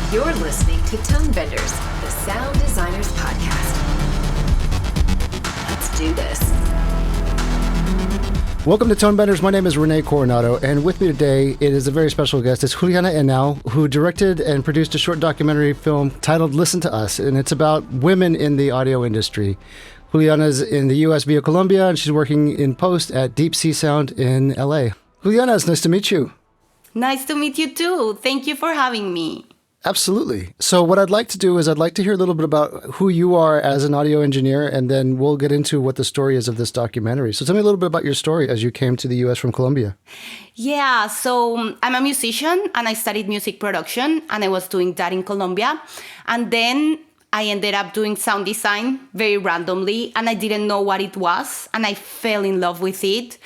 You're listening to Tonebenders, the Sound Designers Podcast. Let's do this. Welcome to Tonebenders. My name is Rene Coronado, and with me today it is a very special guest. It's Juliana Henao, who directed and produced a short documentary film titled Listen to Us, and it's about women in the audio industry. Juliana's in the U.S. via Colombia, and she's working in post at Deep Sea Sound in L.A. Juliana, it's nice to meet you. Nice to meet you too. Thank you for having me. Absolutely. So what I'd like to do is I'd like to hear a little bit about who you are as an audio engineer, and then we'll get into what the story is of this documentary. So tell me a little bit about your story as you came to the U.S. from Colombia. Yeah, so I'm a musician and I studied music production and I was doing that in Colombia. And then I ended up doing sound design very randomly and I didn't know what it was and I fell in love with it.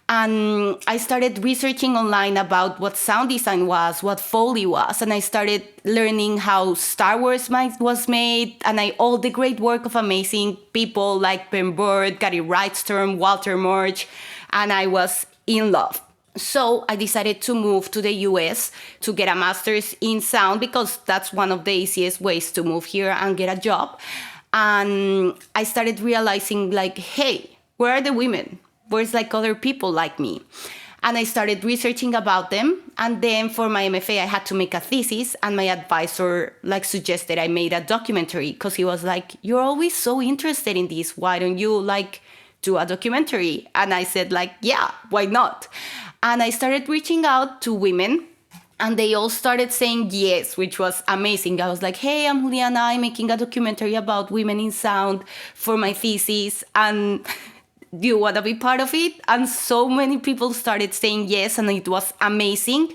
And I started researching online about what sound design was, what Foley was, and I started learning how Star Wars was made, and all the great work of amazing people like Ben Bird, Gary Wrightstorm, Walter Murch, and I was in love. So I decided to move to the US to get a master's in sound because that's one of the easiest ways to move here and get a job. And I started realizing like, hey, where are the women? Where's like other people like me? And I started researching about them. And then for my MFA, I had to make a thesis. And my advisor like suggested I made a documentary because he was like, you're always so interested in this. Why don't you like do a documentary? And I said like, yeah, why not? And I started reaching out to women and they all started saying yes, which was amazing. I was like, hey, I'm Juliana. I'm making a documentary about women in sound for my thesis. And do you want to be part of it? And so many people started saying yes, and it was amazing.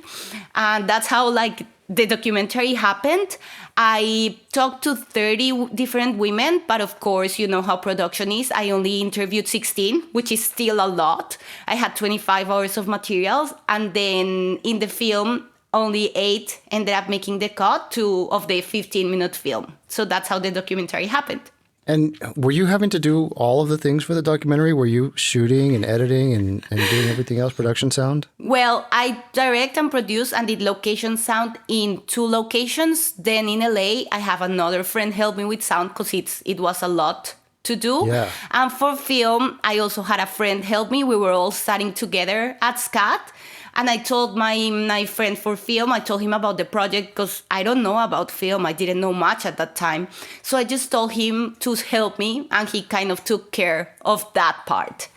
And that's how like the documentary happened. I talked to 30 different women, but of course, you know how production is. I only interviewed 16, which is still a lot. I had 25 hours of materials. And then in the film, only 8 ended up making the cut of the 15-minute film. So that's how the documentary happened. And were you having to do all of the things for the documentary? Were you shooting and editing and doing everything else, production sound? Well, I direct and produce and did location sound in 2 locations. Then in LA, I have another friend help me with sound because it was a lot to do. Yeah. And for film, I also had a friend help me. We were all studying together at SCAT. And I told my friend for film, I told him about the project because I don't know about film. I didn't know much at that time. So I just told him to help me and he kind of took care of that part.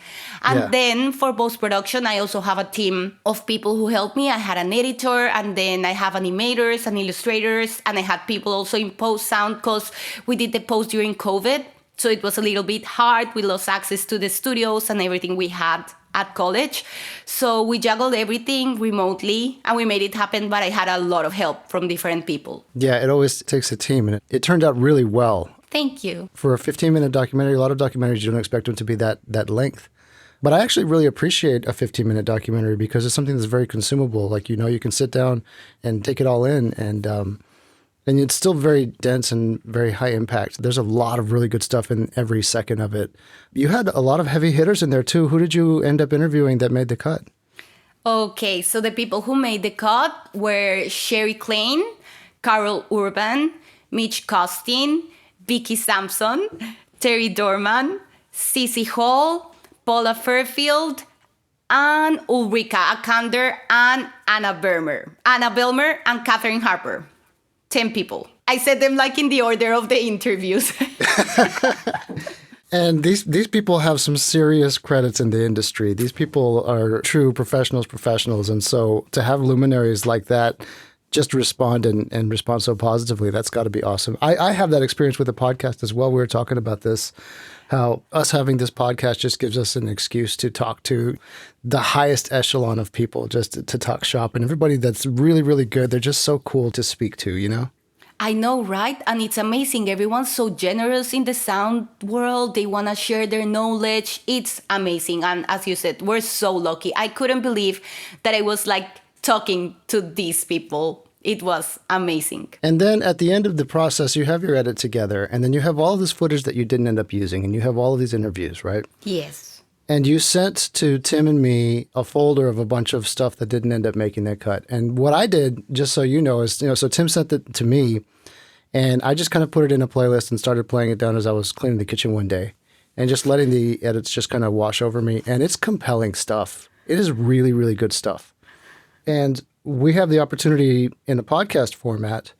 And then for post-production, I also have a team of people who help me. I had an editor and then I have animators and illustrators and I had people also in post-sound because we did the post during COVID. So it was a little bit hard. We lost access to the studios and everything we had at college. So we juggled everything remotely and we made it happen, but I had a lot of help from different people. Yeah, it always takes a team, and it turned out really well. Thank you. For a 15-minute documentary, a lot of documentaries, you don't expect them to be that length. But I actually really appreciate a 15-minute documentary because it's something that's very consumable. Like, you know, you can sit down and take it all in, and it's still very dense and very high impact. There's a lot of really good stuff in every second of it. You had a lot of heavy hitters in there too. Who did you end up interviewing that made the cut? Okay, so the people who made the cut were Sherry Klein, Karol Urban, Midge Costin, Vicky Samson, Teri Dorman, Cici Hall, Paula Fairfield, and Ulriika Akander, and Anna Behlmer and Catherine Harper. 10 people. I said them like in the order of the interviews. And these people have some serious credits in the industry. These people are true professionals. And so to have luminaries like that just respond and respond so positively, that's got to be awesome. I have that experience with the podcast as well. We were talking about this, how us having this podcast just gives us an excuse to talk to the highest echelon of people, just to talk shop. And everybody that's really, really good, they're just so cool to speak to, you know? I know, right? And it's amazing. Everyone's so generous in the sound world. They want to share their knowledge. It's amazing. And as you said, we're so lucky. I couldn't believe that I was like talking to these people. It was amazing. And then at the end of the process, you have your edit together, and then you have all this footage that you didn't end up using, and you have all of these interviews, right? Yes. And you sent to Tim and me a folder of a bunch of stuff that didn't end up making that cut. And what I did, just so you know, is, so Tim sent it to me, and I just kind of put it in a playlist and started playing it down as I was cleaning the kitchen one day and just letting the edits just kind of wash over me. And it's compelling stuff. It is really, really good stuff. And we have the opportunity in a podcast format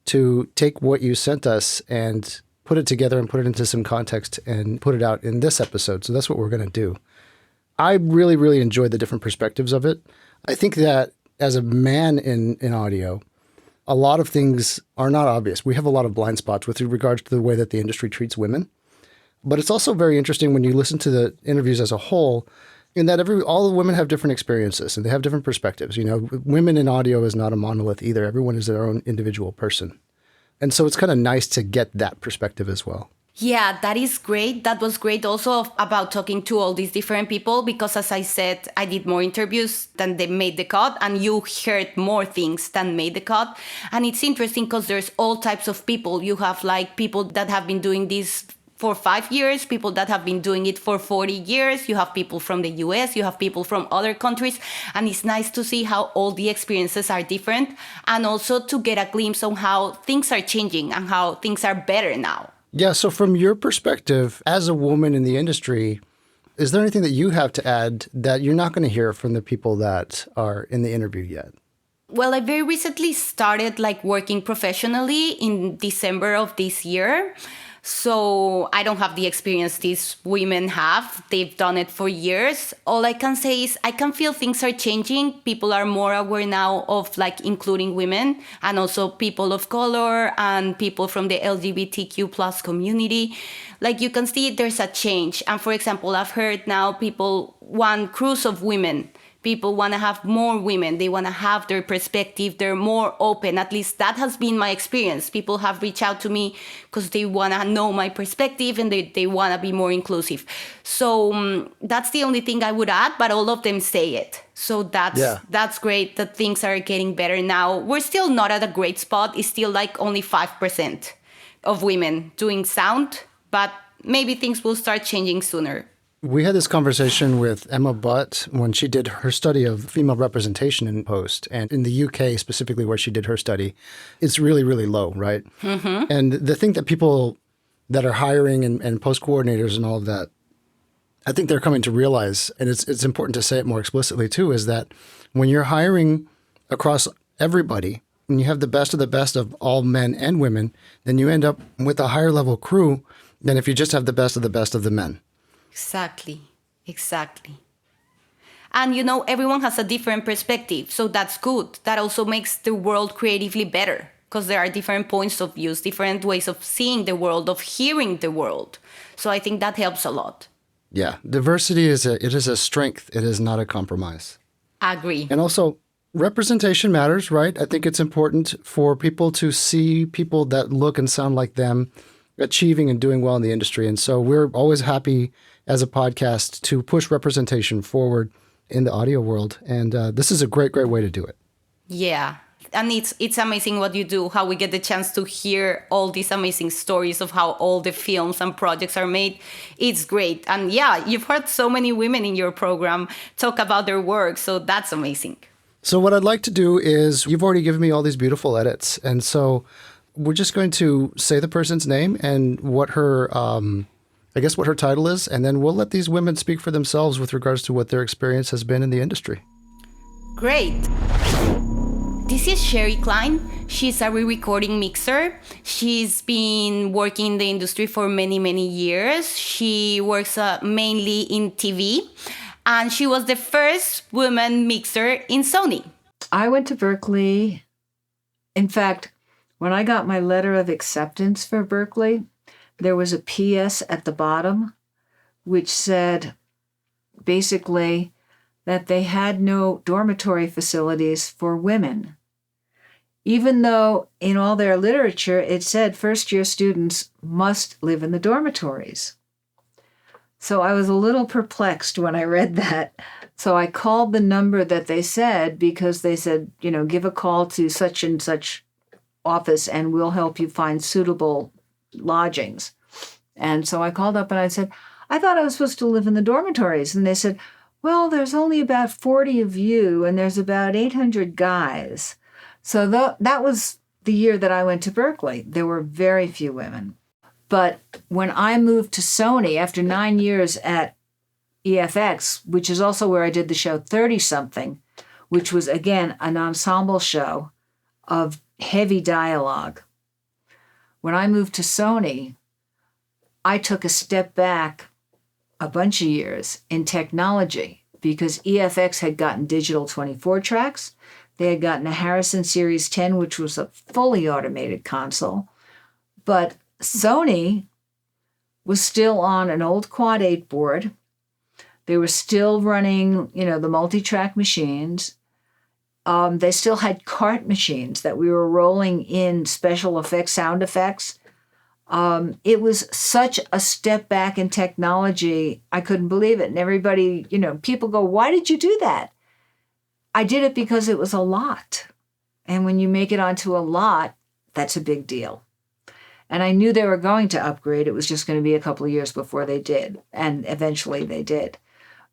to take what you sent us and put it together and put it into some context and put it out in this episode. So that's what we're going to do. I really, really enjoyed the different perspectives of it. I think that as a man in audio, a lot of things are not obvious. We have a lot of blind spots with regards to the way that the industry treats women. But it's also very interesting when you listen to the interviews as a whole, in that all the women have different experiences and they have different perspectives. Women in audio is not a monolith either. Everyone is their own individual person. And so it's kind of nice to get that perspective as well. Yeah, that is great. That was great also about talking to all these different people, because as I said, I did more interviews than they made the cut, and you heard more things than made the cut. And it's interesting because there's all types of people. You have like people that have been doing this for 5 years, people that have been doing it for 40 years. You have people from the US, you have people from other countries. And it's nice to see how all the experiences are different, and also to get a glimpse on how things are changing and how things are better now. Yeah, so from your perspective, as a woman in the industry, is there anything that you have to add that you're not going to hear from the people that are in the interview yet? Well, I very recently started working professionally in December of this year. So I don't have the experience these women have. They've done it for years. All I can say is I can feel things are changing. People are more aware now of including women, and also people of color and people from the LGBTQ plus community. You can see there's a change. And for example, I've heard now people want crews of women. People want to have more women. They want to have their perspective. They're more open. At least that has been my experience. People have reached out to me because they want to know my perspective and they want to be more inclusive. So that's the only thing I would add, but all of them say it. So that's great that things are getting better now. We're still not at a great spot. It's still only 5% of women doing sound, but maybe things will start changing sooner. We had this conversation with Emma Butt when she did her study of female representation in post. And in the UK, specifically where she did her study, it's really, really low, right? Mm-hmm. And the thing that people that are hiring and post coordinators and all of that, I think they're coming to realize, and it's important to say it more explicitly too, is that when you're hiring across everybody, when you have the best of all men and women, then you end up with a higher level crew than if you just have the best of the men. Exactly. And everyone has a different perspective, so that's good. That also makes the world creatively better, because there are different points of views, different ways of seeing the world, of hearing the world. So I think that helps a lot. Yeah, diversity is a strength. It is not a compromise. Agree. And also, representation matters, right? I think it's important for people to see people that look and sound like them achieving and doing well in the industry. And so we're always happy as a podcast to push representation forward in the audio world. And this is a great, great way to do it. Yeah. And it's amazing what you do, how we get the chance to hear all these amazing stories of how all the films and projects are made. It's great. And yeah, you've heard so many women in your program talk about their work. So that's amazing. So what I'd like to do is, you've already given me all these beautiful edits. And so we're just going to say the person's name and what her what her title is, and then we'll let these women speak for themselves with regards to what their experience has been in the industry. Great. This is Sherry Klein. She's a re-recording mixer. She's been working in the industry for many, many years. She works mainly in TV, and she was the first woman mixer in Sony. I went to Berkeley. In fact, when I got my letter of acceptance for Berkeley, there was a PS at the bottom, which said basically that they had no dormitory facilities for women, even though in all their literature it said first-year students must live in the dormitories. So I was a little perplexed when I read that. So I called the number that they said, because they said, give a call to such and such office and we'll help you find suitable lodgings. And so I called up and I said, I thought I was supposed to live in the dormitories. And they said, well, there's only about 40 of you and there's about 800 guys. So that was the year that I went to Berkeley. There were very few women. But when I moved to Sony after 9 years at EFX, which is also where I did the show 30-something, which was, again, an ensemble show of heavy dialogue. When I moved to Sony, I took a step back a bunch of years in technology because EFX had gotten digital 24 tracks. They had gotten a Harrison Series 10, which was a fully automated console. But Sony was still on an old Quad 8 board. They were still running, the multi-track machines. They still had cart machines that we were rolling in special effects, sound effects. It was such a step back in technology. I couldn't believe it. And everybody, people go, why did you do that? I did it because it was a lot. And when you make it onto a lot, that's a big deal. And I knew they were going to upgrade. It was just going to be a couple of years before they did. And eventually they did.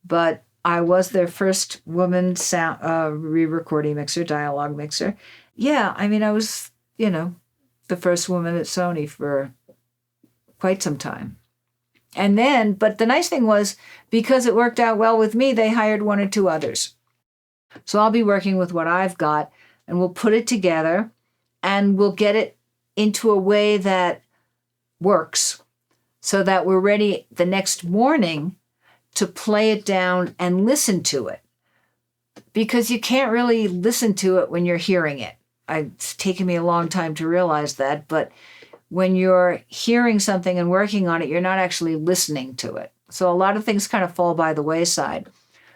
But I was their first woman sound re-recording mixer, dialogue mixer. Yeah, I was, the first woman at Sony for quite some time. And then, but the nice thing was, because it worked out well with me, they hired one or two others. So I'll be working with what I've got, and we'll put it together, and we'll get it into a way that works so that we're ready the next morning to play it down and listen to it. Because you can't really listen to it when you're hearing it. It's taken me a long time to realize that, but when you're hearing something and working on it, you're not actually listening to it. So a lot of things kind of fall by the wayside.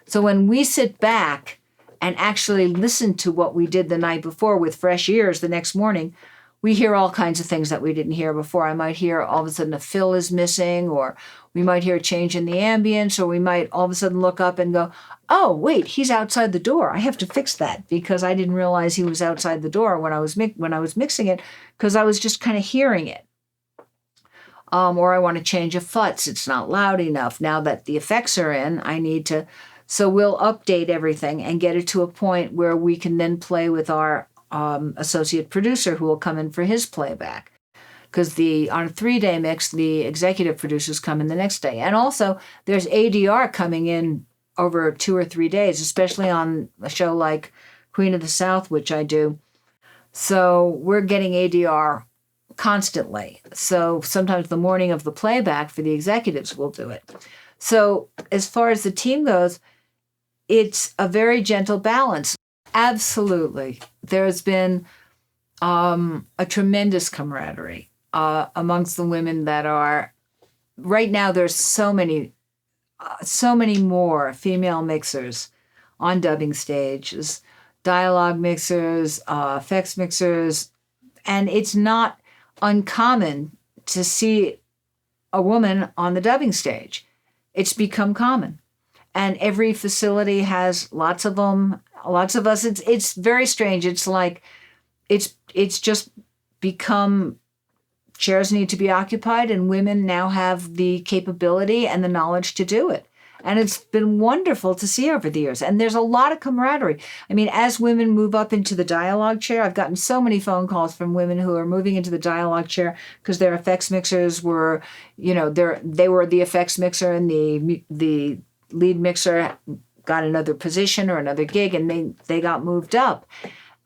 So when we sit back and actually listen to what we did the night before with fresh ears the next morning, we hear all kinds of things that we didn't hear before. I might hear all of a sudden a fill is missing, or we might hear a change in the ambience, or we might all of a sudden look up and go, oh, wait, he's outside the door. I have to fix that because I didn't realize he was outside the door when I was mixing it, because I was just kind of hearing it. Or I want to change a futz. It's not loud enough. Now that the effects are in, I need to. So we'll update everything and get it to a point where we can then play with our associate producer who will come in for his playback. Because on a 3-day mix, the executive producers come in the next day. And also, there's ADR coming in over 2 or 3 days, especially on a show like Queen of the South, which I do. So we're getting ADR constantly. So sometimes the morning of the playback for the executives will do it. So as far as the team goes, it's a very gentle balance. Absolutely. There's been a tremendous camaraderie amongst the women that are, right now there's so many more female mixers on dubbing stages, dialogue mixers, effects mixers, and it's not uncommon to see a woman on the dubbing stage. It's become common. And every facility has lots of them, lots of us. It's very strange. It's like, it's just become, chairs need to be occupied, and women now have the capability and the knowledge to do it. And it's been wonderful to see over the years. And there's a lot of camaraderie. I mean, as women move up into the dialogue chair, I've gotten so many phone calls from women who are moving into the dialogue chair because their effects mixers were, they were the effects mixer, and the lead mixer got another position or another gig, and they got moved up.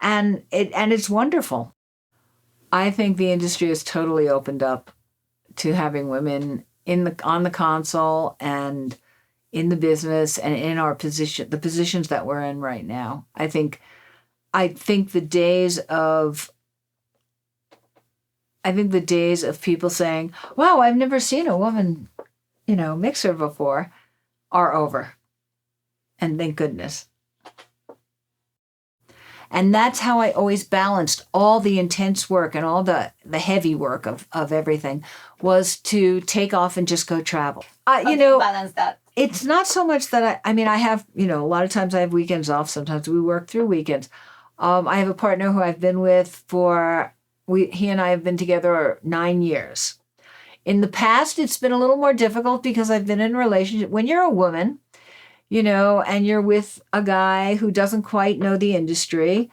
And it's wonderful. I think the industry has totally opened up to having women on the console and in the business and in our position, the positions that we're in right now. I think the days of people saying, wow, I've never seen a woman, mixer before, are over. And thank goodness. And that's how I always balanced all the intense work and all the heavy work of everything, was to take off and just go travel. Balance that. It's not so much that I have, a lot of times I have weekends off. Sometimes we work through weekends. I have a partner who I've been with he and I have been together 9 years. In the past, it's been a little more difficult because I've been in a relationship. When you're a woman, and you're with a guy who doesn't quite know the industry,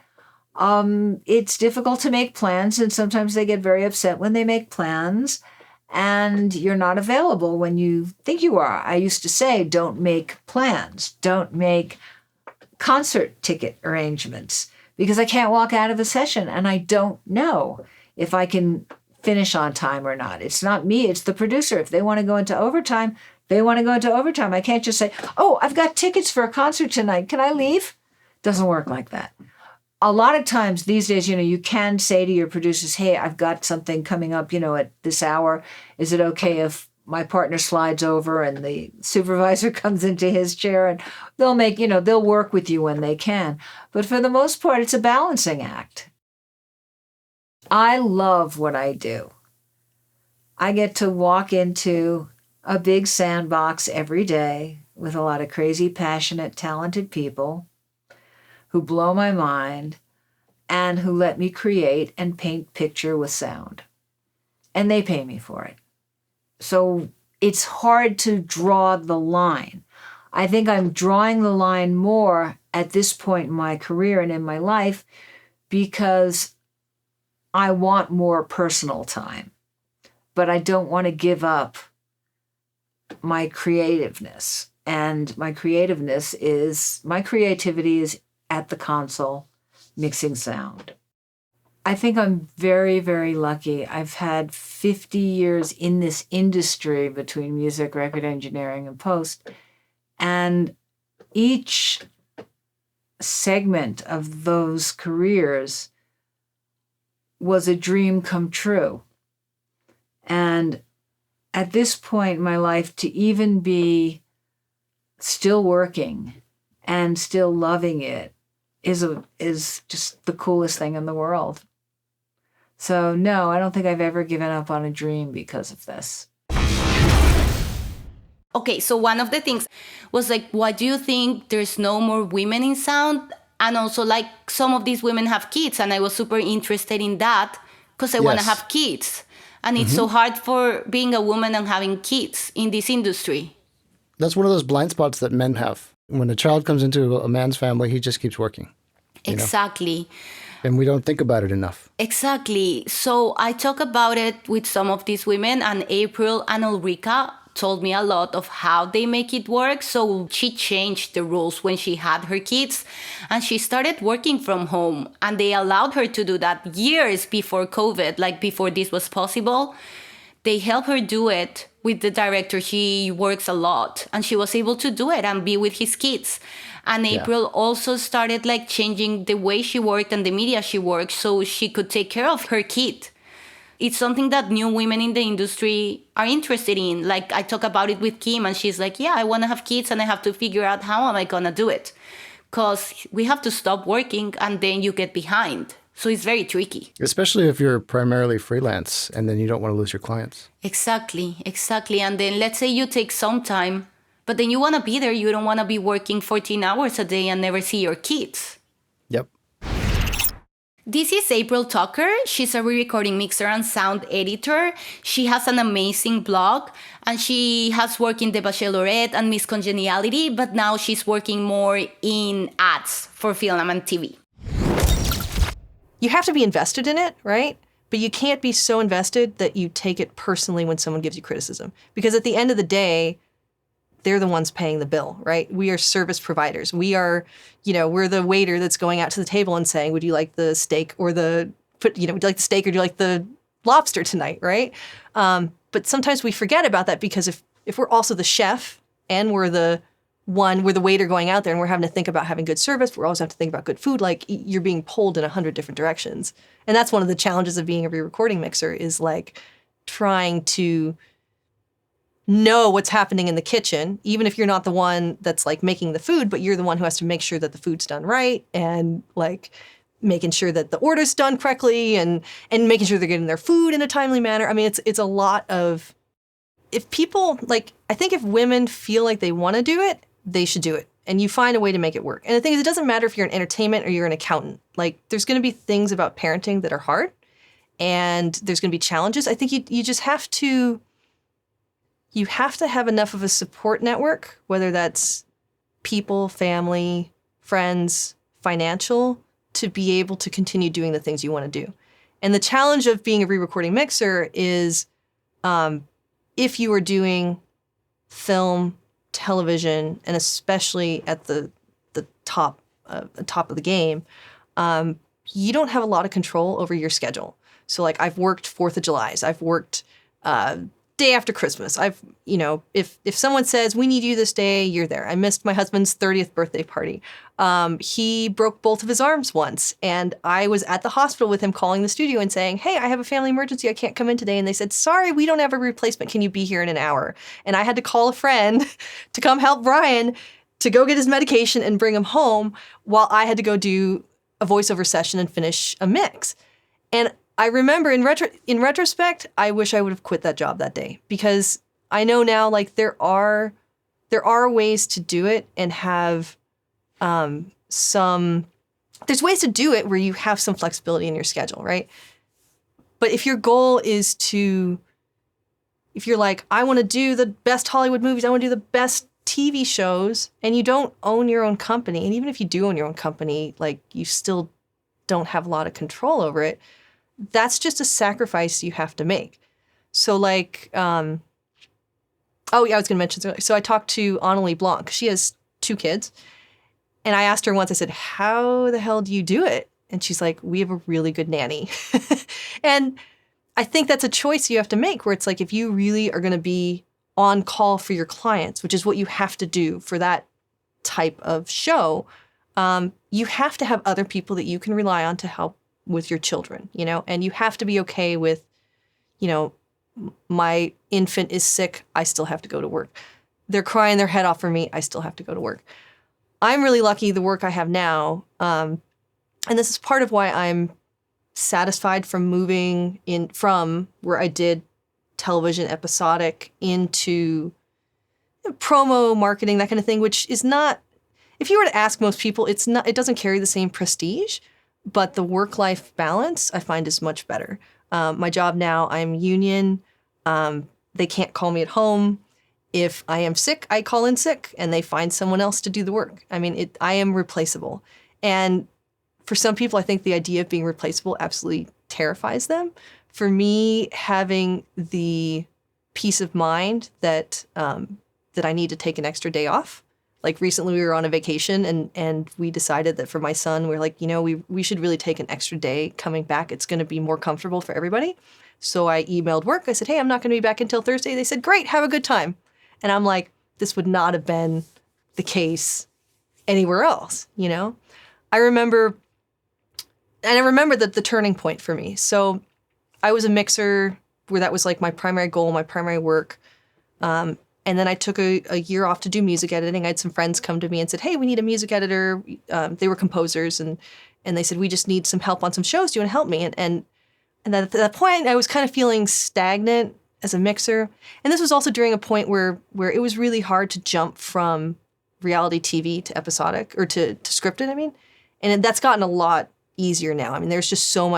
it's difficult to make plans. And sometimes they get very upset when they make plans and you're not available when you think you are. I used to say, don't make plans. Don't make concert ticket arrangements because I can't walk out of a session and I don't know if I can finish on time or not. It's not me, it's the producer. If they want to go into overtime, they want to go into overtime. I can't just say, oh, I've got tickets for a concert tonight. Can I leave? Doesn't work like that. A lot of times these days, you can say to your producers, hey, I've got something coming up, at this hour. Is it okay if my partner slides over and the supervisor comes into his chair? And they'll work with you when they can. But for the most part, it's a balancing act. I love what I do. I get to walk into a big sandbox every day with a lot of crazy, passionate, talented people who blow my mind and who let me create and paint picture with sound. And they pay me for it. So it's hard to draw the line. I think I'm drawing the line more at this point in my career and in my life because I want more personal time, but I don't want to give up my creativeness. And my creativity is at the console, mixing sound. I think I'm very, very lucky. I've had 50 years in this industry between music, record engineering, and post. And each segment of those careers was a dream come true. And at this point in my life, to even be still working and still loving it is just the coolest thing in the world. So no, I don't think I've ever given up on a dream because of this. Okay, so one of the things was why do you think there's no more women in sound? And also some of these women have kids, and I was super interested in that because I want to have kids. And it's so hard for being a woman and having kids in this industry. That's one of those blind spots that men have. When a child comes into a man's family, he just keeps working. Exactly. And we don't think about it enough. Exactly. So I talk about it with some of these women, and April and Ulriika told me a lot of how they make it work. So she changed the rules when she had her kids, and she started working from home, and they allowed her to do that years before COVID, before this was possible. They helped her do it with the director. She works a lot, and she was able to do it and be with his kids. And April also started changing the way she worked and the media she worked so she could take care of her kid. It's something that new women in the industry are interested in. I talk about it with Kim, and she's like, yeah, I want to have kids and I have to figure out how am I going to do it. Because we have to stop working and then you get behind. So it's very tricky. Especially if you're primarily freelance and then you don't want to lose your clients. Exactly. And then let's say you take some time, but then you want to be there. You don't want to be working 14 hours a day and never see your kids. Yep. This is April Tucker. She's a re-recording mixer and sound editor. She has an amazing blog, and she has worked in The Bachelorette and Miss Congeniality, but now she's working more in ads for film and TV. You have to be invested in it, right? But you can't be so invested that you take it personally when someone gives you criticism. Because at the end of the day, they're the ones paying the bill, right? We are service providers. We are, we're the waiter that's going out to the table and saying, would you like the steak or would you like the steak or do you like the lobster tonight, right? But sometimes we forget about that because if we're also the chef and we're the waiter going out there and we're having to think about having good service, we're always have to think about good food, you're being pulled in 100 different directions. And that's one of the challenges of being a re-recording mixer is trying to know what's happening in the kitchen, even if you're not the one that's making the food, but you're the one who has to make sure that the food's done right and making sure that the order's done correctly and making sure they're getting their food in a timely manner. I mean, it's a lot of, if people, I think if women feel like they want to do it, they should do it. And you find a way to make it work. And the thing is, it doesn't matter if you're in entertainment or you're an accountant. There's going to be things about parenting that are hard, and there's going to be challenges. I think you just have to you have to have enough of a support network, whether that's people, family, friends, financial, to be able to continue doing the things you want to do. And the challenge of being a re-recording mixer is if you are doing film, television, and especially at the top of the game, you don't have a lot of control over your schedule. So like I've worked 4th of July's, I've worked day after Christmas. If someone says, we need you this day, you're there. I missed my husband's 30th birthday party. He broke both of his arms once, and I was at the hospital with him calling the studio and saying, hey, I have a family emergency. I can't come in today. And they said, sorry, we don't have a replacement. Can you be here in an hour? And I had to call a friend to come help Brian to go get his medication and bring him home while I had to go do a voiceover session and finish a mix. And I remember in retrospect, I wish I would have quit that job that day, because I know now, like, there are ways to do it and have there's ways to do it where you have some flexibility in your schedule, right? But if your goal is if you're like, I want to do the best Hollywood movies, I want to do the best TV shows, and you don't own your own company, and even if you do own your own company, like, you still don't have a lot of control over it, that's just a sacrifice you have to make. So like, I was going to mention, so I talked to Annalie Blanc. She has 2 kids. And I asked her once, I said, how the hell do you do it? And she's like, we have a really good nanny. And I think that's a choice you have to make, where it's like, if you really are going to be on call for your clients, which is what you have to do for that type of show, you have to have other people that you can rely on to help with your children, and you have to be okay with, my infant is sick, I still have to go to work. They're crying their head off for me, I still have to go to work. I'm really lucky the work I have now, and this is part of why I'm satisfied from moving from where I did television episodic into promo marketing, that kind of thing, which is not, if you were to ask most people, it doesn't carry the same prestige. But the work-life balance, I find, is much better. My job now, I'm union. They can't call me at home. If I am sick, I call in sick, and they find someone else to do the work. I mean, I am replaceable. And for some people, I think the idea of being replaceable absolutely terrifies them. For me, having the peace of mind that I need to take an extra day off. Like recently we were on a vacation and we decided that for my son, we're like, we should really take an extra day coming back. It's going to be more comfortable for everybody. So I emailed work. I said, hey, I'm not going to be back until Thursday. They said, great, have a good time. And I'm like, this would not have been the case anywhere else, I remember that the turning point for me. So I was a mixer where that was like my primary goal, my primary work. And then I took a year off to do music editing. I had some friends come to me and said, hey, we need a music editor. They were composers, and they said, we just need some help on some shows. Do you want to help me? And at that point, I was kind of feeling stagnant as a mixer. And this was also during a point where it was really hard to jump from reality TV to episodic, or to scripted, I mean. And that's gotten a lot easier now. I mean, there's just so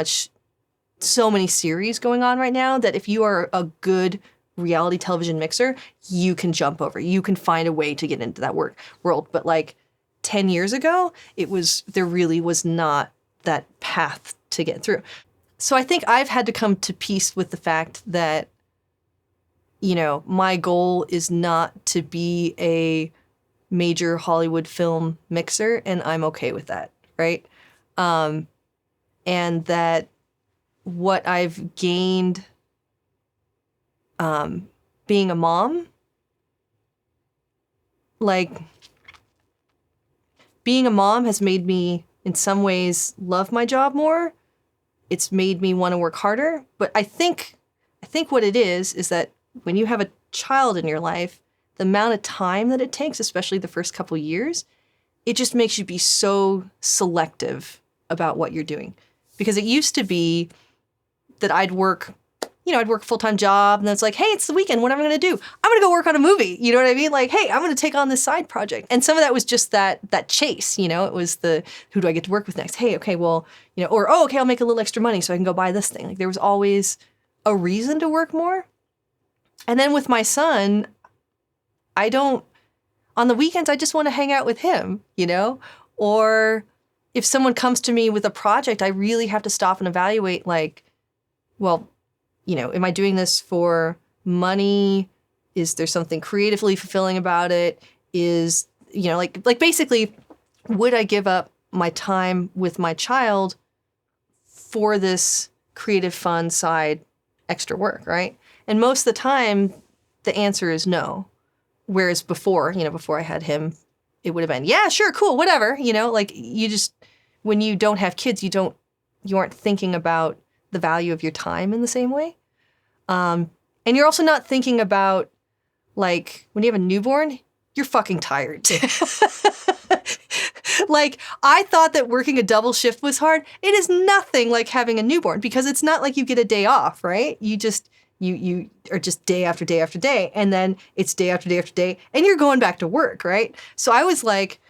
many series going on right now that if you are a good reality television mixer, you can jump over. You can find a way to get into that world. But like 10 years ago, there really was not that path to get through. So I think I've had to come to peace with the fact that, my goal is not to be a major Hollywood film mixer, and I'm okay with that, right? And that what I've gained being a mom, like, being a mom has made me, in some ways, love my job more. It's made me want to work harder. But I think what it is that when you have a child in your life, the amount of time that it takes, especially the first couple years, it just makes you be so selective about what you're doing. Because it used to be that I'd work a full-time job, and then it's like, hey, it's the weekend, what am I going to do? I'm going to go work on a movie. You know what I mean? Like, hey, I'm going to take on this side project. And some of that was just that chase, it was who do I get to work with next? Hey, okay, well, or, oh, okay, I'll make a little extra money so I can go buy this thing. Like, there was always a reason to work more. And then with my son, on the weekends, I just want to hang out with him, Or if someone comes to me with a project, I really have to stop and evaluate, like, well, am I doing this for money? Is there something creatively fulfilling about it? Is, like basically, would I give up my time with my child for this creative, fun side extra work, right? And most of the time, the answer is no. Whereas before I had him, it would have been, yeah, sure, cool, whatever. Like when you don't have kids, you aren't thinking about the value of your time in the same way. And you're also not thinking about, like, when you have a newborn, you're fucking tired. Like, I thought that working a double shift was hard. It is nothing like having a newborn, because it's not like you get a day off, right? You are just day after day after day, and then it's day after day after day, and you're going back to work, right? So I was like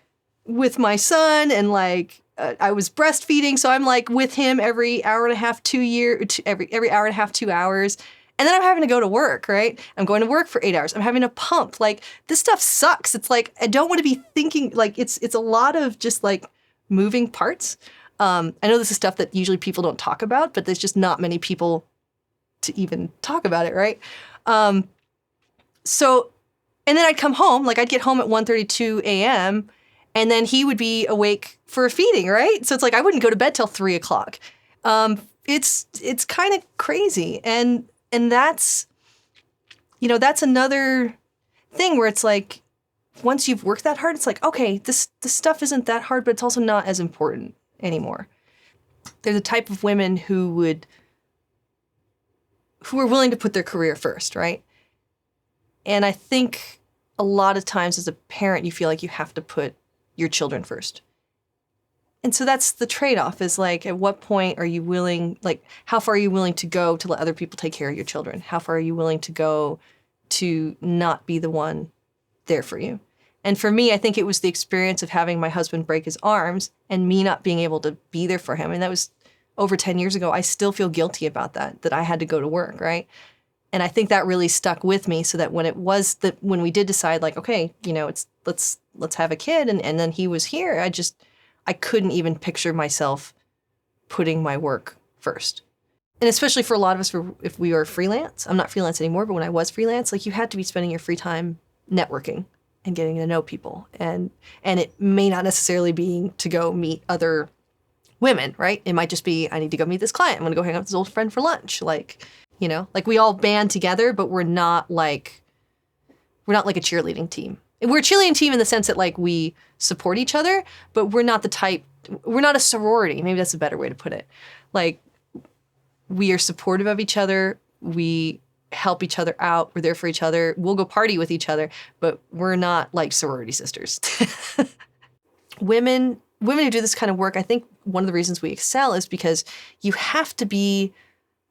with my son, and like I was breastfeeding, so I'm like with him every hour and a half, every hour and a half, 2 hours. And then I'm having to go to work, right? I'm going to work for 8 hours. I'm having to pump. Like, this stuff sucks. It's like, I don't want to be thinking, like, it's a lot of just like moving parts. I know this is stuff that usually people don't talk about, but there's just not many people to even talk about it, right? So, and then I'd come home, like I'd get home at 1:32 a.m. and then he would be awake for a feeding, right? So it's like, I wouldn't go to bed till 3 o'clock. It's kind of crazy. And that's, that's another thing where it's like, once you've worked that hard, it's like, okay, this stuff isn't that hard, but it's also not as important anymore. There's a type of women who are willing to put their career first, right? And I think a lot of times as a parent, you feel like you have to put your children first. And so that's the trade-off, is like, at what point are you willing, like, how far are you willing to go to let other people take care of your children? How far are you willing to go to not be the one there for you? And for me, I think it was the experience of having my husband break his arms and me not being able to be there for him. And that was over 10 years ago. I still feel guilty about that I had to go to work, right? And I think that really stuck with me, so that when we did decide, like, okay, let's have a kid, and then he was here, I couldn't even picture myself putting my work first. And especially for a lot of us, if we are freelance, I'm not freelance anymore, but when I was freelance, like, you had to be spending your free time networking and getting to know people. And it may not necessarily be to go meet other women, right? It might just be, I need to go meet this client. I'm going to go hang out with this old friend for lunch. Like, like we all band together, but we're not like a cheerleading team. We're a cheerleading team in the sense that, like, we support each other, but we're not a sorority. Maybe that's a better way to put it. Like, we are supportive of each other. We help each other out. We're there for each other. We'll go party with each other, but we're not like sorority sisters. Women who do this kind of work, I think one of the reasons we excel is because you have to be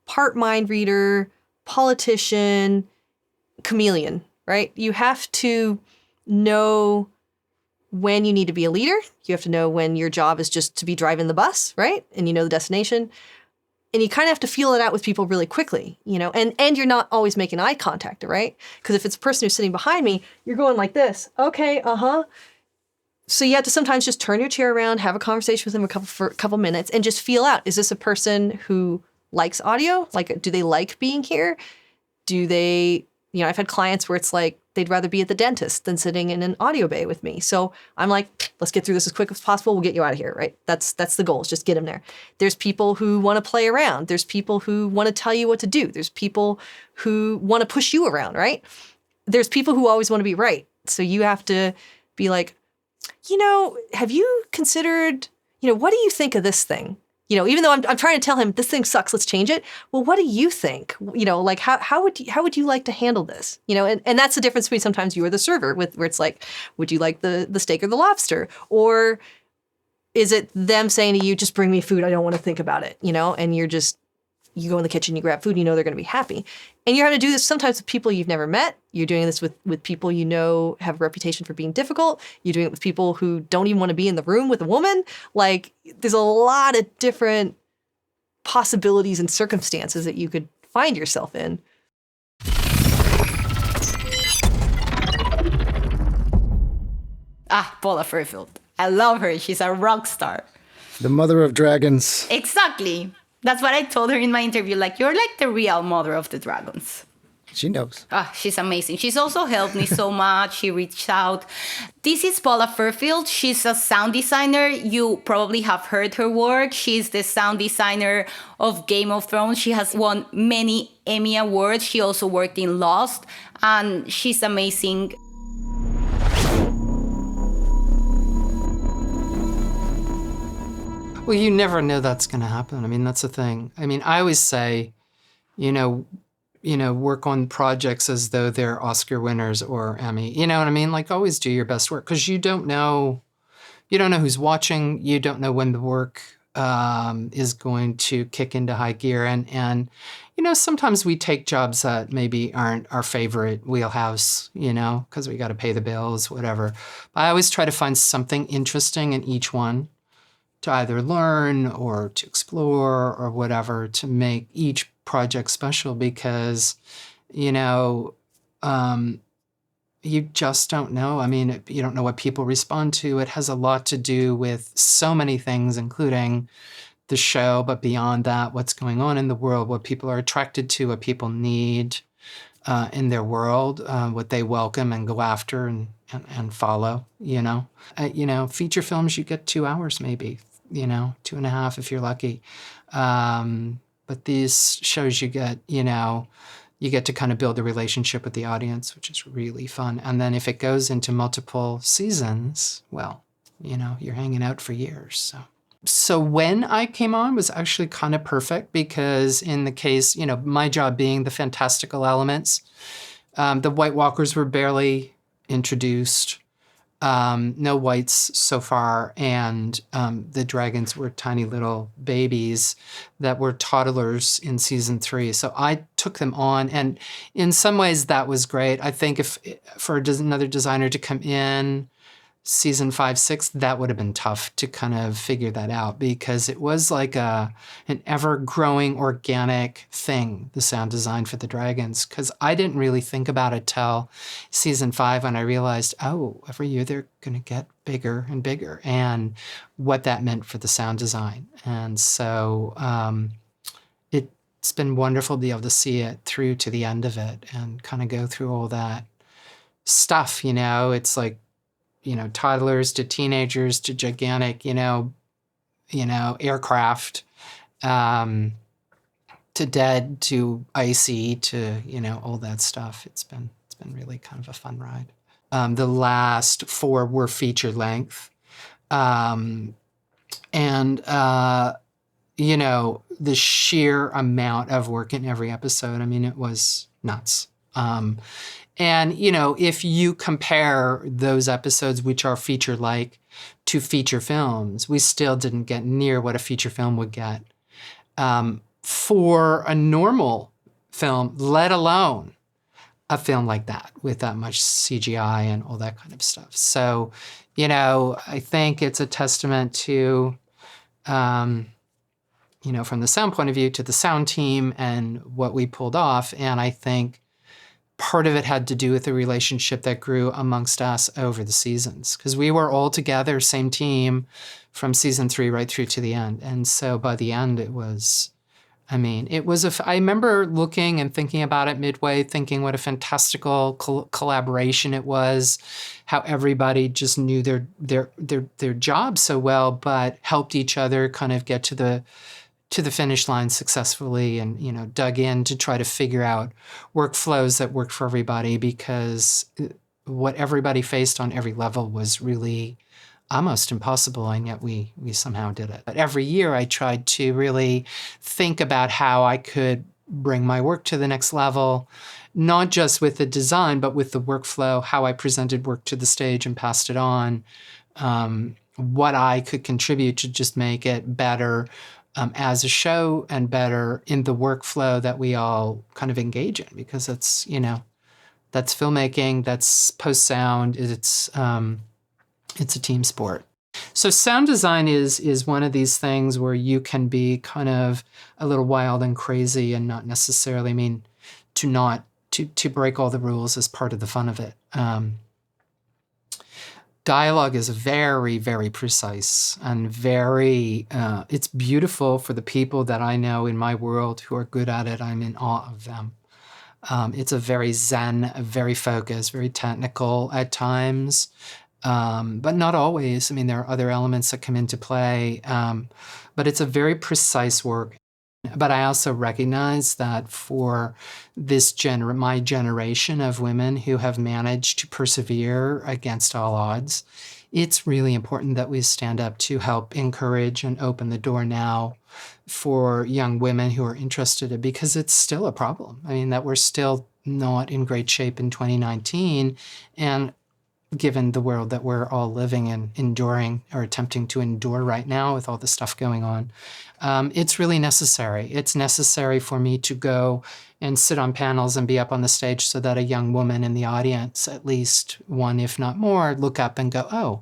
part mind reader, politician, chameleon, right? You have to know when you need to be a leader. You have to know when your job is just to be driving the bus, right? And you know the destination. And you kind of have to feel it out with people really quickly, and you're not always making eye contact, right? Because if it's a person who's sitting behind me, you're going like this. Okay, So you have to sometimes just turn your chair around, have a conversation with them for a couple minutes, and just feel out. Is this a person who likes audio? Like, do they like being here? Do they, I've had clients where it's like, they'd rather be at the dentist than sitting in an audio bay with me. So I'm like, let's get through this as quick as possible. We'll get you out of here, right? That's the goal, is just get them there. There's people who want to play around. There's people who want to tell you what to do. There's people who want to push you around, right? There's people who always want to be right. So you have to be like, have you considered, what do you think of this thing? Even though I'm trying to tell him this thing sucks, let's change it. Well, what do you think? Like how would you like to handle this? And that's the difference between sometimes you are the server where it's like, would you like the steak or the lobster? Or is it them saying to you, just bring me food, I don't want to think about it, and you go in the kitchen, you grab food, they're going to be happy. And you're having to do this sometimes with people you've never met. You're doing this with people have a reputation for being difficult. You're doing it with people who don't even want to be in the room with a woman. Like, there's a lot of different possibilities and circumstances that you could find yourself in. Paula Fairfield. I love her. She's a rock star. The mother of dragons. Exactly. That's what I told her in my interview. Like, you're like the real mother of the dragons. She knows. She's amazing. She's also helped me so much. She reached out. This is Paula Furfield. She's a sound designer. You probably have heard her work. She's the sound designer of Game of Thrones. She has won many Emmy Awards. She also worked in Lost, and she's amazing. Well, you never know that's going to happen. I mean, that's the thing. I mean, I always say, work on projects as though they're Oscar winners or Emmy. You know what I mean? Like, always do your best work, because you don't know who's watching. You don't know when the work is going to kick into high gear. And sometimes we take jobs that maybe aren't our favorite wheelhouse, because we got to pay the bills, whatever. But I always try to find something interesting in each one to either learn or to explore or whatever, to make each project special, because, you just don't know. I mean, you don't know what people respond to. It has a lot to do with so many things, including the show, but beyond that, what's going on in the world, what people are attracted to, what people need in their world, what they welcome and go after and follow, feature films, you get 2 hours maybe, 2.5 if you're lucky. But these shows you get to kind of build a relationship with the audience, which is really fun. And then if it goes into multiple seasons, well, you're hanging out for years. So when I came on was actually kind of perfect, because in the case, my job being the fantastical elements, the White Walkers were barely introduced. No whites so far, and the dragons were tiny little babies that were toddlers in season 3. So I took them on, and in some ways that was great. I think if for another designer to come in season 5, 6, that would have been tough to kind of figure that out, because it was like an ever-growing organic thing, the sound design for the dragons, because I didn't really think about it till season 5 when I realized, every year they're going to get bigger and bigger, and what that meant for the sound design. And so it's been wonderful to be able to see it through to the end of it and kind of go through all that stuff. It's like, toddlers to teenagers to gigantic, aircraft, to dead to icy to, all that stuff. It's been really kind of a fun ride. The last 4 were feature length. The sheer amount of work in every episode, I mean, it was nuts. And, if you compare those episodes, which are feature-like, to feature films, we still didn't get near what a feature film would get for a normal film, let alone a film like that with that much CGI and all that kind of stuff. So, I think it's a testament to, from the sound point of view, to the sound team and what we pulled off. And I think part of it had to do with the relationship that grew amongst us over the seasons, because we were all together, same team, from season 3 right through to the end. And so by the end, it was, I remember looking and thinking about it midway, thinking what a fantastical collaboration it was, how everybody just knew their job so well, but helped each other kind of get to the finish line successfully, and, dug in to try to figure out workflows that worked for everybody, because what everybody faced on every level was really almost impossible, and yet we somehow did it. But every year I tried to really think about how I could bring my work to the next level, not just with the design, but with the workflow, how I presented work to the stage and passed it on, what I could contribute to just make it better as a show and better in the workflow that we all kind of engage in, because it's, that's filmmaking, that's post-sound, it's a team sport. So sound design is one of these things where you can be kind of a little wild and crazy, and not necessarily to break all the rules as part of the fun of it. dialogue is very, very precise and very, it's beautiful for the people that I know in my world who are good at it. I'm in awe of them. It's a very zen, very focused, very technical at times, but not always. I mean, there are other elements that come into play, but it's a very precise work. But I also recognize that for this my generation of women who have managed to persevere against all odds, it's really important that we stand up to help encourage and open the door now for young women who are interested, because it's still a problem. I mean, that we're still not in great shape in 2019. And given the world that we're all living in, enduring or attempting to endure right now with all the stuff going on, it's really necessary. It's necessary for me to go and sit on panels and be up on the stage so that a young woman in the audience, at least one, if not more, look up and go, oh,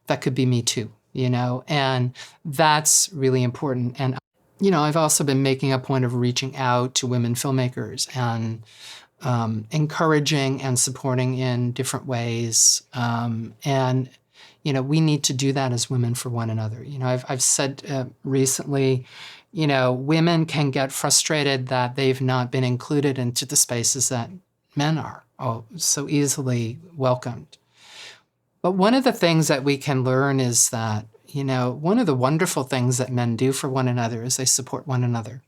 that could be me too, you know? And that's really important. And, you know, I've also been making a point of reaching out to women filmmakers and encouraging and supporting in different ways. And, you know, we need to do that as women for one another. You know, I've said recently, you know, women can get frustrated that they've not been included into the spaces that men are so easily welcomed. But one of the things that we can learn is that, you know, one of the wonderful things that men do for one another is they support one another.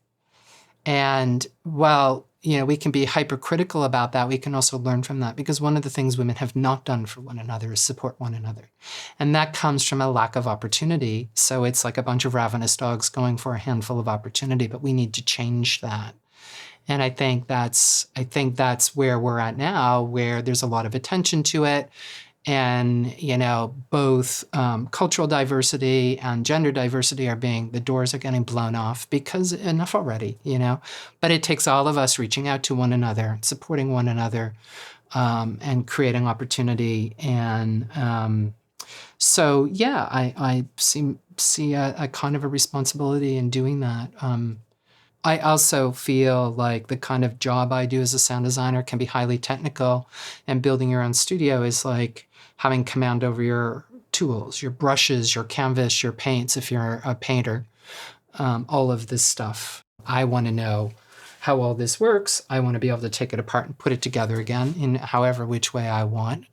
And while, you know, we can be hypercritical about that, we can also learn from that, because one of the things women have not done for one another is support one another. And that comes from a lack of opportunity. So it's like a bunch of ravenous dogs going for a handful of opportunity, but we need to change that. And I think that's where we're at now, where there's a lot of attention to it. And, you know, both cultural diversity and gender diversity the doors are getting blown off, because enough already, you know. But it takes all of us reaching out to one another, supporting one another, and creating opportunity. And so, yeah, I see a kind of a responsibility in doing that. I also feel like the kind of job I do as a sound designer can be highly technical, and building your own studio is like having command over your tools, your brushes, your canvas, your paints, if you're a painter, all of this stuff. I want to know how all this works. I want to be able to take it apart and put it together again in however which way I want,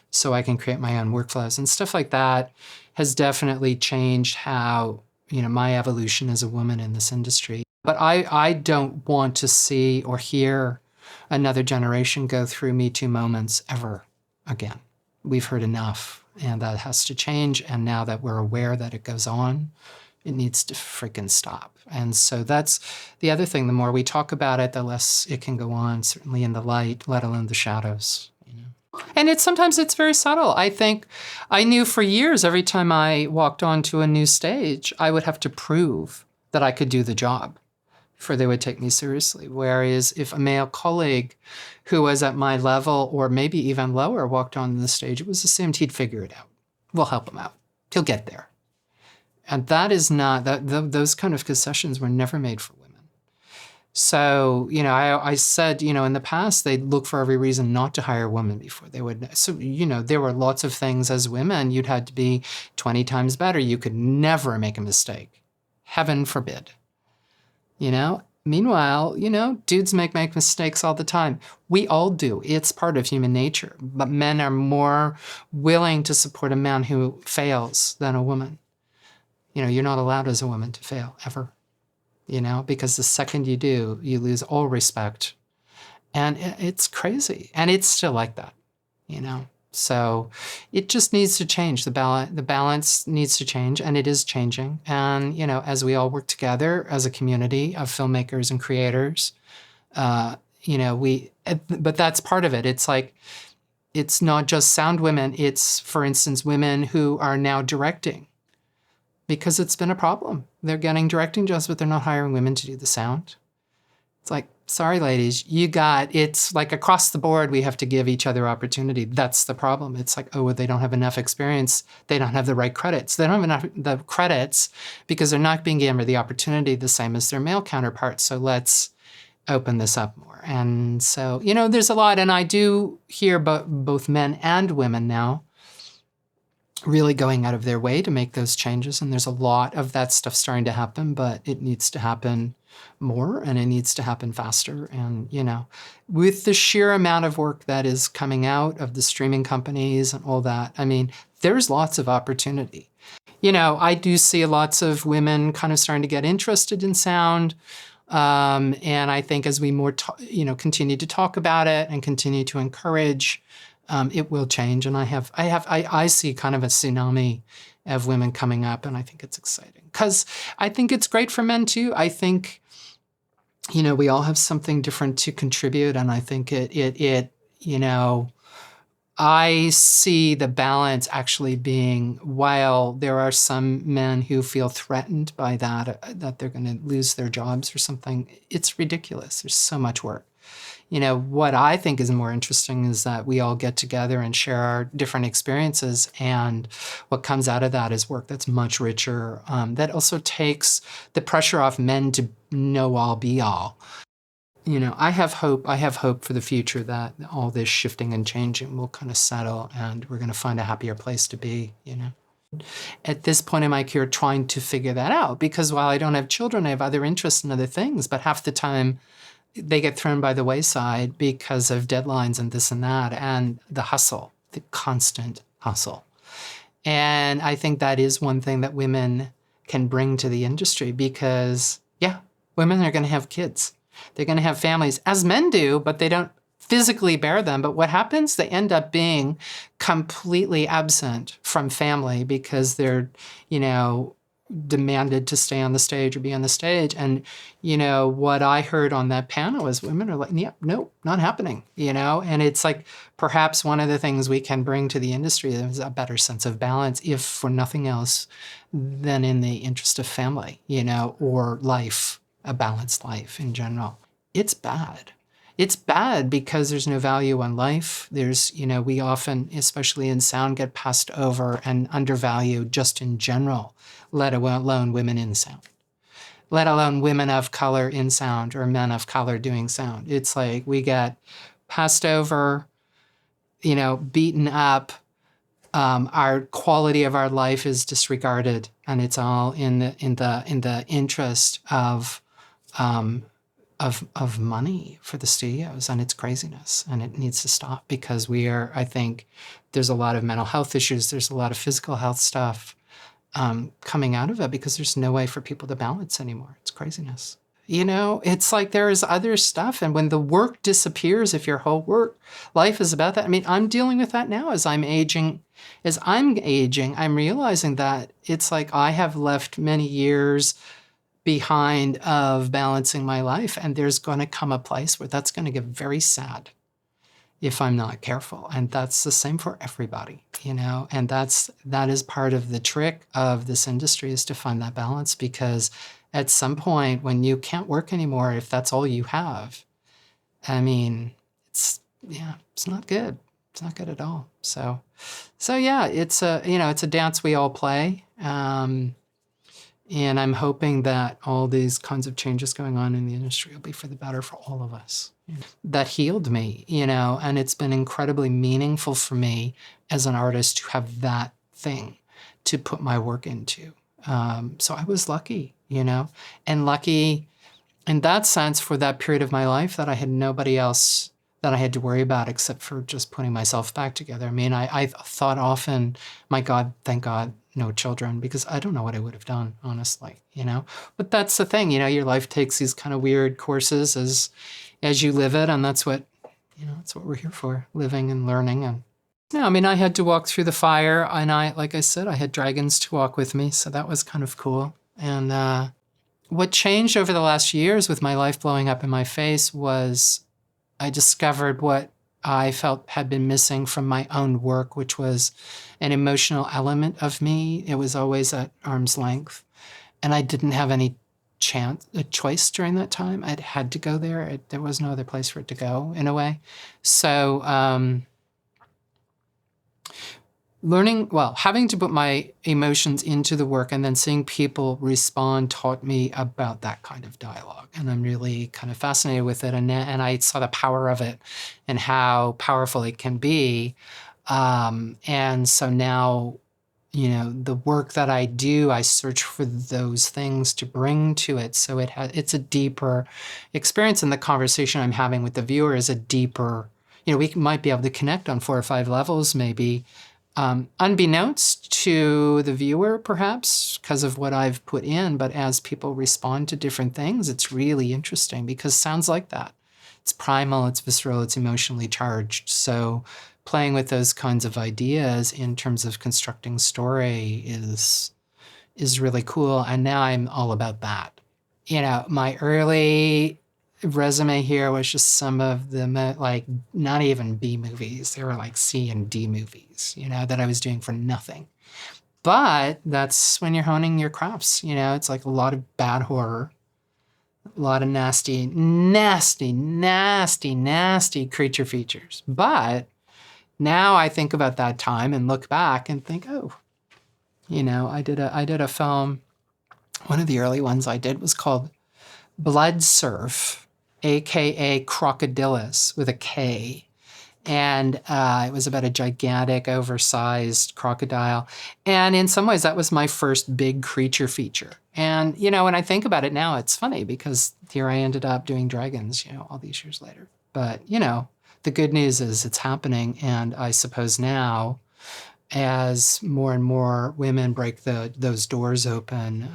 so I can create my own workflows. And stuff like that has definitely changed how, you know, my evolution as a woman in this industry. But I don't want to see or hear another generation go through Me Too moments ever again. We've heard enough, and that has to change. And now that we're aware that it goes on, it needs to freaking stop. And so that's the other thing. The more we talk about it, the less it can go on, certainly in the light, let alone the shadows. You know? And sometimes it's very subtle. I think I knew for years, every time I walked onto a new stage, I would have to prove that I could do the job before they would take me seriously. Whereas if a male colleague who was at my level or maybe even lower walked on the stage, it was assumed he'd figure it out. We'll help him out. He'll get there. And that is not, those kind of concessions were never made for women. So, you know, I said, you know, in the past, they'd look for every reason not to hire women before they would. So, you know, there were lots of things as women, you'd had to be 20 times better. You could never make a mistake. Heaven forbid. You know, meanwhile, you know, dudes make mistakes all the time. We all do. It's part of human nature. But men are more willing to support a man who fails than a woman. You know, you're not allowed as a woman to fail, ever. You know, because the second you do, you lose all respect. And it's crazy. And it's still like that, you know. So it just needs to change. The balance needs to change, and it is changing. And, you know, as we all work together as a community of filmmakers and creators, you know, but that's part of it. It's like, it's not just sound women. It's, for instance, women who are now directing, because it's been a problem. They're getting directing jobs, but they're not hiring women to do the sound. It's like, sorry, ladies, it's like across the board, we have to give each other opportunity. That's the problem. It's like, oh, they don't have enough experience. They don't have the right credits. They don't have enough the credits because they're not being given the opportunity the same as their male counterparts. So let's open this up more. And so, you know, there's a lot. And I do hear both men and women now really going out of their way to make those changes. And there's a lot of that stuff starting to happen, but it needs to happen more and it needs to happen faster. And, with the sheer amount of work that is coming out of the streaming companies and all that, I mean, there's lots of opportunity. I do see lots of women kind of starting to get interested in sound. And I think as we continue to talk about it and continue to encourage, it will change. And I see kind of a tsunami of women coming up, and I think it's exciting because I think it's great for men too. I think, we all have something different to contribute, and I think I see the balance actually being, while there are some men who feel threatened by that they're going to lose their jobs or something, it's ridiculous. There's so much work. What I think is more interesting is that we all get together and share our different experiences, and what comes out of that is work that's much richer, that also takes the pressure off men to know all, be all. I have hope for the future that all this shifting and changing will kind of settle and we're going to find a happier place to be, At this point in my career, trying to figure that out, because while I don't have children, I have other interests and other things, but half the time they get thrown by the wayside because of deadlines and this and that and the hustle, the constant hustle. And I think that is one thing that women can bring to the industry because, women are going to have kids. They're going to have families, as men do, but they don't physically bear them. But what happens? They end up being completely absent from family because they're, demanded to stay on the stage or be on the stage. And, what I heard on that panel is women are like, nope, not happening, And it's like perhaps one of the things we can bring to the industry is a better sense of balance, if for nothing else than in the interest of family, or life, a balanced life in general. It's bad. It's bad because there's no value on life. There's, we often, especially in sound, get passed over and undervalued just in general, let alone women in sound, let alone women of color in sound or men of color doing sound. It's like we get passed over, beaten up. Our quality of our life is disregarded, and it's all in the interest of money for the studios, and it's craziness, and it needs to stop because I think there's a lot of mental health issues, there's a lot of physical health stuff coming out of it because there's no way for people to balance anymore. It's craziness. It's like there is other stuff, and when the work disappears, if your whole work life is about that, I mean, I'm dealing with that now as I'm aging. I'm realizing that it's like I have left many years behind of balancing my life. And there's going to come a place where that's going to get very sad if I'm not careful. And that's the same for everybody, and that is part of the trick of this industry, is to find that balance, because at some point when you can't work anymore, if that's all you have, I mean, it's not good. It's not good at all. So yeah, it's a dance we all play. And I'm hoping that all these kinds of changes going on in the industry will be for the better for all of us. That healed me, and it's been incredibly meaningful for me as an artist to have that thing to put my work into. So I was lucky, and lucky in that sense for that period of my life that I had nobody else that I had to worry about except for just putting myself back together. I mean, I thought often, my God, thank God, no children, because I don't know what I would have done, honestly, But that's the thing, your life takes these kind of weird courses as you live it, and that's what we're here for, living and learning. And I mean, I had to walk through the fire, and like I said, I had dragons to walk with me, so that was kind of cool. And what changed over the last years with my life blowing up in my face was I discovered what I felt had been missing from my own work, which was an emotional element of me. It was always at arm's length. And I didn't have any choice during that time. I'd had to go there. There was no other place for it to go, in a way. So having to put my emotions into the work and then seeing people respond taught me about that kind of dialogue. And I'm really kind of fascinated with it. And I saw the power of it and how powerful it can be. And so now the work that I do, I search for those things to bring to it. So it's a deeper experience, and the conversation I'm having with the viewer is a deeper, we might be able to connect on 4 or 5 levels maybe, unbeknownst to the viewer perhaps because of what I've put in. But as people respond to different things, it's really interesting because sounds like that. It's primal, it's visceral, it's emotionally charged. So playing with those kinds of ideas in terms of constructing story is really cool. And now I'm all about that. My early resume here was just some of the, not even B movies. They were like C and D movies, that I was doing for nothing. But that's when you're honing your crafts. It's like a lot of bad horror, a lot of nasty, nasty, nasty, nasty creature features. But now I think about that time and look back and think, oh, I did a film. One of the early ones I did was called Blood Surf, a.k.a. Crocodilus with a K. And it was about a gigantic, oversized crocodile. And in some ways, that was my first big creature feature. And, when I think about it now, it's funny because here I ended up doing dragons, all these years later. But, the good news is it's happening. And I suppose now, as more and more women break those doors open,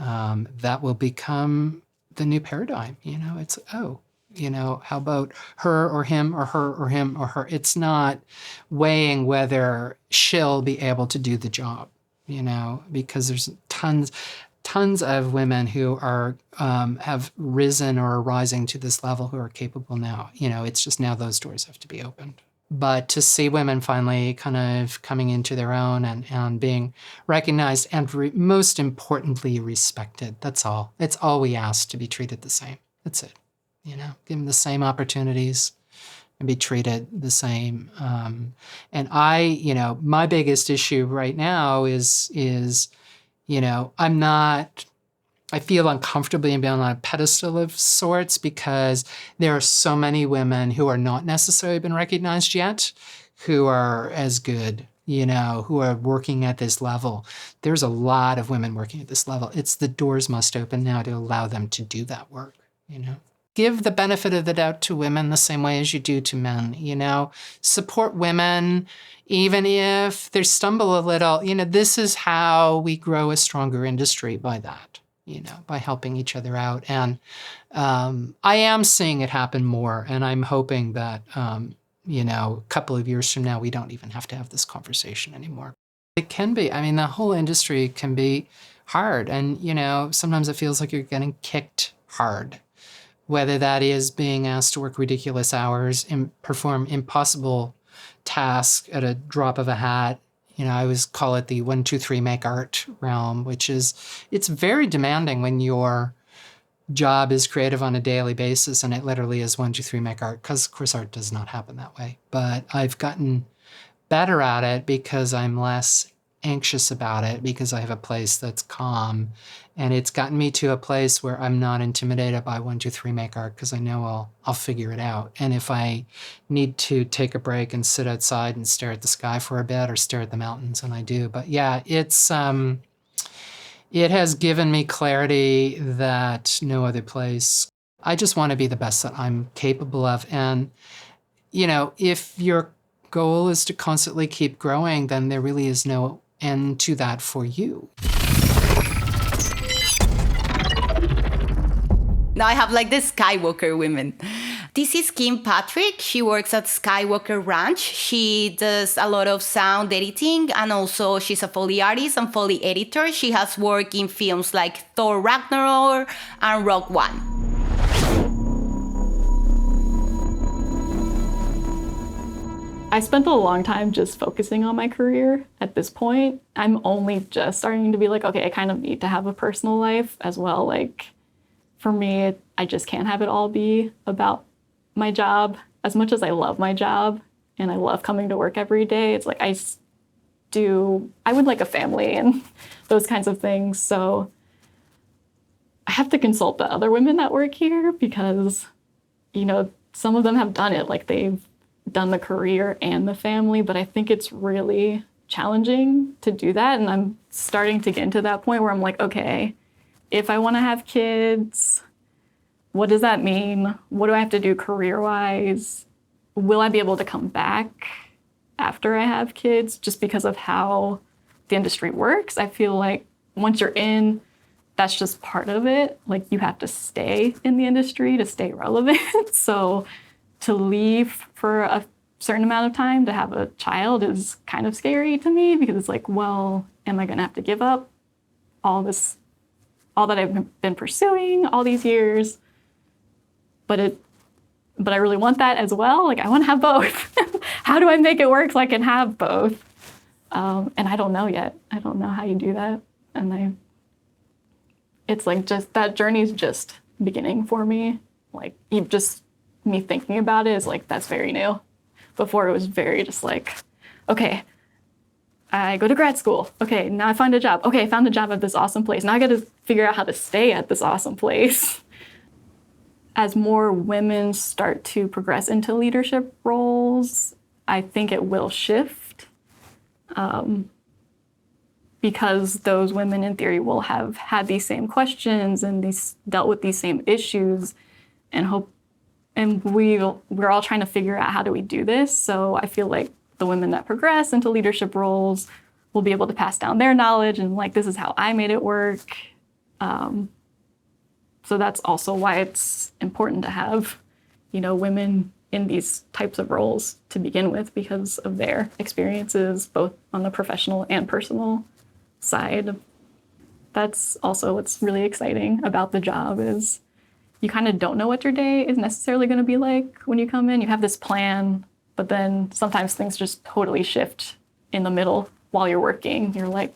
that will become the new paradigm. It's, how about her or him or her or him or her? It's not weighing whether she'll be able to do the job, because there's tons of women who are have risen or are rising to this level who are capable now. It's just now those doors have to be opened. But to see women finally kind of coming into their own and being recognized and most importantly respected, that's all. It's all we ask, to be treated the same. That's it. Give them the same opportunities and be treated the same. And my biggest issue right now is I feel uncomfortably and being on a pedestal of sorts because there are so many women who are not necessarily been recognized yet, who are as good, who are working at this level. There's a lot of women working at this level. It's the doors must open now to allow them to do that work, Give the benefit of the doubt to women the same way as you do to men, Support women, even if they stumble a little. This is how we grow a stronger industry, by that, by helping each other out. And I am seeing it happen more, and I'm hoping that, a couple of years from now, we don't even have to have this conversation anymore. It can be. The whole industry can be hard, and, sometimes it feels like you're getting kicked hard. Whether that is being asked to work ridiculous hours and perform impossible tasks at a drop of a hat. I always call it the 1, 2, 3 make art realm, which is, it's very demanding when your job is creative on a daily basis and it literally is 1, 2, 3 make art, because of course art does not happen that way. But I've gotten better at it because I'm less anxious about it, because I have a place that's calm. And it's gotten me to a place where I'm not intimidated by 1, 2, 3 make art, because I know I'll figure it out. And if I need to take a break and sit outside and stare at the sky for a bit or stare at the mountains, and I do. But yeah, it's it has given me clarity that no other place. I just want to be the best that I'm capable of. And, if your goal is to constantly keep growing, then there really is no end to that for you. Now I have the Skywalker women. This is Kim Patrick. She works at Skywalker Ranch. She does a lot of sound editing, and also she's a Foley artist and Foley editor. She has worked in films like Thor Ragnarok and Rogue One. I spent a long time just focusing on my career. At this point, I'm only just starting to be okay, I kind of need to have a personal life as well. For me, I just can't have it all be about my job. As much as I love my job and I love coming to work every day, it's I would like a family and those kinds of things. So I have to consult the other women that work here because, some of them have done it. They've done the career and the family, but I think it's really challenging to do that. And I'm starting to get into that point where I'm like, okay, if I want to have kids, what does that mean? What do I have to do career-wise? Will I be able to come back after I have kids? Just because of how the industry works, I feel like once you're in, that's just part of it. Like, you have to stay in the industry to stay relevant. So to leave for a certain amount of time to have a child is kind of scary to me, because it's like, well, am I going to have to give up all that I've been pursuing all these years? But I really want that as well. Like, I want to have both. How do I make it work so I can have both? And I don't know yet. I don't know how you do that. And it's like, just that journey's just beginning for me. Like, just me thinking about it is like, that's very new. Before, it was very just like, okay, I go to grad school. Okay, now I find a job. Okay, I found a job at this awesome place. Now I got to figure out how to stay at this awesome place. As more women start to progress into leadership roles, I think it will shift, because those women, in theory, will have had these same questions and dealt with these same issues, and we're all trying to figure out, how do we do this? So I feel like the women that progress into leadership roles will be able to pass down their knowledge and, like, this is how I made it work. So that's also why it's important to have, women in these types of roles to begin with, because of their experiences, both on the professional and personal side. That's also what's really exciting about the job, is you kind of don't know what your day is necessarily going to be like when you come in. You have this plan, but then sometimes things just totally shift in the middle while you're working. You're like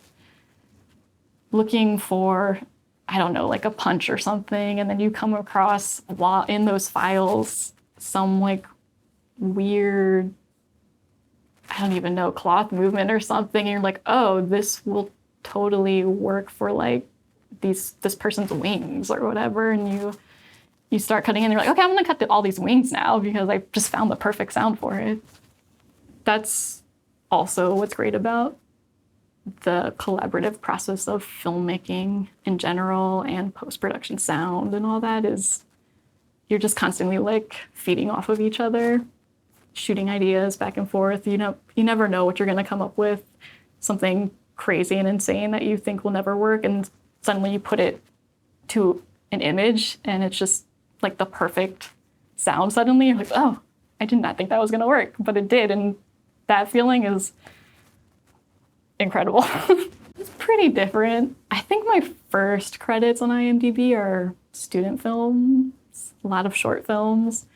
looking for, I don't know, like a punch or something, and then you come across, while in those files, some like weird, I don't even know, cloth movement or something, and you're like, oh, this will totally work for like this person's wings or whatever, and you start cutting in, and you're like, okay, I'm gonna cut all these wings now because I just found the perfect sound for it. That's also what's great about the collaborative process of filmmaking in general, and post-production sound and all that, is you're just constantly like feeding off of each other, shooting ideas back and forth. You never know what you're gonna come up with, something crazy and insane that you think will never work, and suddenly you put it to an image and it's just like the perfect sound suddenly. You're like, oh, I did not think that was gonna work, but it did, and that feeling is incredible. It's pretty different. I think my first credits on IMDb are student films, a lot of short films,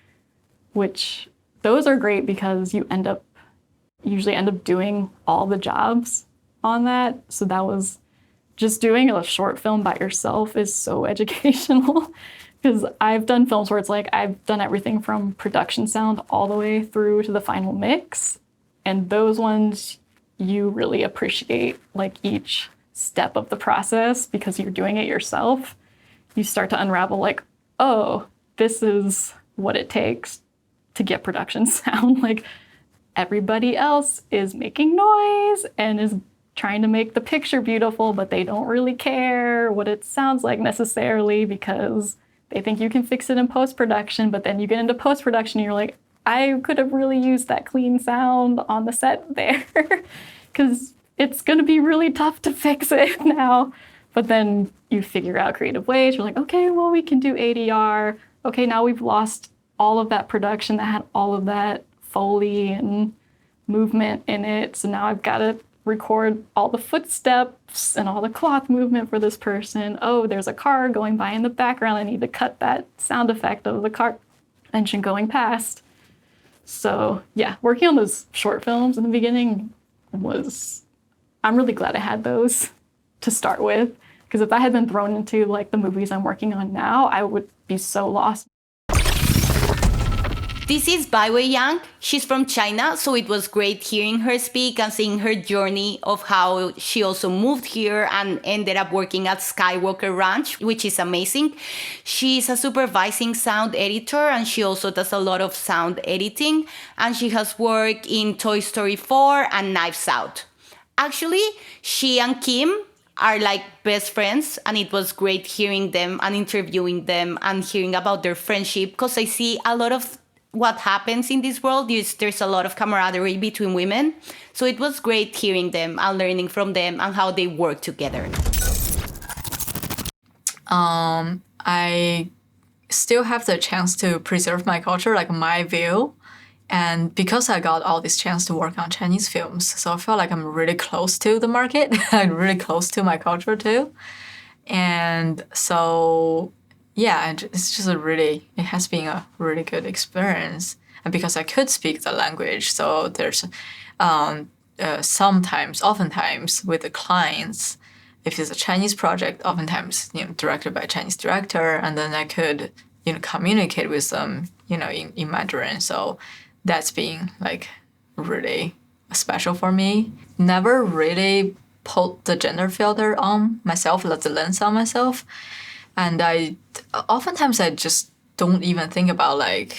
which those are great because you usually end up doing all the jobs on that. So that was just doing a short film by yourself is so educational, because I've done films where it's like I've done everything from production sound all the way through to the final mix. And those ones, you really appreciate like each step of the process because you're doing it yourself. You start to unravel like, oh, this is what it takes to get production sound. Like, everybody else is making noise and is trying to make the picture beautiful, but they don't really care what it sounds like necessarily because they think you can fix it in post-production. But then you get into post-production and you're like, I could have really used that clean sound on the set there because it's going to be really tough to fix it now. But then you figure out creative ways. You're like, okay, well, we can do ADR. Okay, now we've lost all of that production that had all of that Foley and movement in it. So now I've got to record all the footsteps and all the cloth movement for this person. Oh, there's a car going by in the background. I need to cut that sound effect of the car engine going past. So yeah, working on those short films in the beginning I'm really glad I had those to start with, because if I had been thrown into like the movies I'm working on now, I would be so lost. This is Baihui Yang. She's from China, so it was great hearing her speak and seeing her journey of how she also moved here and ended up working at Skywalker Ranch, which is amazing. She's a supervising sound editor, and she also does a lot of sound editing, and she has worked in Toy Story 4 and Knives Out. Actually, she and Kim are like best friends, and it was great hearing them and interviewing them and hearing about their friendship, because I see a lot of what happens in this world. There's a lot of camaraderie between women. So it was great hearing them and learning from them and how they work together. I still have the chance to preserve my culture, like my view. And because I got all this chance to work on Chinese films, so I feel like I'm really close to the market, and really close to my culture too. And so, yeah, it's just it has been a really good experience. And because I could speak the language, so there's oftentimes with the clients, if it's a Chinese project, oftentimes, directed by a Chinese director, and then I could, communicate with them, in Mandarin. So that's been like really special for me. Never really put the gender filter on myself, the lens on myself. And oftentimes I just don't even think about like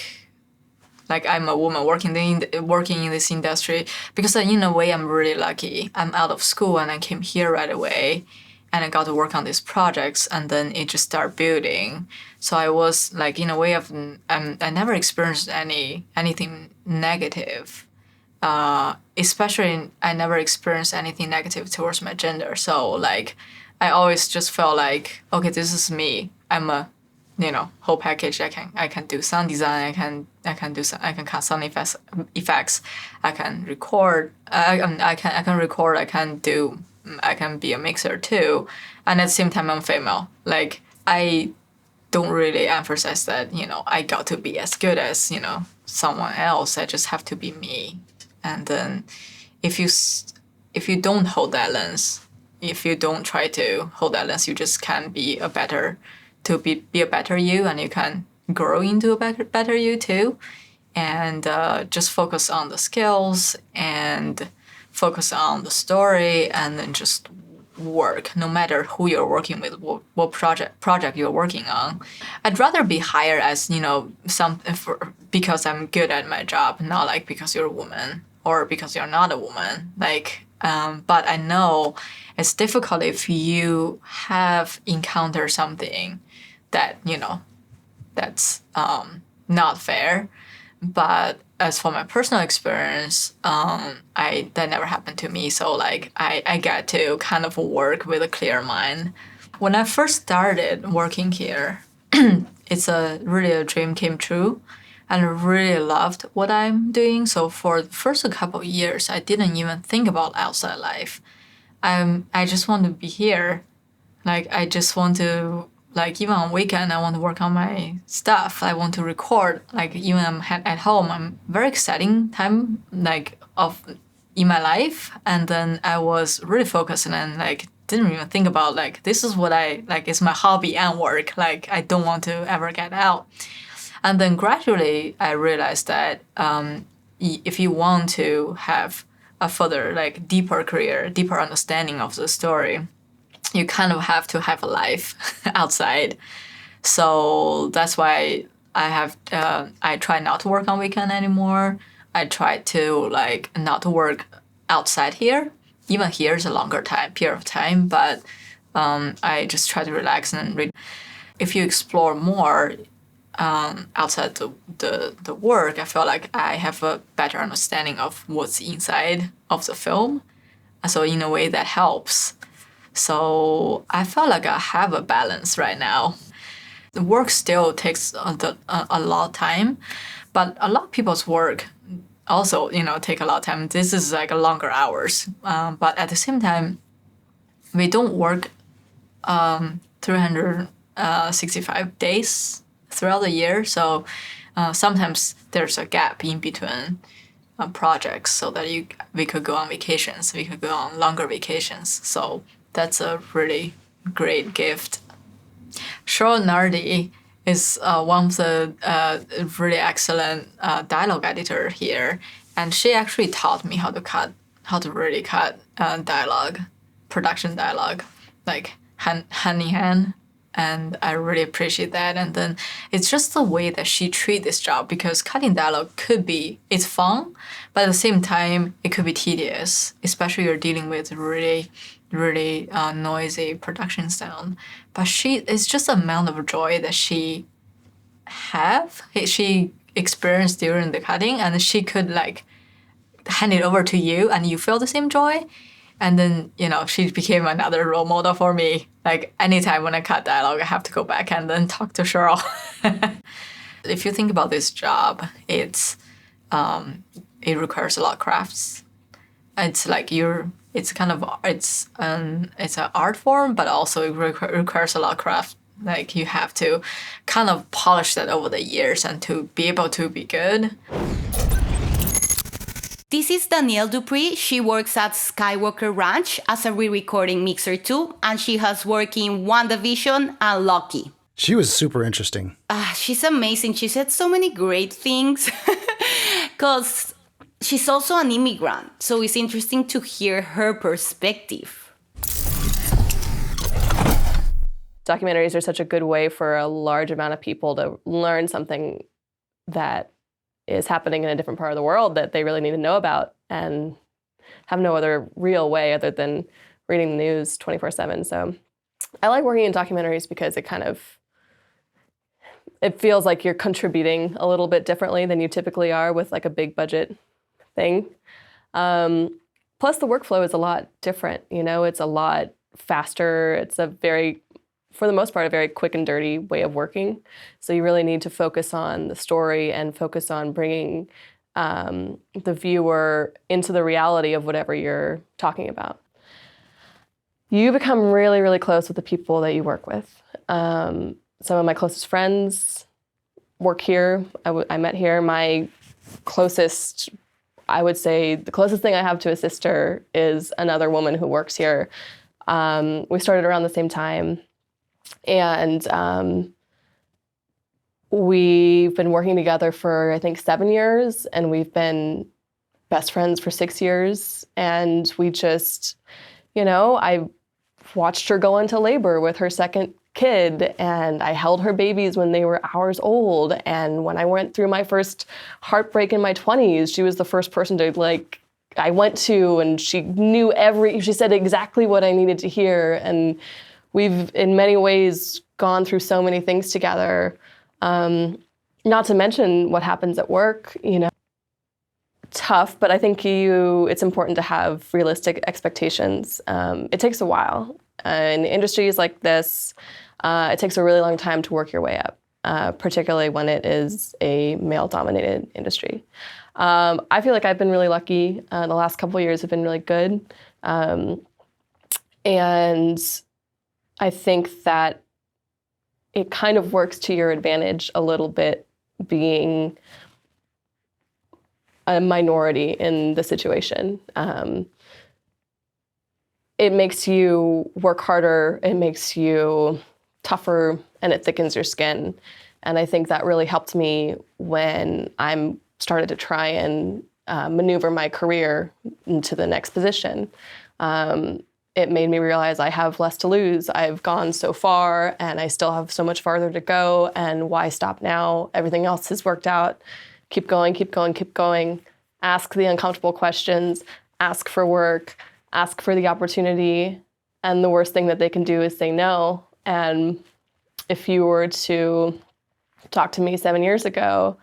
I'm a woman working in this industry, because in a way I'm really lucky. I'm out of school and I came here right away, and I got to work on these projects, and then it just started building. So I was like, in a way of I never experienced anything negative. Especially I never experienced anything negative towards my gender. So like I always just felt like, okay, this is me. I'm a whole package. I can do sound design. I can cast sound effects. I can record. I can record. I can be a mixer too. And at the same time, I'm female. Like I don't really emphasize that I got to be as good as someone else. I just have to be me. And then if you don't hold that lens, if you don't try to hold that lens, you just can't be a better you, and you can grow into a better you too. And just focus on the skills and focus on the story, and then just work, no matter who you're working with, what project you're working on. I'd rather be hired as because I'm good at my job, not like because you're a woman or because you're not a woman. But I know it's difficult if you have encountered something that that's not fair. But as for my personal experience, that never happened to me. So like I get to kind of work with a clear mind. When I first started working here, it's really a dream came true, and I really loved what I'm doing. So for the first couple of years, I didn't even think about outside life. I just want to be here. Like I just want to. Like even on weekend, I want to work on my stuff. I want to record. Like even I'm at home, I'm very exciting time in my life. And then I was really focused and like didn't even think about like this is what I like. It's my hobby and work. Like I don't want to ever get out. And then gradually I realized that if you want to have a further like deeper career, deeper understanding of the story, you kind of have to have a life outside. So that's why I try not to work on weekend anymore. I try to like not to work outside here. Even here is a longer period of time, but I just try to relax and read. If you explore more outside the work, I feel like I have a better understanding of what's inside of the film. So in a way that helps. So I feel like I have a balance right now. The work still takes a lot of time, but a lot of people's work also, take a lot of time. This is like longer hours. But at the same time, we don't work 365 days throughout the year. So sometimes there's a gap in between projects so that we could go on vacations. We could go on longer vacations. So that's a really great gift. Cheryl Nardi is one of the really excellent dialogue editor here, and she actually taught me how to really cut dialogue, production dialogue, like hand in hand. And I really appreciate that. And then it's just the way that she treats this job, because cutting dialogue it's fun, but at the same time, it could be tedious, especially you're dealing with really, really noisy production sound. But it's just the amount of joy that she experienced during the cutting, and she could like hand it over to you and you feel the same joy. And then, she became another role model for me. Like anytime when I cut dialogue, I have to go back and then talk to Cheryl. If you think about this job, it requires a lot of crafts. It's like it's an art form, but also it requires a lot of craft. Like you have to kind of polish that over the years and to be able to be good. This is Danielle Dupree. She works at Skywalker Ranch as a re-recording mixer too, and she has worked in WandaVision and Loki. She was super interesting. She's amazing. She said so many great things because she's also an immigrant, so it's interesting to hear her perspective. Documentaries are such a good way for a large amount of people to learn something that is happening in a different part of the world that they really need to know about and have no other real way other than reading the news 24/7. So I like working in documentaries because it feels like you're contributing a little bit differently than you typically are with like a big budget thing. Plus the workflow is a lot different, it's a lot faster. It's for the most part, a very quick and dirty way of working. So you really need to focus on the story and focus on bringing the viewer into the reality of whatever you're talking about. You become really, really close with the people that you work with. Some of my closest friends work here. I met here. My closest, I would say, the closest thing I have to a sister is another woman who works here. We started around the same time. And we've been working together for, I think, 7 years, and we've been best friends for 6 years. And we just, I watched her go into labor with her second kid, and I held her babies when they were hours old. And when I went through my first heartbreak in my 20s, she was the first person I went to, and she she said exactly what I needed to hear. And we've, in many ways, gone through so many things together. Not to mention what happens at work, Tough, but I think it's important to have realistic expectations. It takes a while. In industries like this, it takes a really long time to work your way up, particularly when it is a male-dominated industry. I feel like I've been really lucky. The last couple of years have been really good. And I think that it kind of works to your advantage a little bit being a minority in the situation. It makes you work harder, it makes you tougher, and it thickens your skin. And I think that really helped me when I started to try and maneuver my career into the next position. It made me realize I have less to lose. I've gone so far and I still have so much farther to go, and why stop now? Everything else has worked out. Keep going, keep going, keep going. Ask the uncomfortable questions, ask for work, ask for the opportunity, and the worst thing that they can do is say no. And if you were to talk to me 7 years ago,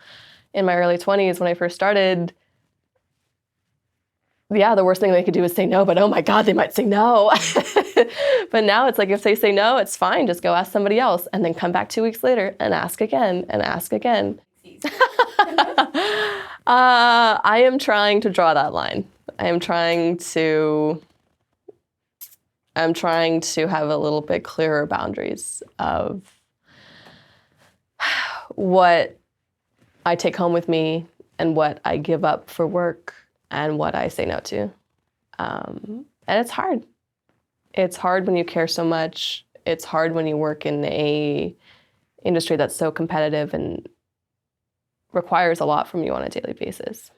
in my early 20s when I first started, the worst thing they could do is say no, but oh my God, they might say no. But now it's like, if they say no, it's fine. Just go ask somebody else and then come back 2 weeks later and ask again and ask again. I am trying to draw that line. I'm trying to have a little bit clearer boundaries of what I take home with me and what I give up for work and what I say no to. And it's hard. It's hard when you care so much. It's hard when you work in a industry that's so competitive and requires a lot from you on a daily basis.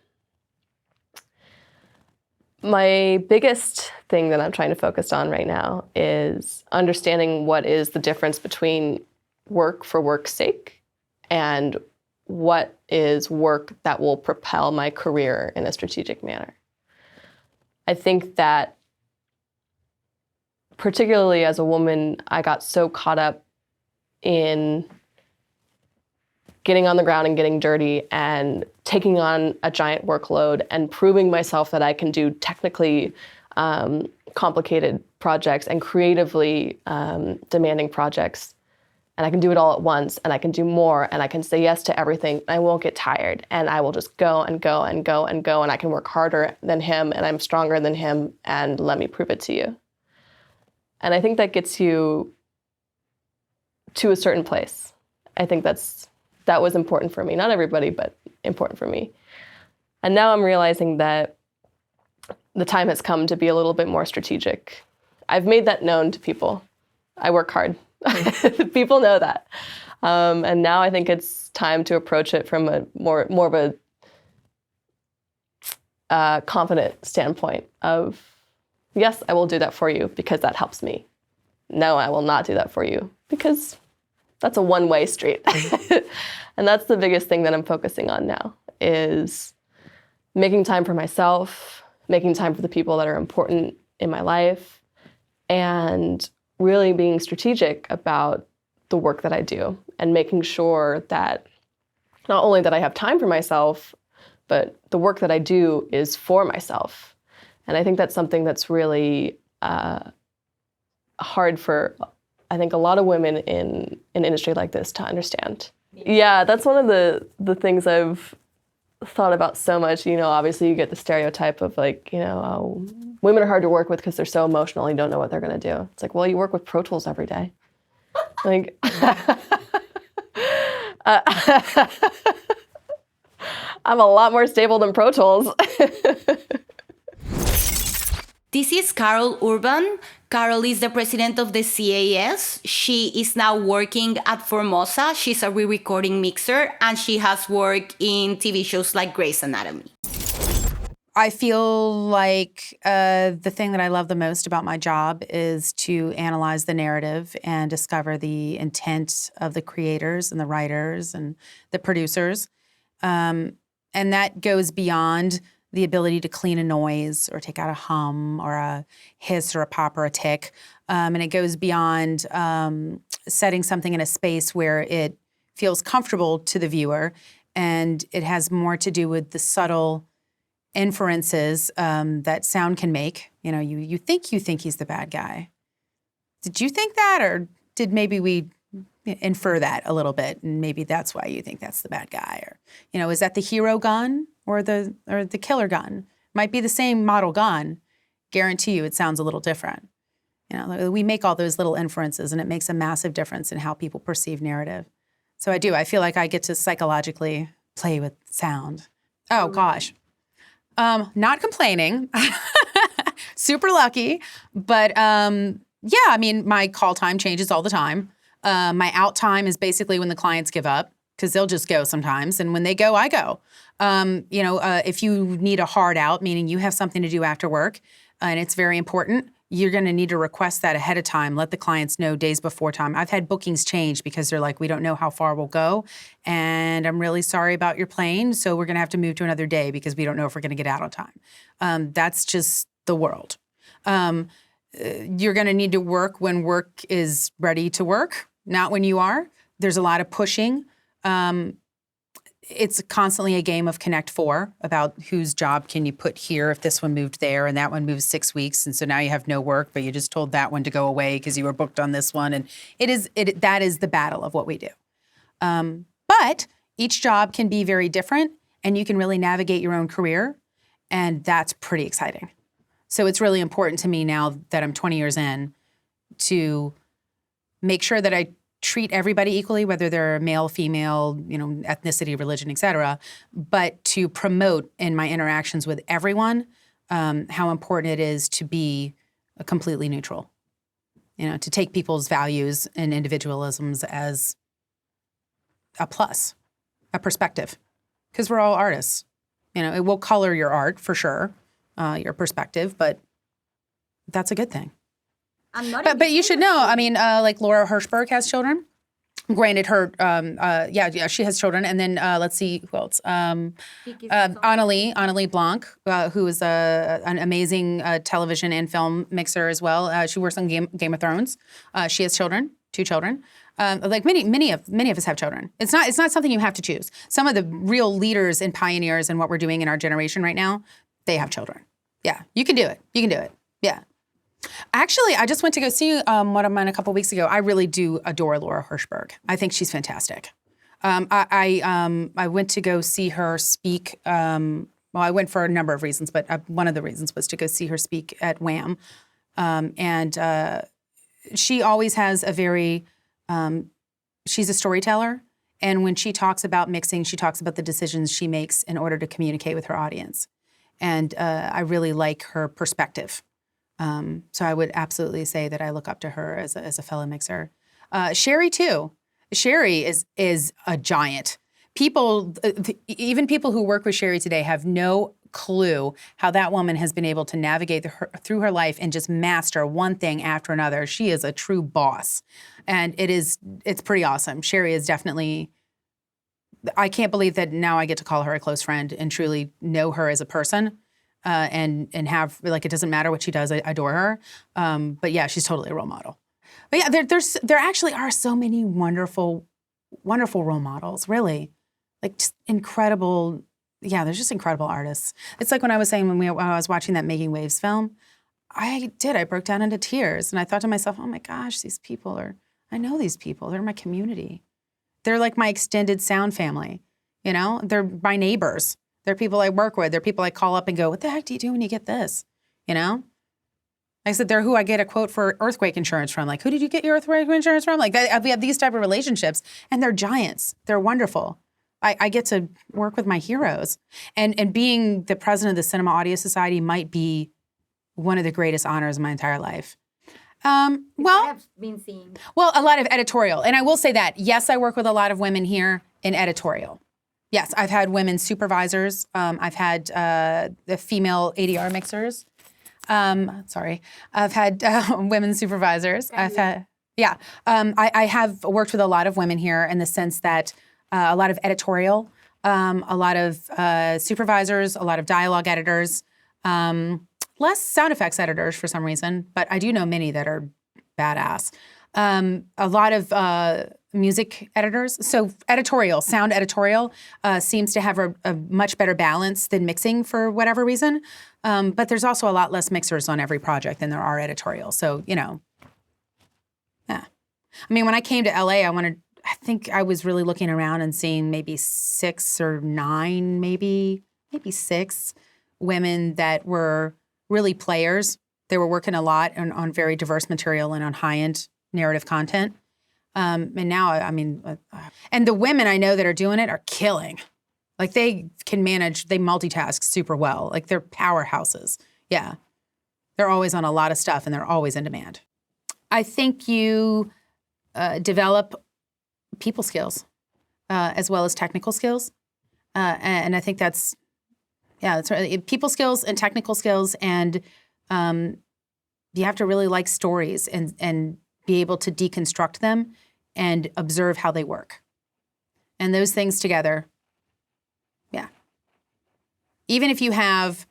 My biggest thing that I'm trying to focus on right now is understanding what is the difference between work for work's sake and what is work that will propel my career in a strategic manner. I think that particularly as a woman, I got so caught up in getting on the ground and getting dirty and taking on a giant workload and proving myself that I can do technically complicated projects and creatively demanding projects. And I can do it all at once, and I can do more, and I can say yes to everything. I won't get tired, and I will just go and go and go and go, and I can work harder than him, and I'm stronger than him, and let me prove it to you. And I think that gets you to a certain place. I think that was important for me. Not everybody, but important for me. And now I'm realizing that the time has come to be a little bit more strategic. I've made that known to people. I work hard. People know that. And now I think it's time to approach it from a more of a confident standpoint of, yes, I will do that for you because that helps me. No, I will not do that for you because that's a one-way street. And that's the biggest thing that I'm focusing on now, is making time for myself, making time for the people that are important in my life, and really being strategic about the work that I do and making sure that not only that I have time for myself, but the work that I do is for myself. And I think that's something that's really hard for, I think, a lot of women in an industry like this to understand. Yeah, that's one of the things I've thought about so much. You know, obviously you get the stereotype of like, you know, women are hard to work with because they're so emotional, you don't know what they're going to do. It's like, well, you work with Pro Tools every day. Like, I'm a lot more stable than Pro Tools. This is Karol Urban. Karol is the president of the CAS. She is now working at Formosa. She's a re-recording mixer, and she has worked in TV shows like Grey's Anatomy. I feel like the thing that I love the most about my job is to analyze the narrative and discover the intent of the creators and the writers and the producers. And that goes beyond the ability to clean a noise or take out a hum or a hiss or a pop or a tick. And it goes beyond setting something in a space where it feels comfortable to the viewer. And it has more to do with the subtle inferences that sound can make. You know, you think he's the bad guy. Did you think that, or did maybe we infer that a little bit, and maybe that's why you think that's the bad guy? Or, you know, is that the hero gun or the killer gun? Might be the same model gun. Guarantee you, it sounds a little different. You know, we make all those little inferences, and it makes a massive difference in how people perceive narrative. So I feel like I get to psychologically play with sound. Oh gosh. Not complaining, super lucky, but yeah, I mean, my call time changes all the time. My out time is basically when the clients give up, because they'll just go sometimes, and when they go, I go. You know, if you need a hard out, meaning you have something to do after work, and it's very important, you're going to need to request that ahead of time. Let the clients know days before time. I've had bookings change because they're like, we don't know how far we'll go, and I'm really sorry about your plane, so we're going to have to move to another day because we don't know if we're going to get out on time. That's just the world. You're going to need to work when work is ready to work, not when you are. There's a lot of pushing. It's constantly a game of Connect Four about whose job can you put here if this one moved there and that one moves 6 weeks, and so now you have no work, but you just told that one to go away because you were booked on this one, and that is the battle of what we do. But each job can be very different, and you can really navigate your own career, and that's pretty exciting. So it's really important to me now that I'm 20 years in to make sure that I treat everybody equally, whether they're male, female, you know, ethnicity, religion, et cetera, but to promote in my interactions with everyone how important it is to be completely neutral. You know, to take people's values and individualisms as a plus, a perspective, because we're all artists. You know, it will color your art for sure, your perspective, but that's a good thing. But you should know, I mean, like Laura Hirschberg has children. Granted, her, she has children. And then let's see who else. Annalie Blanc, who is an amazing television and film mixer as well. She works on Game of Thrones. She has children, 2 children. Like many of us have children. It's not something you have to choose. Some of the real leaders and pioneers in what we're doing in our generation right now, they have children. Yeah, you can do it. You can do it. Yeah. Actually, I just went to go see one of mine a couple weeks ago. I really do adore Laura Hirschberg. I think she's fantastic. I went to go see her speak. Well, I went for a number of reasons, but one of the reasons was to go see her speak at Wham. And she always has a very, she's a storyteller. And when she talks about mixing, she talks about the decisions she makes in order to communicate with her audience. And I really like her perspective. So I would absolutely say that I look up to her as a fellow mixer. Sherry too. Sherry is a giant. Even people who work with Sherry today have no clue how that woman has been able to navigate through her life and just master one thing after another. She is a true boss, and it's pretty awesome. Sherry is definitely. I can't believe that now I get to call her a close friend and truly know her as a person. And have, like, it doesn't matter what she does, I adore her. But yeah, she's totally a role model. But yeah, there actually are so many wonderful role models, really. Like, just incredible, there's just incredible artists. It's like when I was saying when I was watching that Making Waves film, I broke down into tears. And I thought to myself, oh my gosh, I know these people, they're my community. They're like my extended sound family, they're my neighbors. They're people I work with. They're people I call up and go, what the heck do you do when you get this? Like I said, they're who I get a quote for earthquake insurance from. Like, who did you get your earthquake insurance from? Like, we have these type of relationships, and they're giants. They're wonderful. I get to work with my heroes. And being the president of the Cinema Audio Society might be one of the greatest honors of my entire life. Well, a lot of editorial. And I will say that, yes, I work with a lot of women here in editorial. Yes, I've had women supervisors. I've had the female ADR mixers. I've had women supervisors. I have worked with a lot of women here in the sense that a lot of editorial, a lot of supervisors, a lot of dialogue editors, less sound effects editors for some reason, but I do know many that are badass. A lot of music editors. So sound editorial seems to have a much better balance than mixing for whatever reason. But there's also a lot less mixers on every project than there are editorial. So, yeah. I mean, when I came to LA, I think I was really looking around and seeing maybe 6 or 9, maybe 6 women that were really players. They were working a lot on very diverse material and on high-end narrative content. And now, and the women I know that are doing it are killing. Like, they multitask super well. Like, they're powerhouses. Yeah. They're always on a lot of stuff, and they're always in demand. I think you develop people skills as well as technical skills. And I think that's right. People skills and technical skills, and you have to really like stories and be able to deconstruct them and observe how they work. And those things together, yeah. Even if you have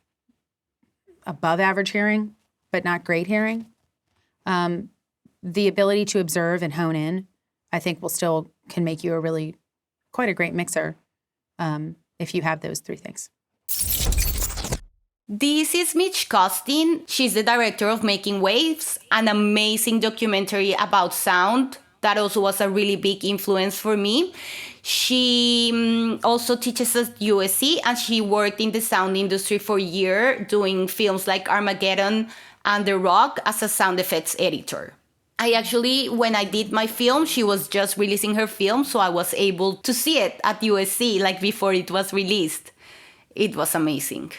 above average hearing, but not great hearing, the ability to observe and hone in, I think can make you quite a great mixer if you have those 3 things. This is Midge Costin. She's the director of Making Waves, an amazing documentary about sound that also was a really big influence for me. She also teaches at USC, and she worked in the sound industry for a year doing films like Armageddon and The Rock as a sound effects editor. When I did my film, she was just releasing her film, so I was able to see it at USC, like before it was released. It was amazing.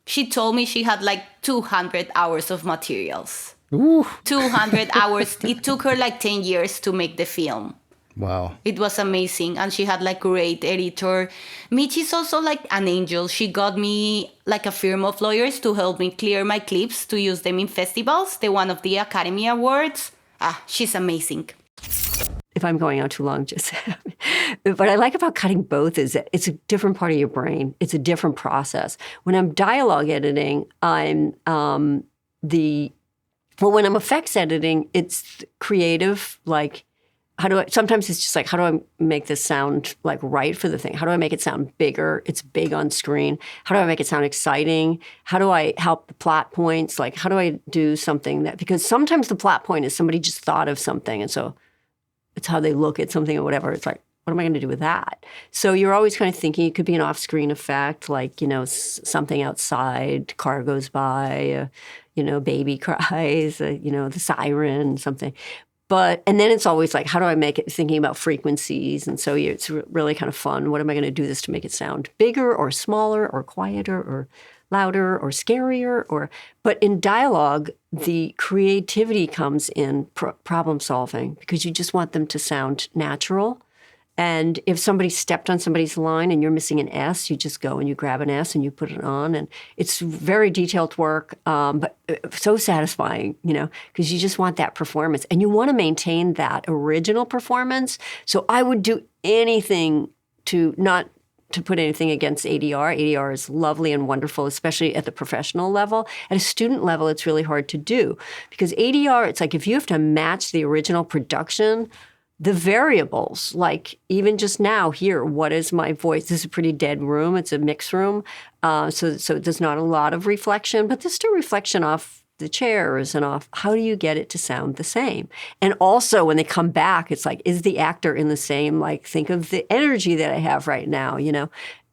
She told me she had 200 hours of materials. Ooh. 200 hours. It took her 10 years to make the film. Wow. It was amazing. And she had like great editor. Midge is also like an angel. She got me like a firm of lawyers to help me clear my clips to use them in festivals. They won of the Academy Awards. She's amazing. If I'm going on too long, just what I like about cutting both is that it's a different part of your brain. It's a different process. When I'm dialogue editing, when I'm effects editing, it's creative, like sometimes it's just like, how do I make this sound like right for the thing? How do I make it sound bigger? It's big on screen. How do I make it sound exciting? How do I help the plot points? Like, how do I do something because sometimes the plot point is somebody just thought of something. And so it's how they look at something or whatever. It's like, what am I going to do with that? So you're always kind of thinking it could be an off-screen effect, like, something outside, car goes by, baby cries, the siren, something. And then it's always like, how do I make it, thinking about frequencies. And so it's really kind of fun. What am I going to do this to make it sound bigger or smaller or quieter or louder or scarier? But in dialogue, the creativity comes in problem solving because you just want them to sound natural. And if somebody stepped on somebody's line and you're missing an S, you just go and you grab an S and you put it on. And it's very detailed work, but so satisfying, because you just want that performance. And you want to maintain that original performance. So I would do anything not to put anything against ADR. ADR is lovely and wonderful, especially at the professional level. At a student level, it's really hard to do because ADR, it's like if you have to match the original production, the variables, like even just now here, what is my voice? This is a pretty dead room. It's a mix room. So there's not a lot of reflection, but there's still reflection off the chairs and off. How do you get it to sound the same? And also when they come back, it's like, is the actor in the same, like think of the energy that I have right now,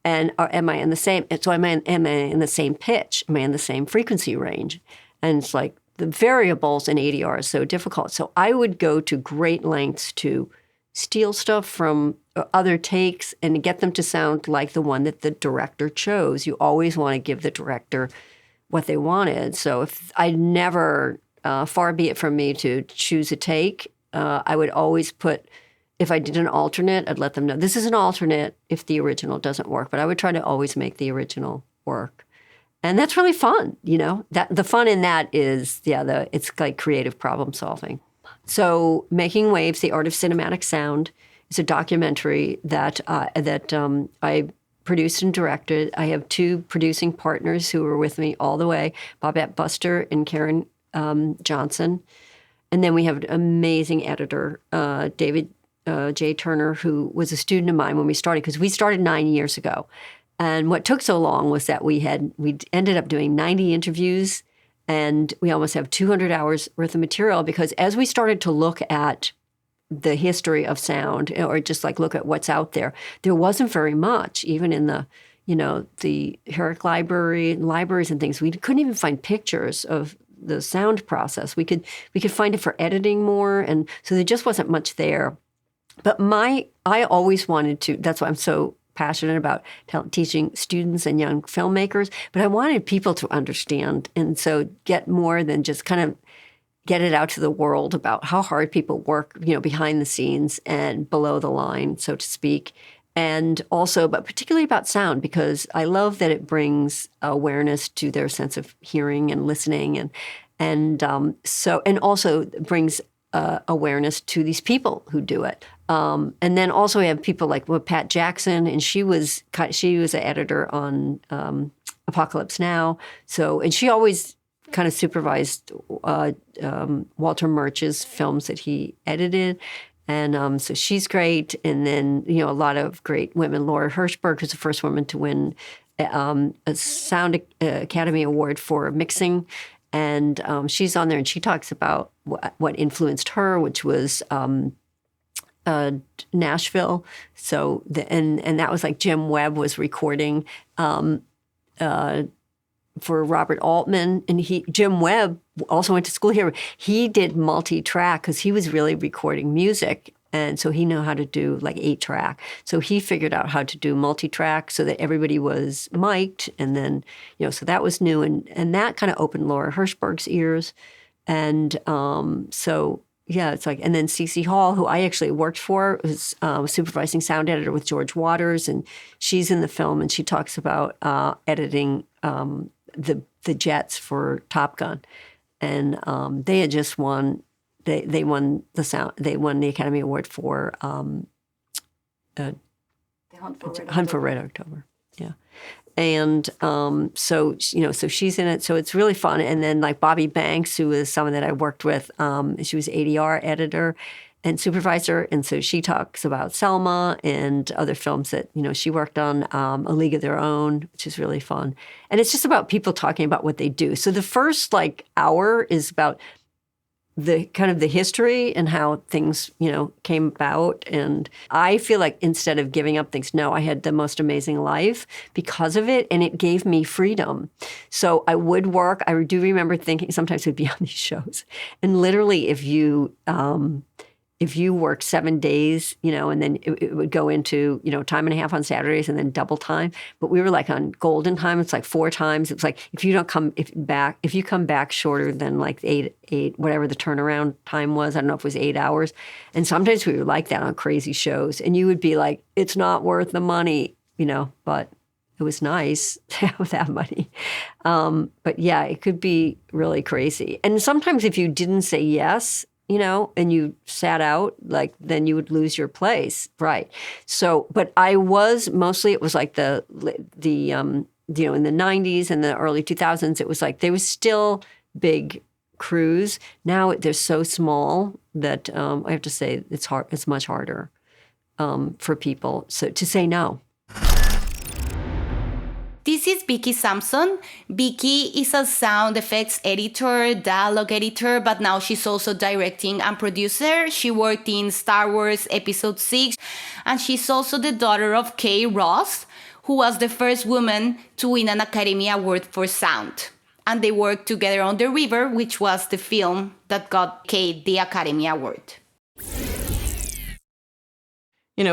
and am I in the same, so am I in the same pitch? Am I in the same frequency range? And it's like, the variables in ADR are so difficult. So I would go to great lengths to steal stuff from other takes and get them to sound like the one that the director chose. You always want to give the director what they wanted. So if I never, far be it from me to choose a take, I would always if I did an alternate, I'd let them know, this is an alternate if the original doesn't work. But I would try to always make the original work. And that's really fun, that the fun in that is, it's like creative problem solving. So Making Waves, The Art of Cinematic Sound is a documentary that I produced and directed. I have two producing partners who were with me all the way, Babette Buster and Karen Johnson. And then we have an amazing editor, David J. Turner, who was a student of mine when we started, because we started 9 years ago. And what took so long was that we ended up doing 90 interviews, and we almost have 200 hours worth of material because as we started to look at the history of sound or just like look at what's out there wasn't very much, even in the Herrick Library and libraries and things. We couldn't even find pictures of the sound process. We could find it for editing more, and so there just wasn't much there. But I always wanted to, that's why I'm so passionate about teaching students and young filmmakers, but I wanted people to understand and so get more than just kind of get it out to the world about how hard people work, behind the scenes and below the line, so to speak. And also, but particularly about sound, because I love that it brings awareness to their sense of hearing and listening and also brings awareness to these people who do it. And then also we have people like Pat Jackson, and she was an editor on Apocalypse Now. So, and she always kind of supervised Walter Murch's films that he edited. And so she's great. And then, a lot of great women. Laura Hirschberg, who's the first woman to win a Sound Academy Award for mixing. And she's on there, and she talks about what influenced her, which was Nashville. So and that was like Jim Webb was recording for Robert Altman, and Jim Webb also went to school here. He did multi-track because he was really recording music, and so he knew how to do like 8-track. So he figured out how to do multi-track so that everybody was mic'd, and then so that was new, and that kind of opened Laura Hirschberg's ears, and so yeah, it's like, and then Cici Hall, who I actually worked for, was supervising sound editor with George Waters, and she's in the film, and she talks about editing the jets for Top Gun, and they had just won. They won the Academy Award for Hunt for Red October. Yeah. And so she's in it. So it's really fun. And then like Bobby Banks, who is someone that I worked with, she was ADR editor and supervisor. And so she talks about Selma and other films that, she worked on, A League of Their Own, which is really fun. And it's just about people talking about what they do. So the first hour is about the kind of the history and how things, came about. And I feel like instead of giving up things, no, I had the most amazing life because of it. And it gave me freedom. So I would work. I do remember thinking sometimes we'd be on these shows. And literally if you worked 7 days, and then it would go into, time and a half on Saturdays and then double time. But we were like on golden time. It's like 4 times. It's like if you come back shorter than like eight, whatever the turnaround time was, I don't know if it was 8 hours. And sometimes we were like that on crazy shows. And you would be like, it's not worth the money, but it was nice to have that money. But yeah, it could be really crazy. And sometimes if you didn't say yes, and you sat out, then you would lose your place. Right. So, but it was like the in the 90s and the early 2000s, it was like there was still big crews. Now they're so small that I have to say it's much harder for people to say no. This is Vicky Samson. Vicky is a sound effects editor, dialogue editor, but now she's also directing and producer. She worked in Star Wars Episode 6, and she's also the daughter of Kay Ross, who was the first woman to win an Academy Award for sound. And they worked together on The River, which was the film that got Kay the Academy Award.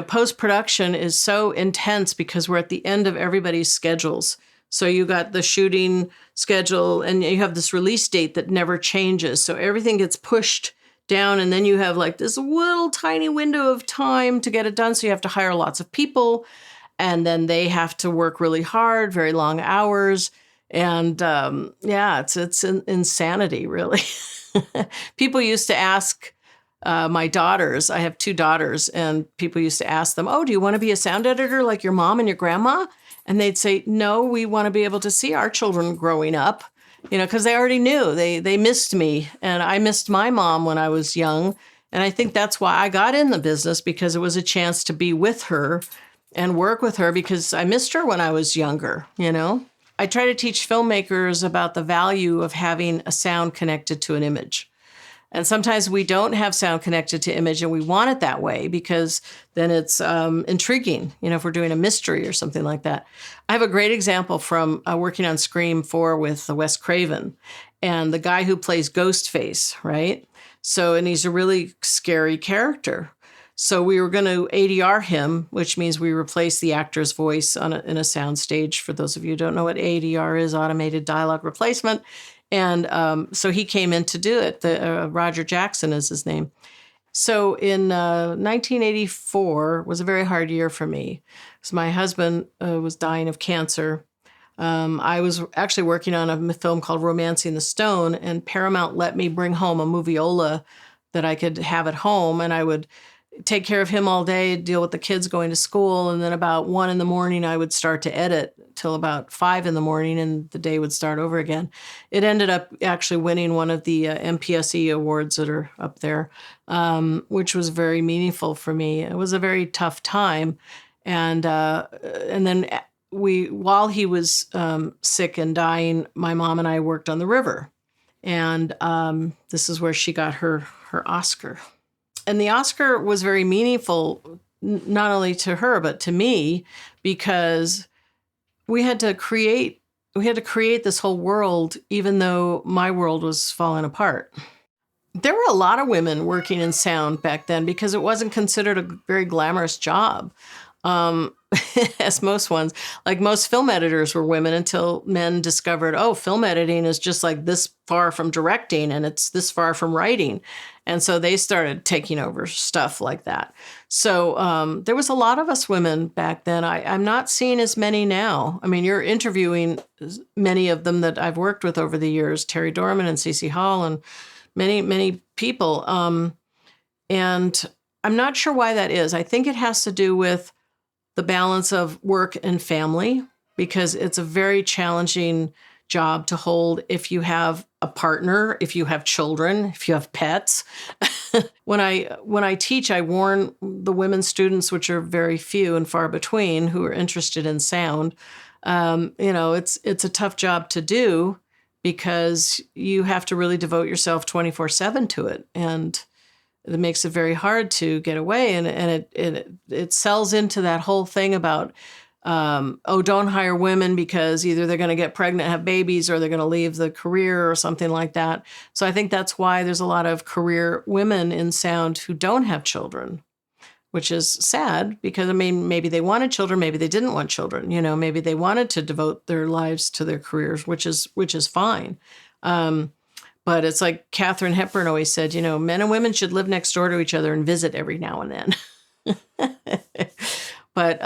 Post-production is so intense because we're at the end of everybody's schedules. So you got the shooting schedule and you have this release date that never changes. So everything gets pushed down and then you have like this little tiny window of time to get it done. So you have to hire lots of people and then they have to work really hard, very long hours. And it's insanity, really. People used to ask my daughters, I have 2 daughters, and people used to ask them, oh, do you want to be a sound editor like your mom and your grandma? And they'd say, no, we want to be able to see our children growing up, because they already knew. They missed me, and I missed my mom when I was young. And I think that's why I got in the business, because it was a chance to be with her and work with her, because I missed her when I was younger, I try to teach filmmakers about the value of having a sound connected to an image. And sometimes we don't have sound connected to image and we want it that way because then it's intriguing, if we're doing a mystery or something like that. I have a great example from working on Scream 4 with Wes Craven and the guy who plays Ghostface, right? So, and he's a really scary character. So we were going to ADR him, which means we replace the actor's voice in a sound stage. For those of you who don't know what ADR is, automated dialogue replacement. And so he came in to do it. Roger Jackson is his name. So in 1984 was a very hard year for me because my husband was dying of cancer. I was actually working on a film called Romancing the Stone, and Paramount let me bring home a moviola that I could have at home, and I would take care of him all day, deal with the kids going to school, and then about 1 a.m, I would start to edit till about 5 a.m, and the day would start over again. It ended up actually winning one of the MPSE awards that are up there, which was very meaningful for me. It was a very tough time, and then while he was sick and dying, my mom and I worked on The River, and this is where she got her Oscar. And the Oscar was very meaningful, not only to her, but to me, because we had to create this whole world, even though my world was falling apart. There were a lot of women working in sound back then because it wasn't considered a very glamorous job. as most ones. Like most film editors were women until men discovered, oh, film editing is just like this far from directing and it's this far from writing. And so they started taking over stuff like that. So there was a lot of us women back then. I'm not seeing as many now. I mean, you're interviewing many of them that I've worked with over the years, Teri Dorman and Cici Hall and many, many people. And I'm not sure why that is. I think it has to do with the balance of work and family, because it's a very challenging job to hold if you have a partner, if you have children, if you have pets. When I teach, I warn the women students, which are very few and far between, who are interested in sound. It's a tough job to do because you have to really devote yourself 24/7 to it, and it makes it very hard to get away. And it sells into that whole thing about, don't hire women because either they're going to get pregnant, have babies, or they're going to leave the career or something like that. So I think that's why there's a lot of career women in sound who don't have children, which is sad because, I mean, maybe they wanted children, maybe they didn't want children, maybe they wanted to devote their lives to their careers, which is fine. But it's like Katharine Hepburn always said, men and women should live next door to each other and visit every now and then. But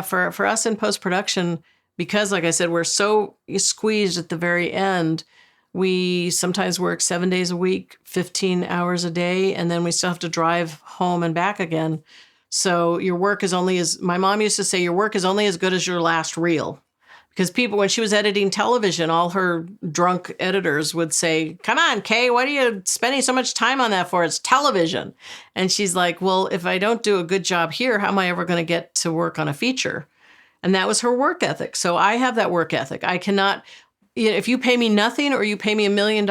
for us in post-production, because like I said, we're so squeezed at the very end, we sometimes work 7 days a week, 15 hours a day, and then we still have to drive home and back again. So your work is my mom used to say, your work is only as good as your last reel. Because people, when she was editing television, all her drunk editors would say, come on, Kay, what are you spending so much time on that for? It's television. And she's like, well, if I don't do a good job here, how am I ever going to get to work on a feature? And that was her work ethic. So I have that work ethic. I cannot, if you pay me nothing or you pay me $1 million,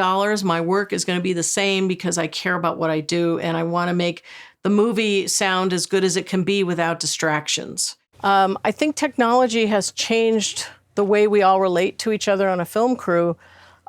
my work is going to be the same because I care about what I do. And I want to make the movie sound as good as it can be without distractions. I think technology has changed the way we all relate to each other on a film crew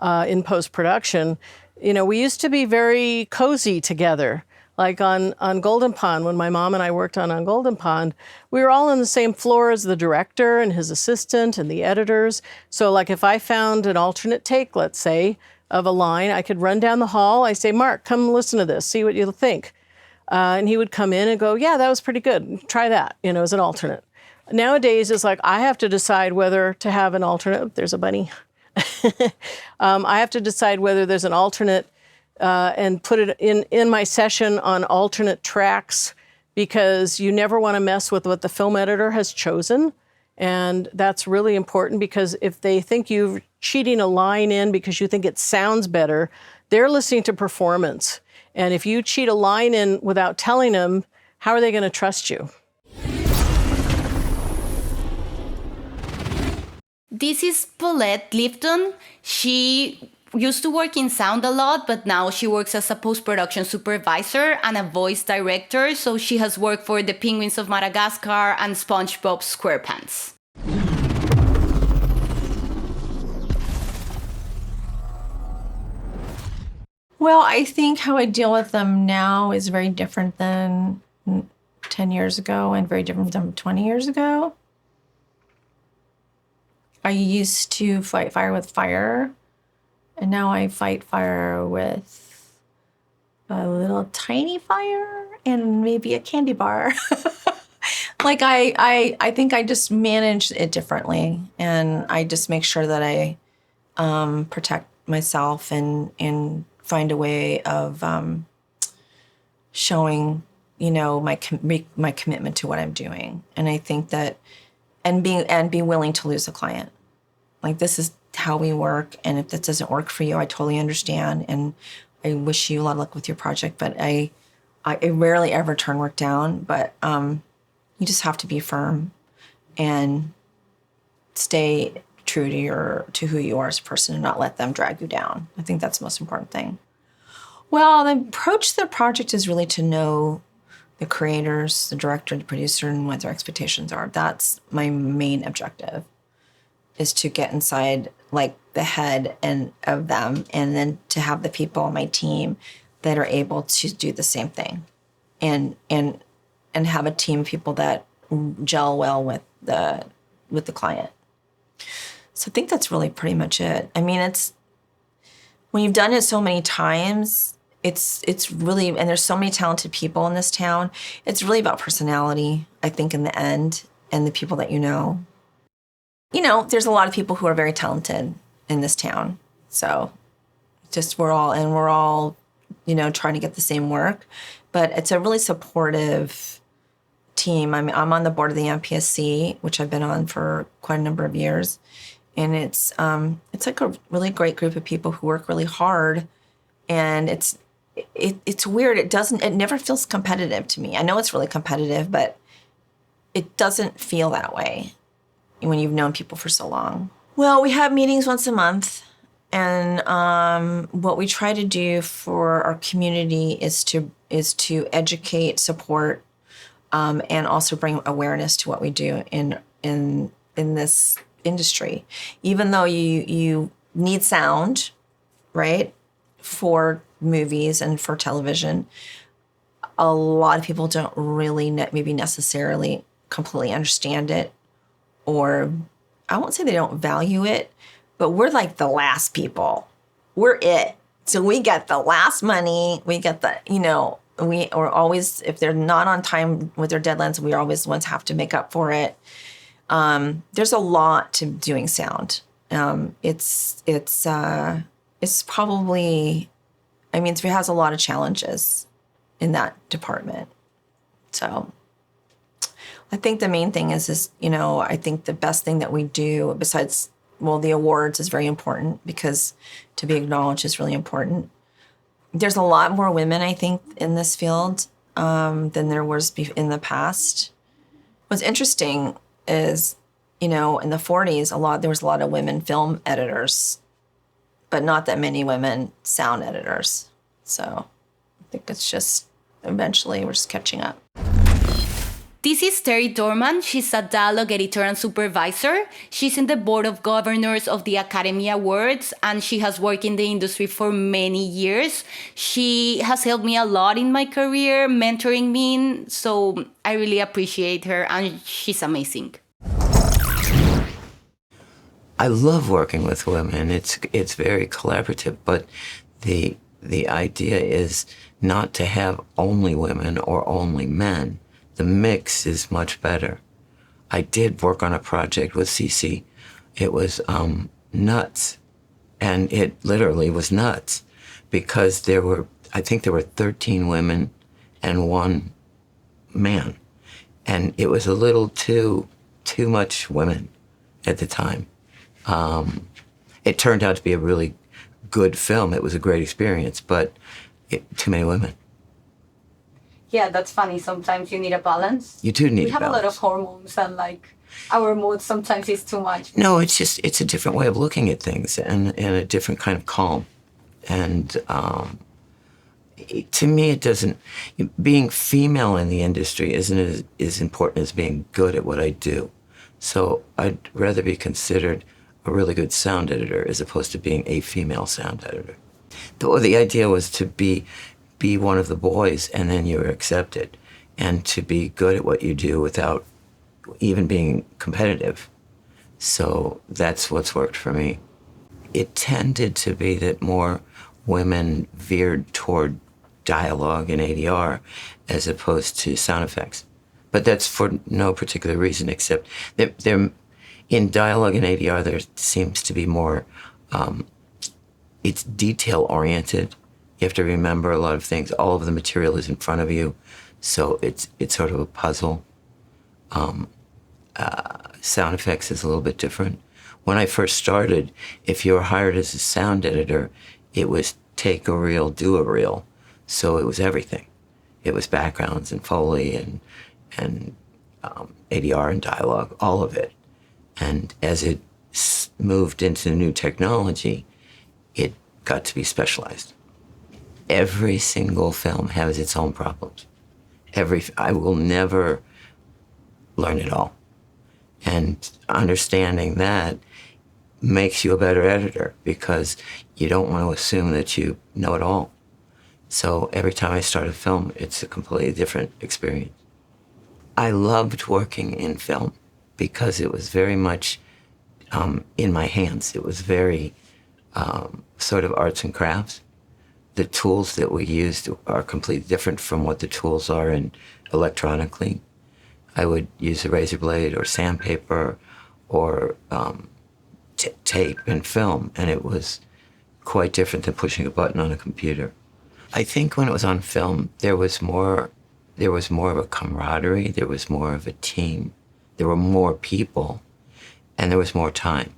in post-production. We used to be very cozy together. Like on Golden Pond, when my mom and I worked on Golden Pond, we were all on the same floor as the director and his assistant and the editors. So like if I found an alternate take, let's say, of a line, I could run down the hall. I say, Mark, come listen to this, see what you'll think. And he would come in and go, yeah, that was pretty good. Try that, as an alternate. Nowadays, it's like I have to decide whether to have an alternate. There's a bunny. I have to decide whether there's an alternate and put it in my session on alternate tracks, because you never want to mess with what the film editor has chosen. And that's really important, because if they think you're cheating a line in because you think it sounds better, they're listening to performance. And if you cheat a line in without telling them, how are they going to trust you? This is Paulette Lifton. She used to work in sound a lot, but now she works as a post-production supervisor and a voice director. So she has worked for the Penguins of Madagascar and SpongeBob SquarePants. Well, I think how I deal with them now is very different than 10 years ago and very different than 20 years ago. I used to fight fire with fire, and now I fight fire with a little tiny fire and maybe a candy bar. Like I think I just manage it differently, and I just make sure that I protect myself and find a way of showing, my commitment to what I'm doing. And I think that and be willing to lose a client. Like, this is how we work, and if that doesn't work for you, I totally understand, and I wish you a lot of luck with your project. But I rarely ever turn work down, but you just have to be firm and stay true to who you are as a person and not let them drag you down. I think that's the most important thing. Well, the approach to the project is really to know the creators, the director, the producer, and what their expectations are. That's my main objective, is to get inside like the head and of them, and then to have the people on my team that are able to do the same thing, and have a team of people that gel well with the client. So I think that's really pretty much it. I mean, it's when you've done it so many times, it's really, and there's so many talented people in this town, it's really about personality, I think, in the end, and the people that you know. You know, there's a lot of people who are very talented in this town. So just we're all, you know, trying to get the same work. But it's a really supportive team. I'm on the board of the MPSC, which I've been on for quite a number of years. And it's like a really great group of people who work really hard. And it's weird. It never feels competitive to me. I know it's really competitive, but it doesn't feel that way when you've known people for so long. Well, we have meetings once a month. And what we try to do for our community is to educate, support, and also bring awareness to what we do in this industry. Even though you need sound, right, for movies and for television, a lot of people don't really maybe necessarily completely understand it, or I won't say they don't value it, but we're like the last people. We're it. So we get the last money. We get the, you know, we're always, if they're not on time with their deadlines, we always the ones have to make up for it. There's a lot to doing sound. It's probably, I mean, it has a lot of challenges in that department. So I think the main thing is, you know, I think the best thing that we do besides, well, the awards is very important because to be acknowledged is really important. There's a lot more women, I think, in this field than there was in the past. What's interesting is, you know, in the 40s, there was a lot of women film editors, but not that many women sound editors. So I think it's just, eventually we're just catching up. This is Teri Dorman. She's a dialogue editor and supervisor. She's in the board of governors of the Academy Awards, and she has worked in the industry for many years. She has helped me a lot in my career, mentoring me, so I really appreciate her, and she's amazing. I love working with women. It's very collaborative, but the idea is not to have only women or only men. The mix is much better. I did work on a project with Cici. It was nuts. And it literally was nuts because I think there were 13 women and 1 man. And it was a little too much women at the time. It turned out to be a really good film. It was a great experience, but too many women. Yeah, that's funny. Sometimes you need a balance. You do need We have a lot of hormones and our mood sometimes is too much. No, it's a different way of looking at things and a different kind of calm. And to me, it doesn't, being female in the industry isn't as important as being good at what I do. So I'd rather be considered a really good sound editor as opposed to being a female sound editor. The idea was to be one of the boys and then you're accepted, and to be good at what you do without even being competitive. So that's what's worked for me. It tended to be that more women veered toward dialogue and ADR as opposed to sound effects. But that's for no particular reason except that in dialogue and ADR there seems to be more, it's detail-oriented. You have to remember a lot of things. All of the material is in front of you, so it's sort of a puzzle. Sound effects is a little bit different. When I first started, if you were hired as a sound editor, it was take a reel, do a reel. So it was everything. It was backgrounds and Foley and ADR and dialogue, all of it. And as it moved into new technology, it got to be specialized. Every single film has its own problems. I will never learn it all. And understanding that makes you a better editor because you don't want to assume that you know it all. So every time I start a film, it's a completely different experience. I loved working in film because it was very much in my hands. It was very sort of arts and crafts. The tools that we used are completely different from what the tools are in electronically. I would use a razor blade or sandpaper or tape and film, and it was quite different than pushing a button on a computer. I think when it was on film, there was more of a camaraderie, there was more of a team, there were more people, and there was more time.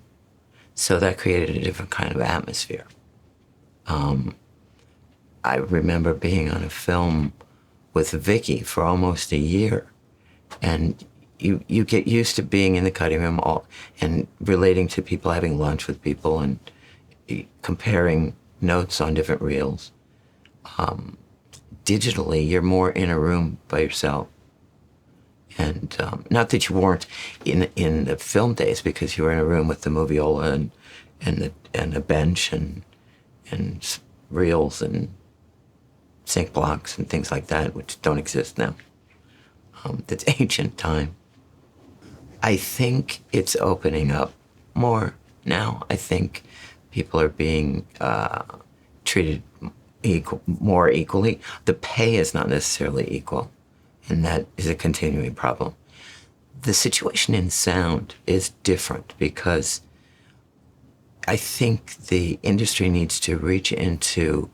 So that created a different kind of atmosphere. I remember being on a film with Vicky for almost a year, and you get used to being in the cutting room and relating to people, having lunch with people, and comparing notes on different reels. Digitally, you're more in a room by yourself. And not that you weren't in the film days, because you were in a room with the moviola and a bench and reels and sync blocks and things like that, which don't exist now. That's ancient time. I think it's opening up more now. I think people are being treated more equally. The pay is not necessarily equal, and that is a continuing problem. The situation in sound is different because I think the industry needs to reach into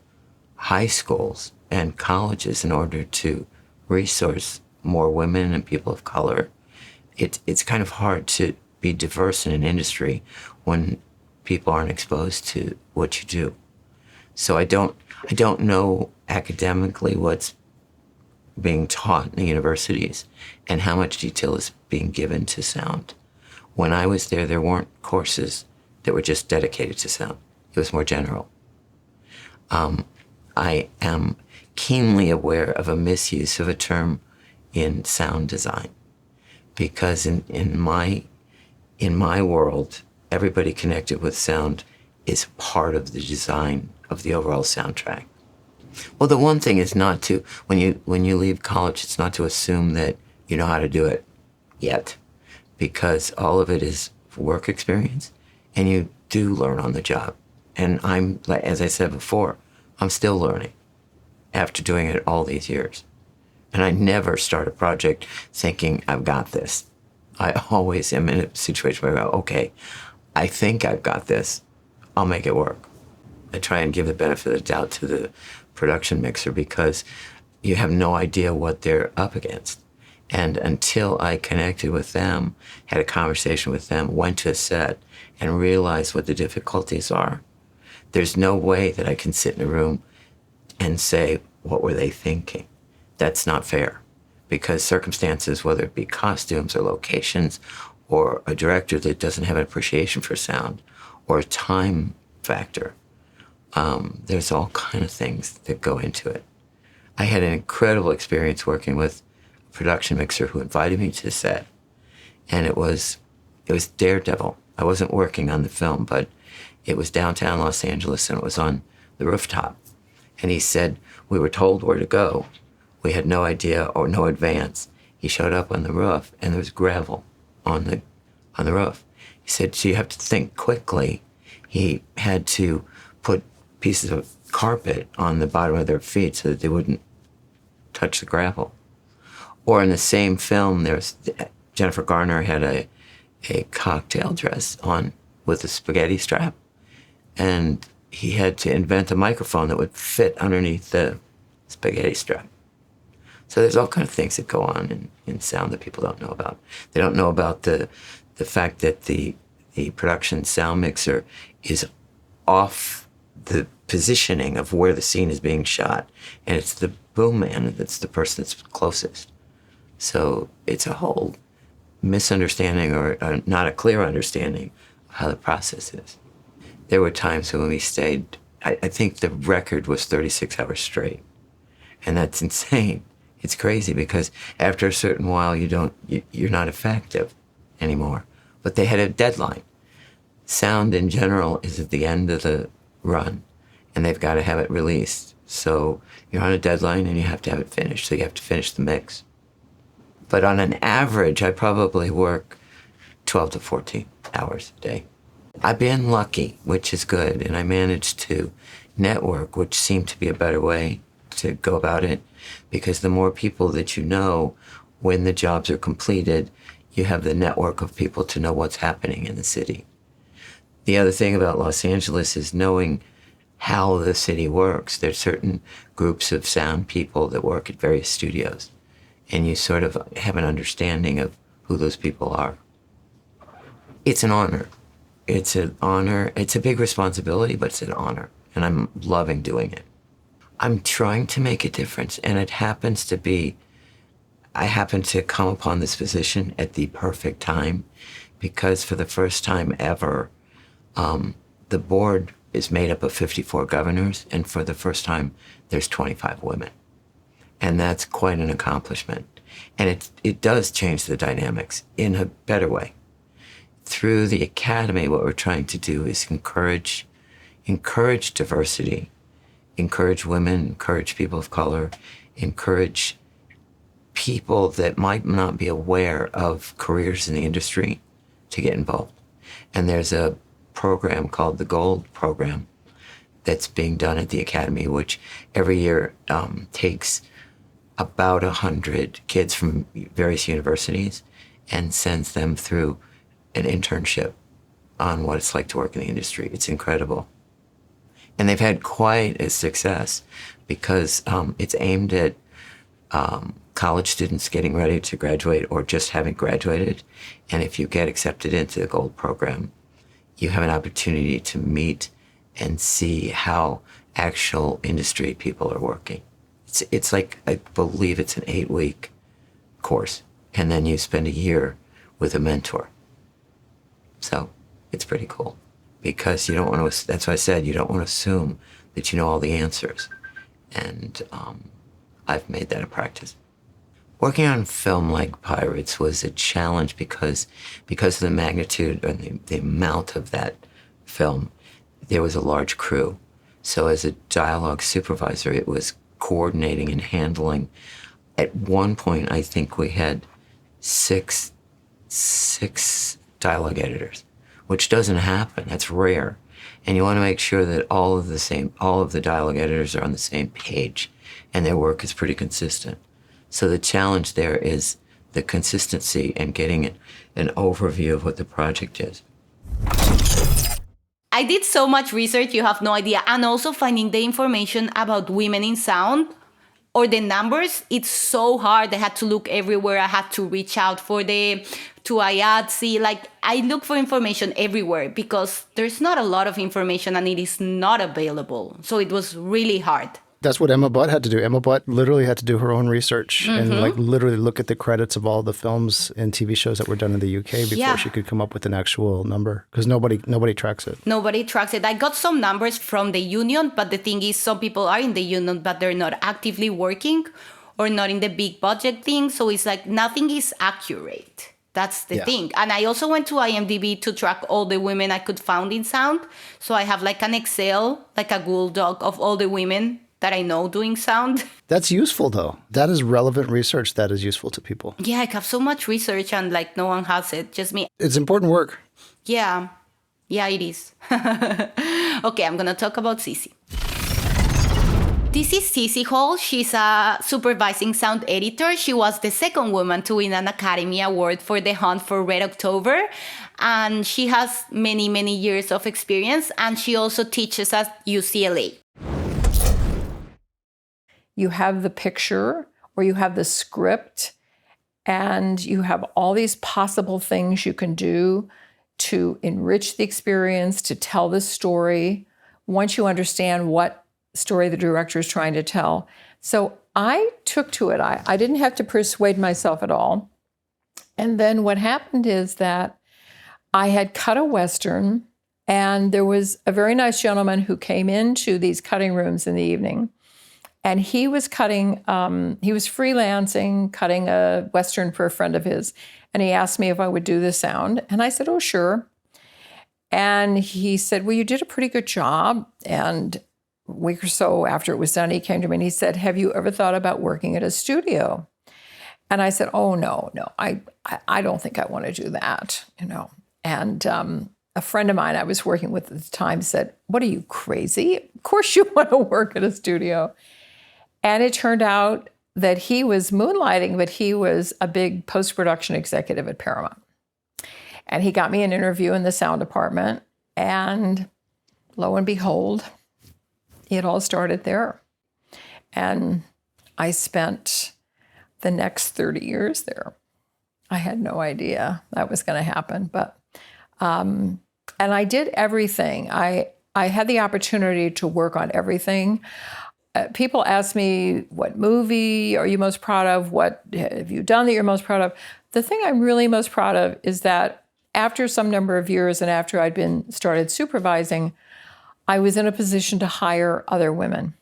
high schools and colleges in order to resource more women and people of color. It's kind of hard to be diverse in an industry when people aren't exposed to what you do. So I don't know academically what's being taught in the universities and how much detail is being given to sound. When I was there weren't courses that were just dedicated to sound. It was more general. I am keenly aware of a misuse of a term in sound design, because in my world, everybody connected with sound is part of the design of the overall soundtrack. Well, the one thing is not to, when you leave college, it's not to assume that you know how to do it yet, because all of it is work experience, and you do learn on the job. And I'm, as I said before, I'm still learning after doing it all these years. And I never start a project thinking I've got this. I always am in a situation where I go, okay, I think I've got this. I'll make it work. I try and give the benefit of the doubt to the production mixer because you have no idea what they're up against. And until I connected with them, had a conversation with them, went to a set, and realized what the difficulties are, there's no way that I can sit in a room and say, what were they thinking? That's not fair, because circumstances, whether it be costumes or locations or a director that doesn't have an appreciation for sound or a time factor, there's all kind of things that go into it. I had an incredible experience working with a production mixer who invited me to the set, and it was Daredevil. I wasn't working on the film, but it was downtown Los Angeles, and it was on the rooftop. And he said, we were told where to go. We had no idea or no advance. He showed up on the roof, and there was gravel on the roof. He said, so you have to think quickly. He had to put pieces of carpet on the bottom of their feet so that they wouldn't touch the gravel. Or in the same film, there's Jennifer Garner had a cocktail dress on with a spaghetti strap, and he had to invent a microphone that would fit underneath the spaghetti strap. So there's all kinds of things that go on in sound that people don't know about. They don't know about the fact that the production sound mixer is off the positioning of where the scene is being shot, and it's the boom man that's the person that's closest. So it's a whole misunderstanding or not a clear understanding of how the process is. There were times when we stayed, I think the record was 36 hours straight, and that's insane. It's crazy because after a certain while you're not effective anymore. But they had a deadline. Sound in general is at the end of the run, and they've got to have it released. So you're on a deadline and you have to have it finished. So you have to finish the mix. But on an average, I probably work 12 to 14 hours a day. I've been lucky, which is good, and I managed to network, which seemed to be a better way to go about it, because the more people that you know, when the jobs are completed, you have the network of people to know what's happening in the city. The other thing about Los Angeles is knowing how the city works. There's certain groups of sound people that work at various studios, and you sort of have an understanding of who those people are. It's an honor. It's an honor. It's a big responsibility, but it's an honor, and I'm loving doing it. I'm trying to make a difference, and it happens to be, I happen to come upon this position at the perfect time, because for the first time ever, the board is made up of 54 governors, and for the first time, there's 25 women. And that's quite an accomplishment. And it does change the dynamics in a better way. Through the Academy, what we're trying to do is encourage diversity, encourage women, encourage people of color, encourage people that might not be aware of careers in the industry to get involved. And there's a program called the Gold Program that's being done at the Academy, which every year takes about 100 kids from various universities and sends them through an internship on what it's like to work in the industry. It's incredible. And they've had quite a success because it's aimed at college students getting ready to graduate or just having graduated. And if you get accepted into the Gold Program, you have an opportunity to meet and see how actual industry people are working. It's like, I believe it's an 8-week course, and then you spend a year with a mentor. So it's pretty cool, because you don't want to, that's why I said, you don't want to assume that you know all the answers. And I've made that a practice. Working on a film like Pirates was a challenge because of the magnitude and the amount of that film, there was a large crew. So as a dialogue supervisor, it was coordinating and handling. At one point, I think we had six dialogue editors, which doesn't happen. That's rare. And you want to make sure that all of the dialogue editors are on the same page and their work is pretty consistent. So the challenge there is the consistency and getting an overview of what the project is. I did so much research, you have no idea. And also finding the information about women in sound or the numbers, it's so hard. I had to look everywhere. I had to reach out to IATSE. Like, I look for information everywhere because there's not a lot of information and it is not available. So it was really hard. That's what Emma Butt had to do. Emma Butt literally had to do her own research and like literally look at the credits of all the films and TV shows that were done in the UK before she could come up with an actual number, because nobody tracks it. Nobody tracks it. I got some numbers from the union, but the thing is, some people are in the union, but they're not actively working or not in the big budget thing. So it's like nothing is accurate. That's the thing. And I also went to IMDb to track all the women I could find in sound. So I have like an Excel, like a Google Doc of all the women that I know doing sound. That's useful, though. That is relevant research that is useful to people. Yeah, I have so much research and like no one has it, just me. It's important work. Yeah, it is. Okay, I'm going to talk about Cici. This is Cici Hall. She's a supervising sound editor. She was the second woman to win an Academy Award for The Hunt for Red October. And she has many, many years of experience. And she also teaches at UCLA. You have the picture or you have the script and you have all these possible things you can do to enrich the experience, to tell the story, once you understand what story the director is trying to tell. So I took to it. I didn't have to persuade myself at all. And then what happened is that I had cut a Western, and there was a very nice gentleman who came into these cutting rooms in the evening. And he was cutting, he was freelancing, cutting a Western for a friend of his. And he asked me if I would do the sound. And I said, oh, sure. And he said, well, you did a pretty good job. And a week or so after it was done, he came to me and he said, have you ever thought about working at a studio? And I said, oh, no, I don't think I want to do that, And a friend of mine I was working with at the time said, what are you, crazy? Of course you want to work at a studio. And it turned out that he was moonlighting, but he was a big post-production executive at Paramount. And he got me an interview in the sound department. And lo and behold, it all started there. And I spent the next 30 years there. I had no idea that was going to happen, but and I did everything. I had the opportunity to work on everything. People ask me, what movie are you most proud of? What have you done that you're most proud of? The thing I'm really most proud of is that after some number of years and after I'd started supervising, I was in a position to hire other women.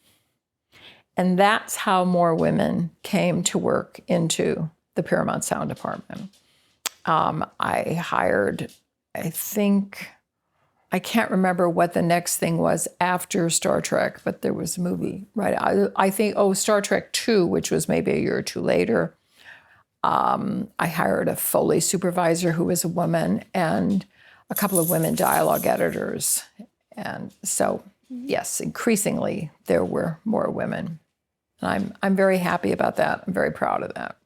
And that's how more women came to work into the Paramount Sound Department. I hired, I can't remember what the next thing was after Star Trek, but there was a movie, right? I think, Star Trek 2, which was maybe a year or two later. I hired a Foley supervisor who was a woman and a couple of women dialogue editors. And so, yes, increasingly there were more women. And I'm very happy about that. I'm very proud of that.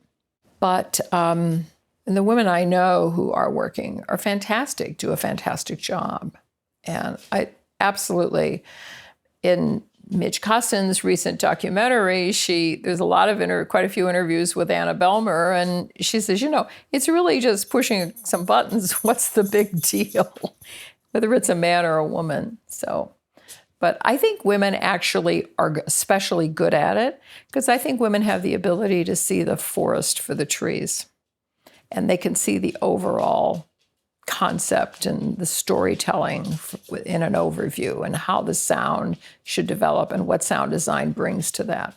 But and the women I know who are working are fantastic, do a fantastic job. And I absolutely, in Midge Costin's recent documentary, there's quite a few interviews with Anna Behlmer, and she says, it's really just pushing some buttons. What's the big deal? Whether it's a man or a woman. But I think women actually are especially good at it because I think women have the ability to see the forest for the trees. And they can see the overall concept and the storytelling in an overview and how the sound should develop and what sound design brings to that.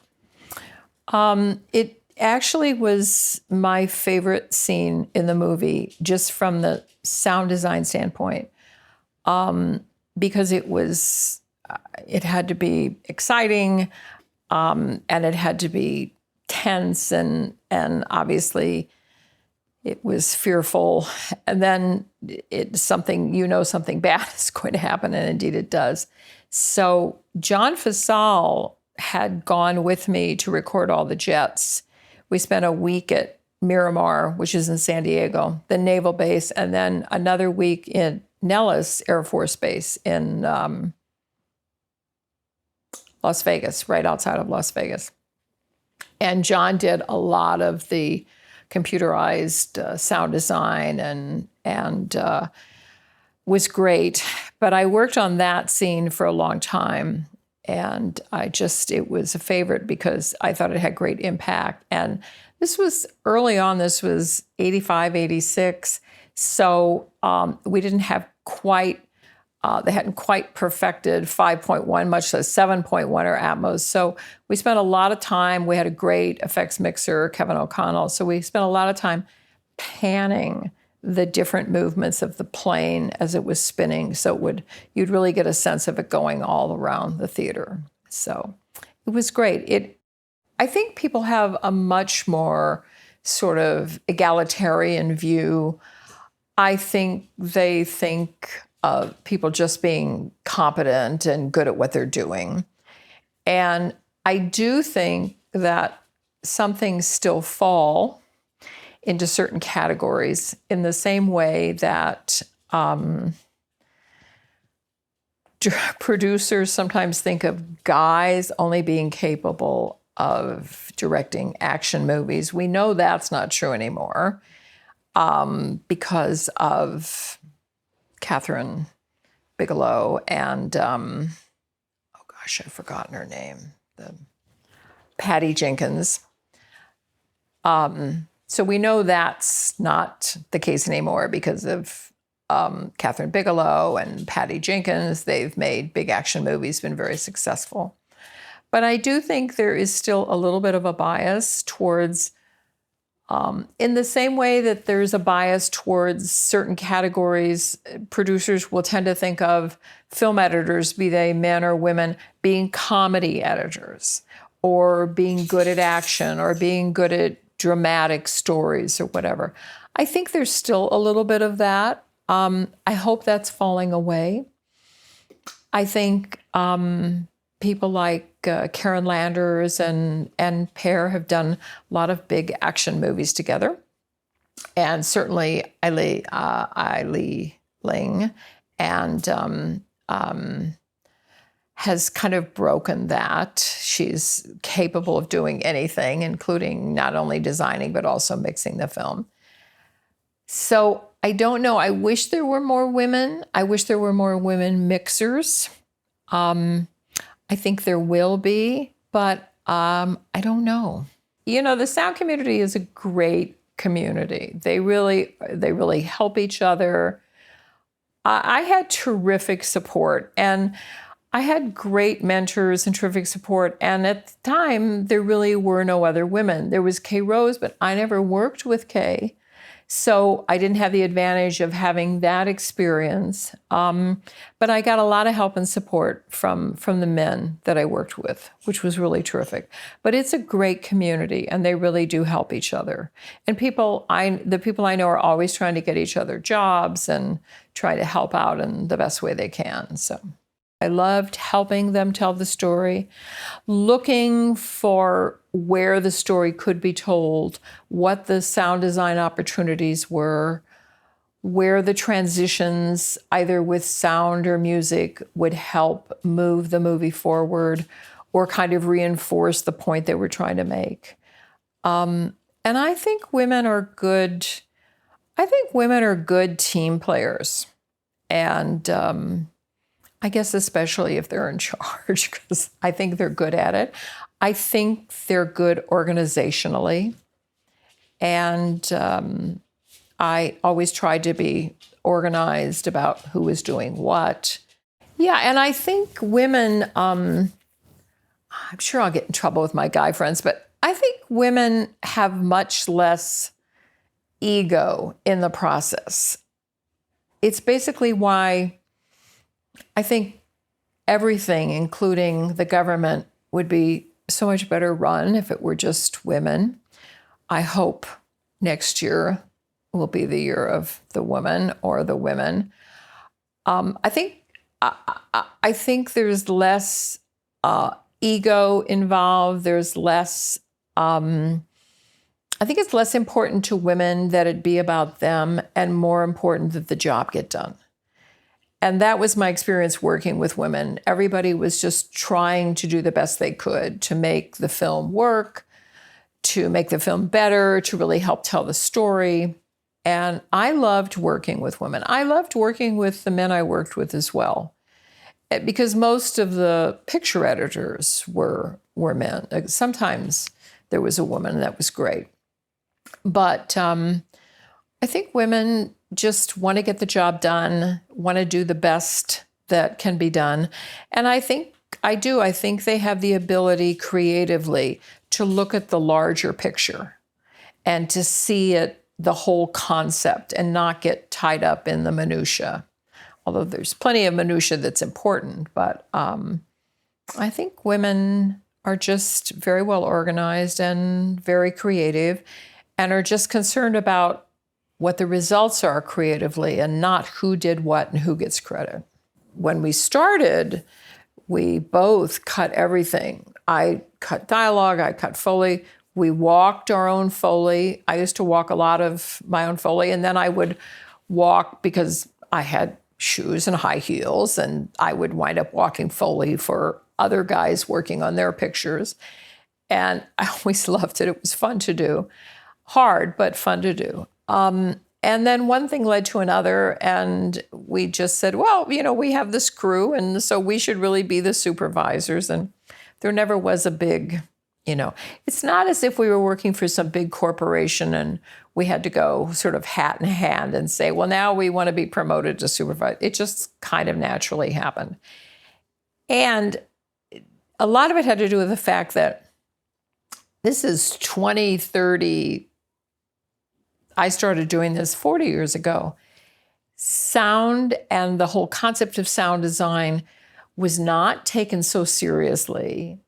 It actually was my favorite scene in the movie, just from the sound design standpoint, because it had to be exciting, and it had to be tense, and obviously it was fearful. And then something bad is going to happen, and indeed it does. So John Fasal had gone with me to record all the jets. We spent a week at Miramar, which is in San Diego, the naval base, and then another week in Nellis Air Force Base in Las Vegas, right outside of Las Vegas. And John did a lot of the computerized sound design and was great. But I worked on that scene for a long time. And it was a favorite because I thought it had great impact. And this was early on, this was 85, 86. So we didn't have they hadn't quite perfected 5.1, much less 7.1 or Atmos. So we spent a lot of time. We had a great effects mixer, Kevin O'Connell. So we spent a lot of time panning the different movements of the plane as it was spinning. So you'd really get a sense of it going all around the theater. So it was great. I think people have a much more sort of egalitarian view. I think they think of people just being competent and good at what they're doing. And I do think that some things still fall into certain categories in the same way that producers sometimes think of guys only being capable of directing action movies. We know that's not true anymore because of Catherine Bigelow and, I've forgotten her name, Patty Jenkins. So we know that's not the case anymore because of Catherine Bigelow and Patty Jenkins. They've made big action movies, been very successful. But I do think there is still a little bit of a bias towards, in the same way that there's a bias towards certain categories, producers will tend to think of film editors, be they men or women, being comedy editors, or being good at action, or being good at dramatic stories or whatever. I think there's still a little bit of that. I hope that's falling away. I think people like Karen Landers and Pear have done a lot of big action movies together. And certainly Ai Ling and has kind of broken that. She's capable of doing anything, including not only designing, but also mixing the film. So I don't know. I wish there were more women. I wish there were more women mixers. I think there will be, but I don't know. You know, the sound community is a great community. They really help each other. I had terrific support, and I had great mentors and terrific support. And at the time, there really were no other women. There was Kay Rose, but I never worked with Kay. So I didn't have the advantage of having that experience. But I got a lot of help and support from the men that I worked with, which was really terrific. But it's a great community, and they really do help each other. And the people I know are always trying to get each other jobs and try to help out in the best way they can. So I loved helping them tell the story, looking for where the story could be told, what the sound design opportunities were, where the transitions, either with sound or music, would help move the movie forward or kind of reinforce the point they were trying to make. And I think women are good. I think women are good team players. And I guess especially if they're in charge, because I think they're good at it. I think they're good organizationally. And I always tried to be organized about who was doing what. Yeah, and I think women, I'm sure I'll get in trouble with my guy friends, but I think women have much less ego in the process. It's basically why I think everything, including the government, would be so much better run if it were just women. I hope next year will be the year of the woman or the women. I think there's less ego involved. There's less. I think it's less important to women that it be about them, and more important that the job get done. And that was my experience working with women. Everybody was just trying to do the best they could to make the film work, to make the film better, to really help tell the story. And I loved working with women. I loved working with the men I worked with as well, because most of the picture editors were men. Sometimes there was a woman, that was great. But I think women just want to get the job done, want to do the best that can be done. And I think they have the ability creatively to look at the larger picture and to see it, the whole concept, and not get tied up in the minutia. Although there's plenty of minutia that's important, but I think women are just very well organized and very creative, and are just concerned about what the results are creatively and not who did what and who gets credit. When we started, we both cut everything. I cut dialogue, I cut Foley. We walked our own Foley. I used to walk a lot of my own Foley, and then I would walk, because I had shoes and high heels, and I would wind up walking Foley for other guys working on their pictures. And I always loved it. It was fun to do. Hard, but fun to do. And then one thing led to another, and we just said, well, we have this crew, and so we should really be the supervisors. And there never was a big, it's not as if we were working for some big corporation and we had to go sort of hat in hand and say, well, now we want to be promoted to supervisor. It just kind of naturally happened. And a lot of it had to do with the fact that this is 20, 30, I started doing this 40 years ago. Sound and the whole concept of sound design was not taken so seriously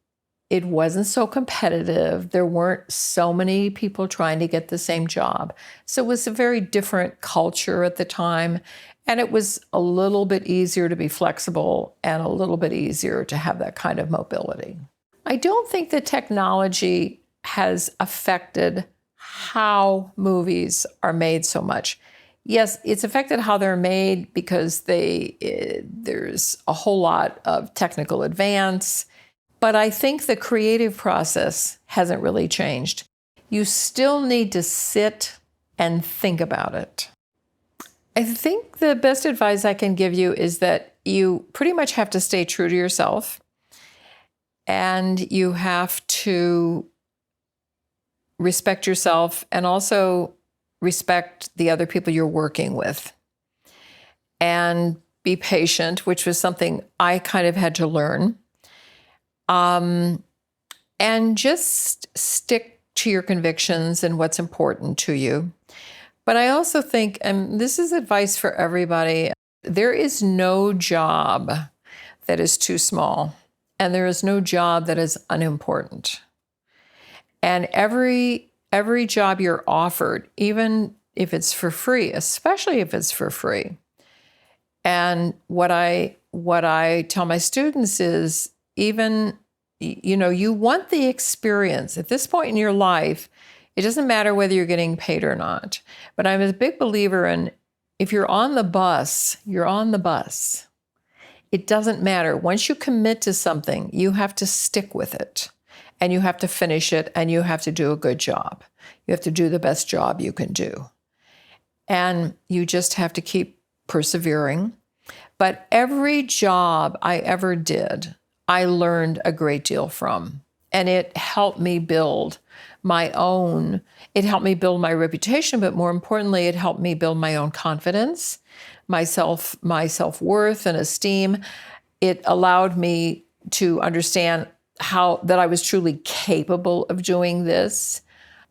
It wasn't so competitive. There weren't so many people trying to get the same job. So it was a very different culture at the time. And it was a little bit easier to be flexible and a little bit easier to have that kind of mobility. I don't think that technology has affected how movies are made so much. Yes, it's affected how they're made because there's a whole lot of technical advance, but I think the creative process hasn't really changed. You still need to sit and think about it. I think the best advice I can give you is that you pretty much have to stay true to yourself, and you have to respect yourself and also respect the other people you're working with. And be patient, which was something I kind of had to learn. And just stick to your convictions and what's important to you. But I also think, and this is advice for everybody, there is no job that is too small, and there is no job that is unimportant. And every job you're offered, even if it's for free, especially if it's for free. And what I tell my students is, even, you want the experience. At this point in your life, it doesn't matter whether you're getting paid or not. But I'm a big believer in, if you're on the bus, you're on the bus. It doesn't matter. Once you commit to something, you have to stick with it. And you have to finish it, and you have to do a good job. You have to do the best job you can do. And you just have to keep persevering. But every job I ever did, I learned a great deal from. And it helped me build it helped me build my reputation, but more importantly, it helped me build my own confidence, my self-worth and esteem. It allowed me to understand that I was truly capable of doing this.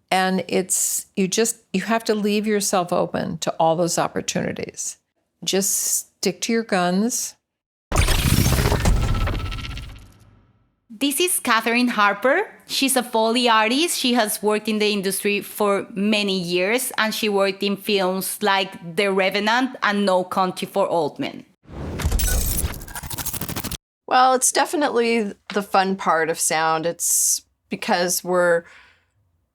And you have to leave yourself open to all those opportunities. Just stick to your guns. This is Catherine Harper. She's a Foley artist. She has worked in the industry for many years, and she worked in films like The Revenant and No Country for Old Men. Well, it's definitely the fun part of sound. It's because we're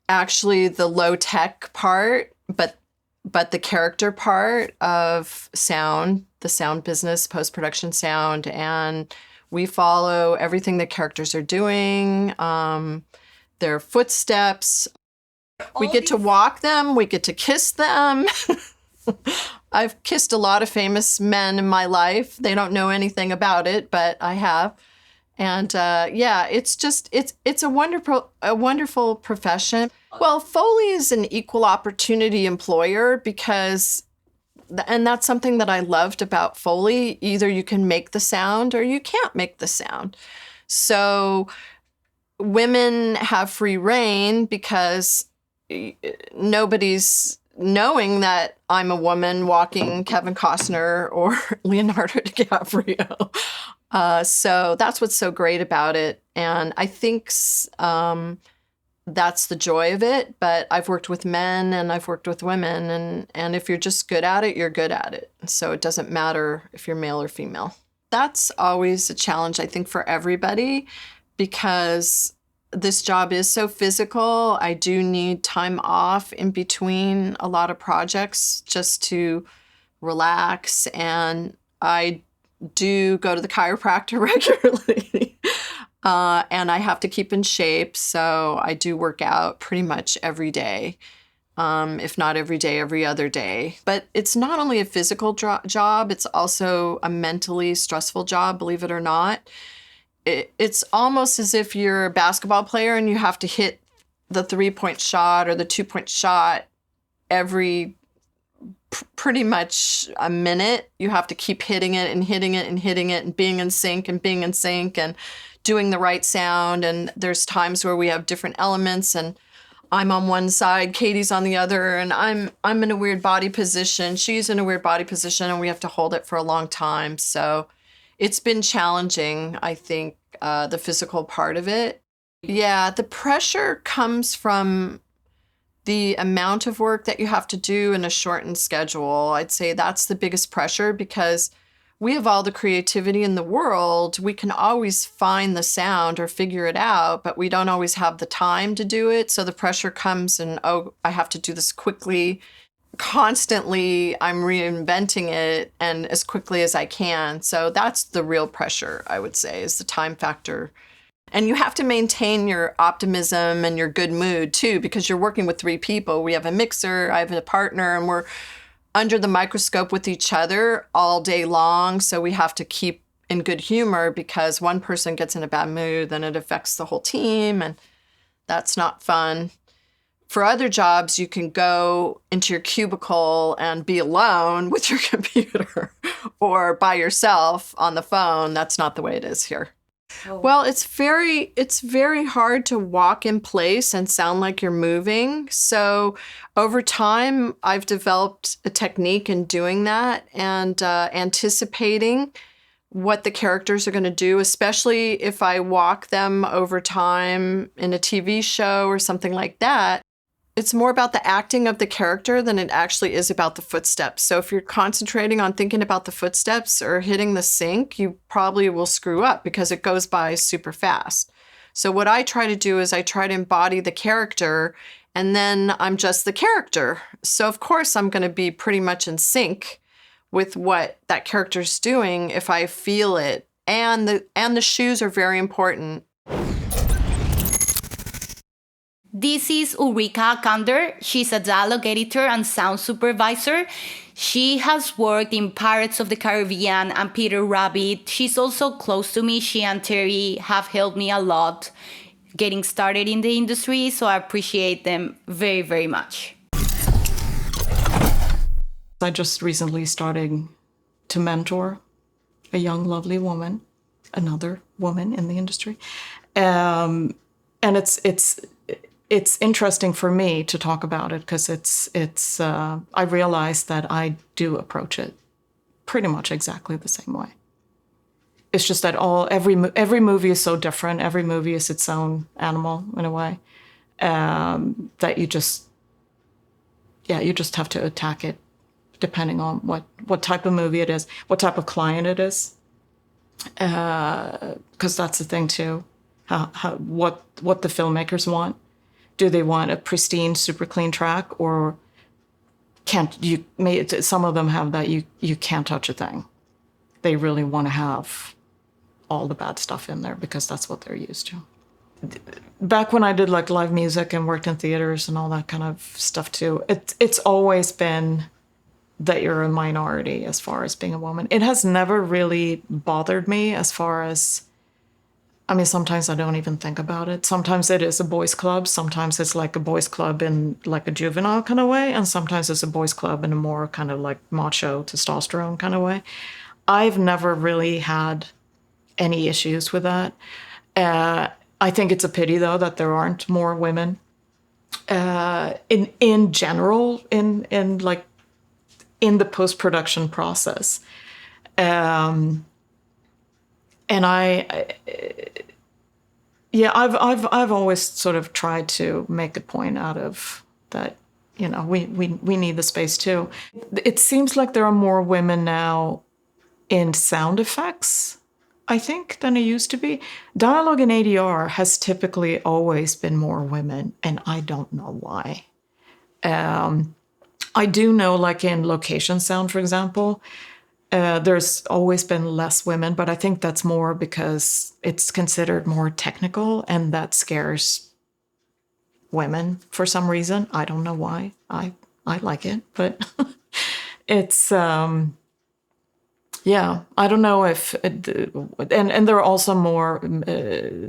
actually the low-tech part, but the character part of sound, the sound business, post-production sound, and we follow everything the characters are doing, their footsteps. We get to walk them. We get to kiss them. I've kissed a lot of famous men in my life. They don't know anything about it, but I have. And it's a wonderful profession. Well, Foley is an equal opportunity employer and that's something that I loved about Foley. Either you can make the sound or you can't make the sound. So women have free reign because nobody's knowing that I'm a woman walking Kevin Costner or Leonardo DiCaprio. So that's what's so great about it. And I think that's the joy of it. But I've worked with men and I've worked with women. And if you're just good at it, you're good at it. So it doesn't matter if you're male or female. That's always a challenge, I think, for everybody, because this job is so physical. I do need time off in between a lot of projects just to relax. And I do go to the chiropractor regularly. And I have to keep in shape. So I do work out pretty much every day, if not every day, every other day. But it's not only a physical job, it's also a mentally stressful job, believe it or not. It's almost as if you're a basketball player and you have to hit the 3-point shot or the 2-point shot every pretty much a minute. You have to keep hitting it and hitting it and hitting it and being in sync and doing the right sound. And there's times where we have different elements and I'm on one side, Katy's on the other, and I'm in a weird body position. She's in a weird body position, and we have to hold it for a long time. So it's been challenging, I think, the physical part of it. Yeah, the pressure comes from the amount of work that you have to do in a shortened schedule. I'd say that's the biggest pressure because we have all the creativity in the world. We can always find the sound or figure it out, but we don't always have the time to do it. So the pressure comes and, oh, I have to do this quickly. Constantly, I'm reinventing it and as quickly as I can. So that's the real pressure, I would say, is the time factor. And you have to maintain your optimism and your good mood too, because you're working with 3 people. We have a mixer, I have a partner, and we're under the microscope with each other all day long. So we have to keep in good humor because one person gets in a bad mood, then it affects the whole team, and that's not fun. For other jobs, you can go into your cubicle and be alone with your computer or by yourself on the phone. That's not the way it is here. Well, it's very hard to walk in place and sound like you're moving. So over time, I've developed a technique in doing that and anticipating what the characters are going to do, especially if I walk them over time in a TV show or something like that. It's more about the acting of the character than it actually is about the footsteps. So if you're concentrating on thinking about the footsteps or hitting the sync, you probably will screw up because it goes by super fast. So what I try to do is I try to embody the character, and then I'm just the character. So of course I'm going to be pretty much in sync with what that character's doing if I feel it. And the shoes are very important. This is Ulriika Akander. She's a dialogue editor and sound supervisor. She has worked in Pirates of the Caribbean and Peter Rabbit. She's also close to me. She and Teri have helped me a lot getting started in the industry, so I appreciate them very, very much. I just recently started to mentor a young, lovely woman, another woman in the industry. And it's interesting for me to talk about it because I realize that I do approach it pretty much exactly the same way. It's just that every movie is so different. Every movie is its own animal in a way, that you just have to attack it depending on what type of movie it is, what type of client it is, because that's the thing too. What the filmmakers want. Do they want a pristine, super clean track, or some of them have that you can't touch a thing. They really want to have all the bad stuff in there because that's what they're used to. Back when I did like live music and worked in theaters and all that kind of stuff too, it's always been that you're a minority as far as being a woman. It has never really bothered me as far as, I mean, sometimes I don't even think about it. Sometimes it is a boys' club. Sometimes it's like a boys' club in like a juvenile kind of way. And sometimes it's a boys' club in a more kind of like macho testosterone kind of way. I've never really had any issues with that. I think it's a pity, though, that there aren't more women in general in the post-production process. And I've always sort of tried to make a point out of that, you know, we need the space too. It seems like there are more women now in sound effects, I think, than it used to be. Dialogue in ADR has typically always been more women, and I don't know why. I do know, like in location sound, for example, there's always been less women, but I think that's more because it's considered more technical, and that scares women for some reason. I don't know why. I like it, but it's I don't know if and there are also more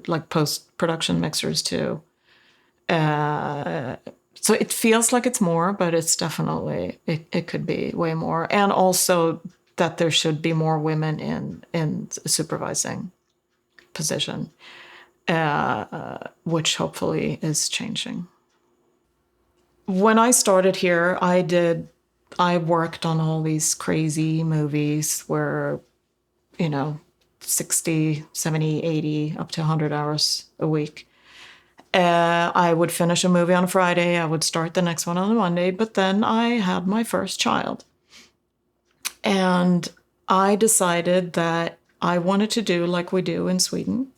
like post-production mixers too. So it feels like it's more, but it's definitely it could be way more, and also that there should be more women in a supervising position, which hopefully is changing. When I started here, I worked on all these crazy movies where, you know, 60, 70, 80, up to 100 hours a week. I would finish a movie on a Friday. I would start the next one on a Monday. But then I had my first child. And I decided that I wanted to do like we do in Sweden,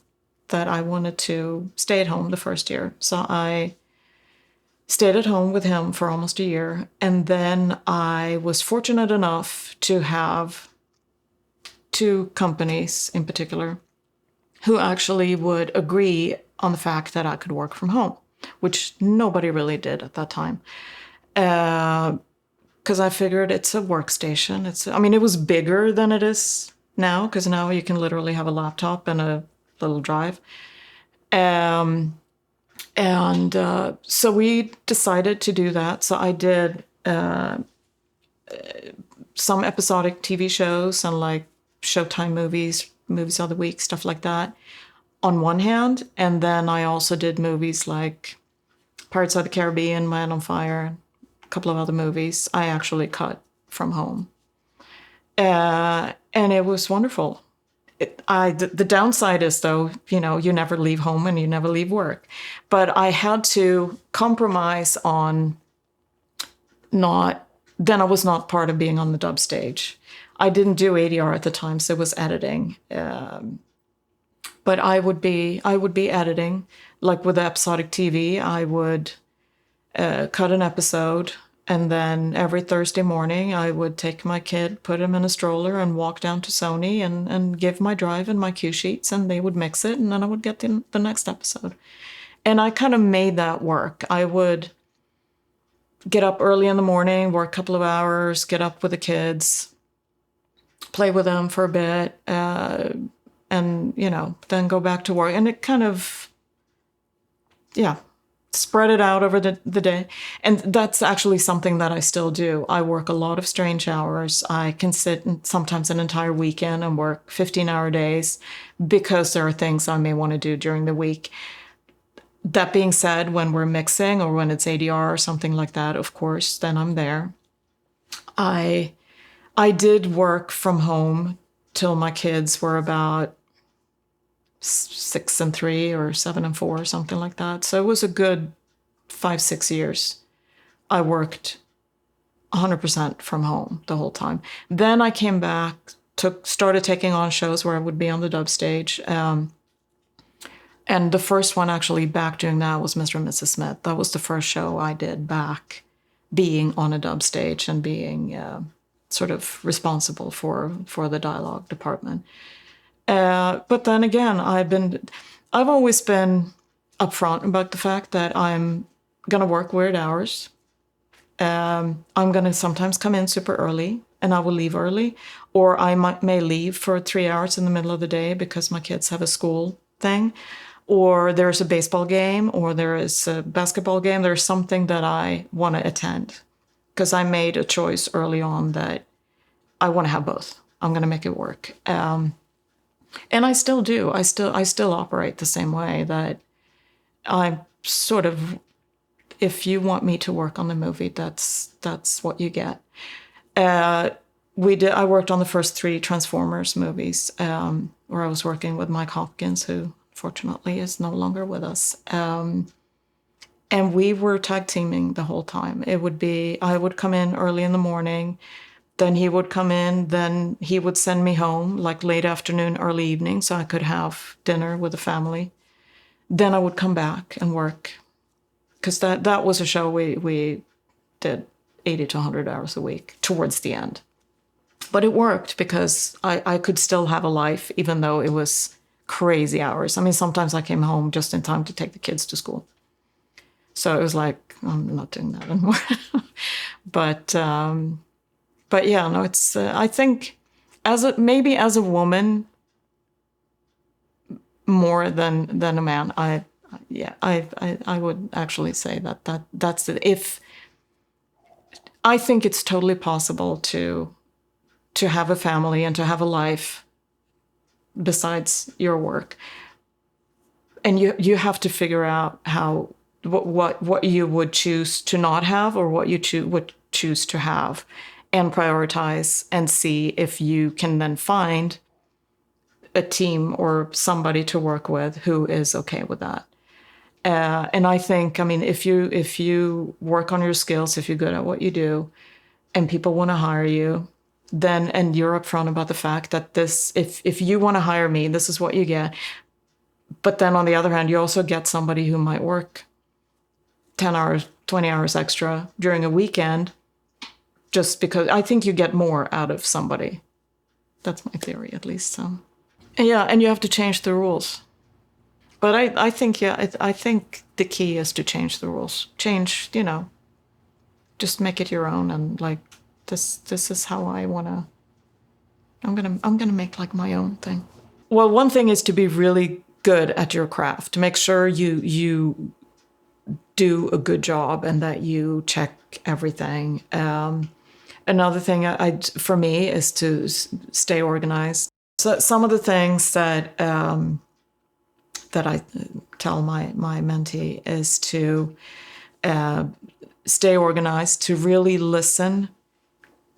that I wanted to stay at home the first year. So I stayed at home with him for almost a year. And then I was fortunate enough to have 2 companies in particular who actually would agree on the fact that I could work from home, which nobody really did at that time. Because I figured it's a workstation. It was bigger than it is now, because now you can literally have a laptop and a little drive. So we decided to do that. So I did some episodic TV shows and like Showtime movies of the week, stuff like that, on one hand. And then I also did movies like Pirates of the Caribbean, Man on Fire, a couple of other movies I actually cut from home. And it was wonderful. The downside is, though, you never leave home and you never leave work. But I had to compromise on then I was not part of being on the dub stage. I didn't do ADR at the time, so it was editing. But I would be editing. Like with the episodic TV, I would cut an episode, and then every Thursday morning I would take my kid, put him in a stroller, and walk down to Sony and give my drive and my cue sheets, and they would mix it, and then I would get the next episode. And I kind of made that work. I would get up early in the morning, work a couple of hours, get up with the kids, play with them for a bit, and, then go back to work. And it kind of, spread it out over the day. And that's actually something that I still do. I work a lot of strange hours. I can sit sometimes an entire weekend and work 15-hour days because there are things I may want to do during the week. That being said, when we're mixing or when it's ADR or something like that, of course, then I'm there. I did work from home till my kids were about 6 and 3 or 7 and 4 or something like that. So it was a good 5-6 years. I worked 100% from home the whole time. Then I came back, started taking on shows where I would be on the dub stage. And the first one actually back doing that was Mr. and Mrs. Smith. That was the first show I did back being on a dub stage and being sort of responsible for the dialogue department. But then again, I've always been upfront about the fact that I'm going to work weird hours. I'm going to sometimes come in super early and I will leave early, or I may leave for 3 hours in the middle of the day because my kids have a school thing, or there's a baseball game, or there is a basketball game. There's something that I want to attend because I made a choice early on that I want to have both. I'm going to make it work. And I still do. I still operate the same way, that I'm sort of, if you want me to work on the movie, that's what you get. I worked on the first 3 Transformers movies, where I was working with Mike Hopkins, who fortunately is no longer with us. And we were tag teaming the whole time. I would come in early in the morning, then he would come in, then he would send me home like late afternoon, early evening, so I could have dinner with the family. Then I would come back and work, because that was a show we did 80 to 100 hours a week towards the end. But it worked because I could still have a life, even though it was crazy hours. I mean, sometimes I came home just in time to take the kids to school. So it was like, I'm not doing that anymore. But yeah, no, it's, I think maybe as a woman, more than a man, I would actually say that's it. If I think it's totally possible to have a family and to have a life besides your work, and you have to figure out what you would choose to not have, or what you would choose to have, and prioritize and see if you can then find a team or somebody to work with who is okay with that. And I think, I mean, if you work on your skills, if you're good at what you do, and people want to hire you, then, and you're upfront about the fact that this, if you want to hire me, this is what you get. But then on the other hand, you also get somebody who might work 10 hours, 20 hours extra during a weekend, just because I think you get more out of somebody. That's my theory, at least. So, and you have to change the rules. But I think, I think the key is to change the rules. Change, just make it your own, and like this is how I wanna. I'm gonna make like my own thing. Well, one thing is to be really good at your craft. To make sure you do a good job and that you check everything. Another thing for me is to stay organized. So some of the things that that I tell my mentee is to stay organized, to really listen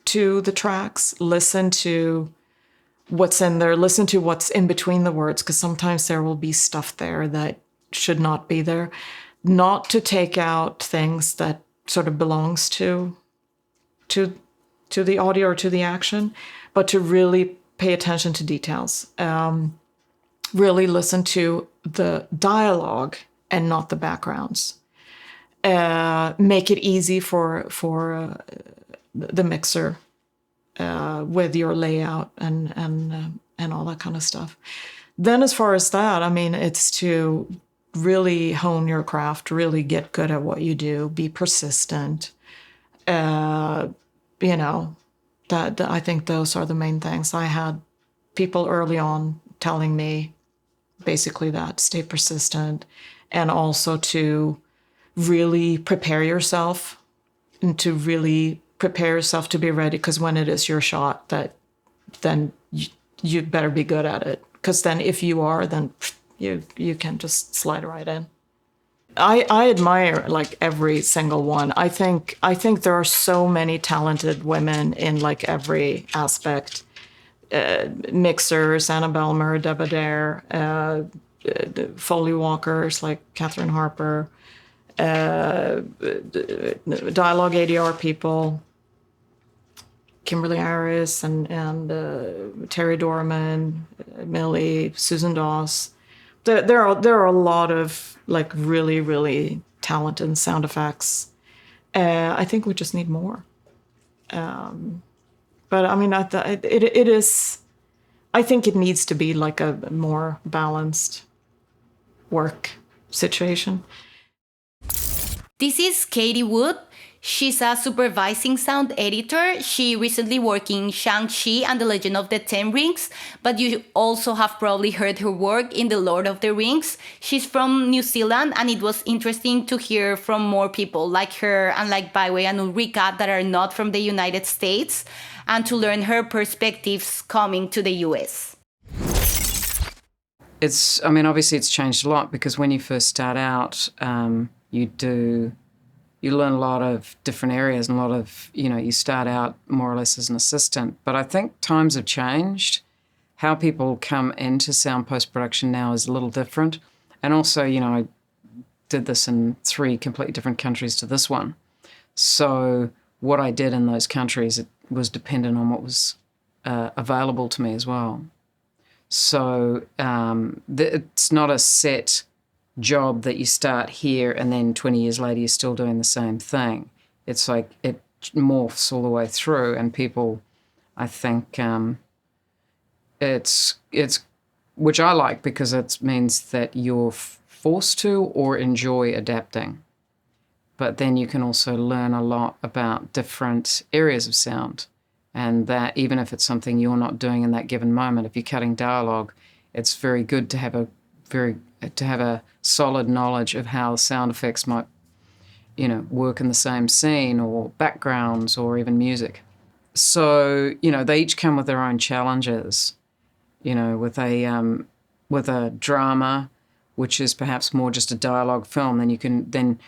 to the tracks, listen to what's in there, listen to what's in between the words, because sometimes there will be stuff there that should not be there. Not to take out things that sort of belongs to the audio or to the action, but to really pay attention to details. Really listen to the dialogue and not the backgrounds. Make it easy for the mixer with your layout and all that kind of stuff. Then as far as that, I mean, it's to really hone your craft, really get good at what you do, be persistent. That I think those are the main things. I had people early on telling me basically that, stay persistent, and also to really prepare yourself and to really prepare yourself to be ready, because when it is your shot, then you better be good at it, because then if you are, then you can just slide right in. I admire like every single one. I think there are so many talented women in like every aspect. Mixers, Anna Behlmer, Deb Adair, Foley walkers like Catherine Harper, dialogue ADR people, Kimberly Harris and Teri Dorman, Millie, Susan Doss. There are a lot of like really, really talented sound effects. I think we just need more. But I mean, it is. I think it needs to be like a more balanced work situation. This is Katy Wood. She's a supervising sound editor. She recently worked in Shang-Chi and the Legend of the Ten Rings, but you also have probably heard her work in The Lord of the Rings. She's from New Zealand, and it was interesting to hear from more people like her and like Baihui and Ulriika that are not from the United States, and to learn her perspectives coming to the US. Obviously it's changed a lot, because when you first start out, you learn a lot of different areas, and a lot of, you start out more or less as an assistant. But I think times have changed. How people come into sound post-production now is a little different. And also, I did this in 3 completely different countries to this one. So what I did in those countries, it was dependent on what was available to me as well. So it's not a set job that you start here and then 20 years later you're still doing the same thing. It's like it morphs all the way through, and people, I think, it's which I like, because it means that you're forced to or enjoy adapting. But then you can also learn a lot about different areas of sound, and that even if it's something you're not doing in that given moment, if you're cutting dialogue, it's very good to have a solid knowledge of how sound effects might, work in the same scene, or backgrounds, or even music. So, they each come with their own challenges. With a drama, which is perhaps more just a dialogue film, then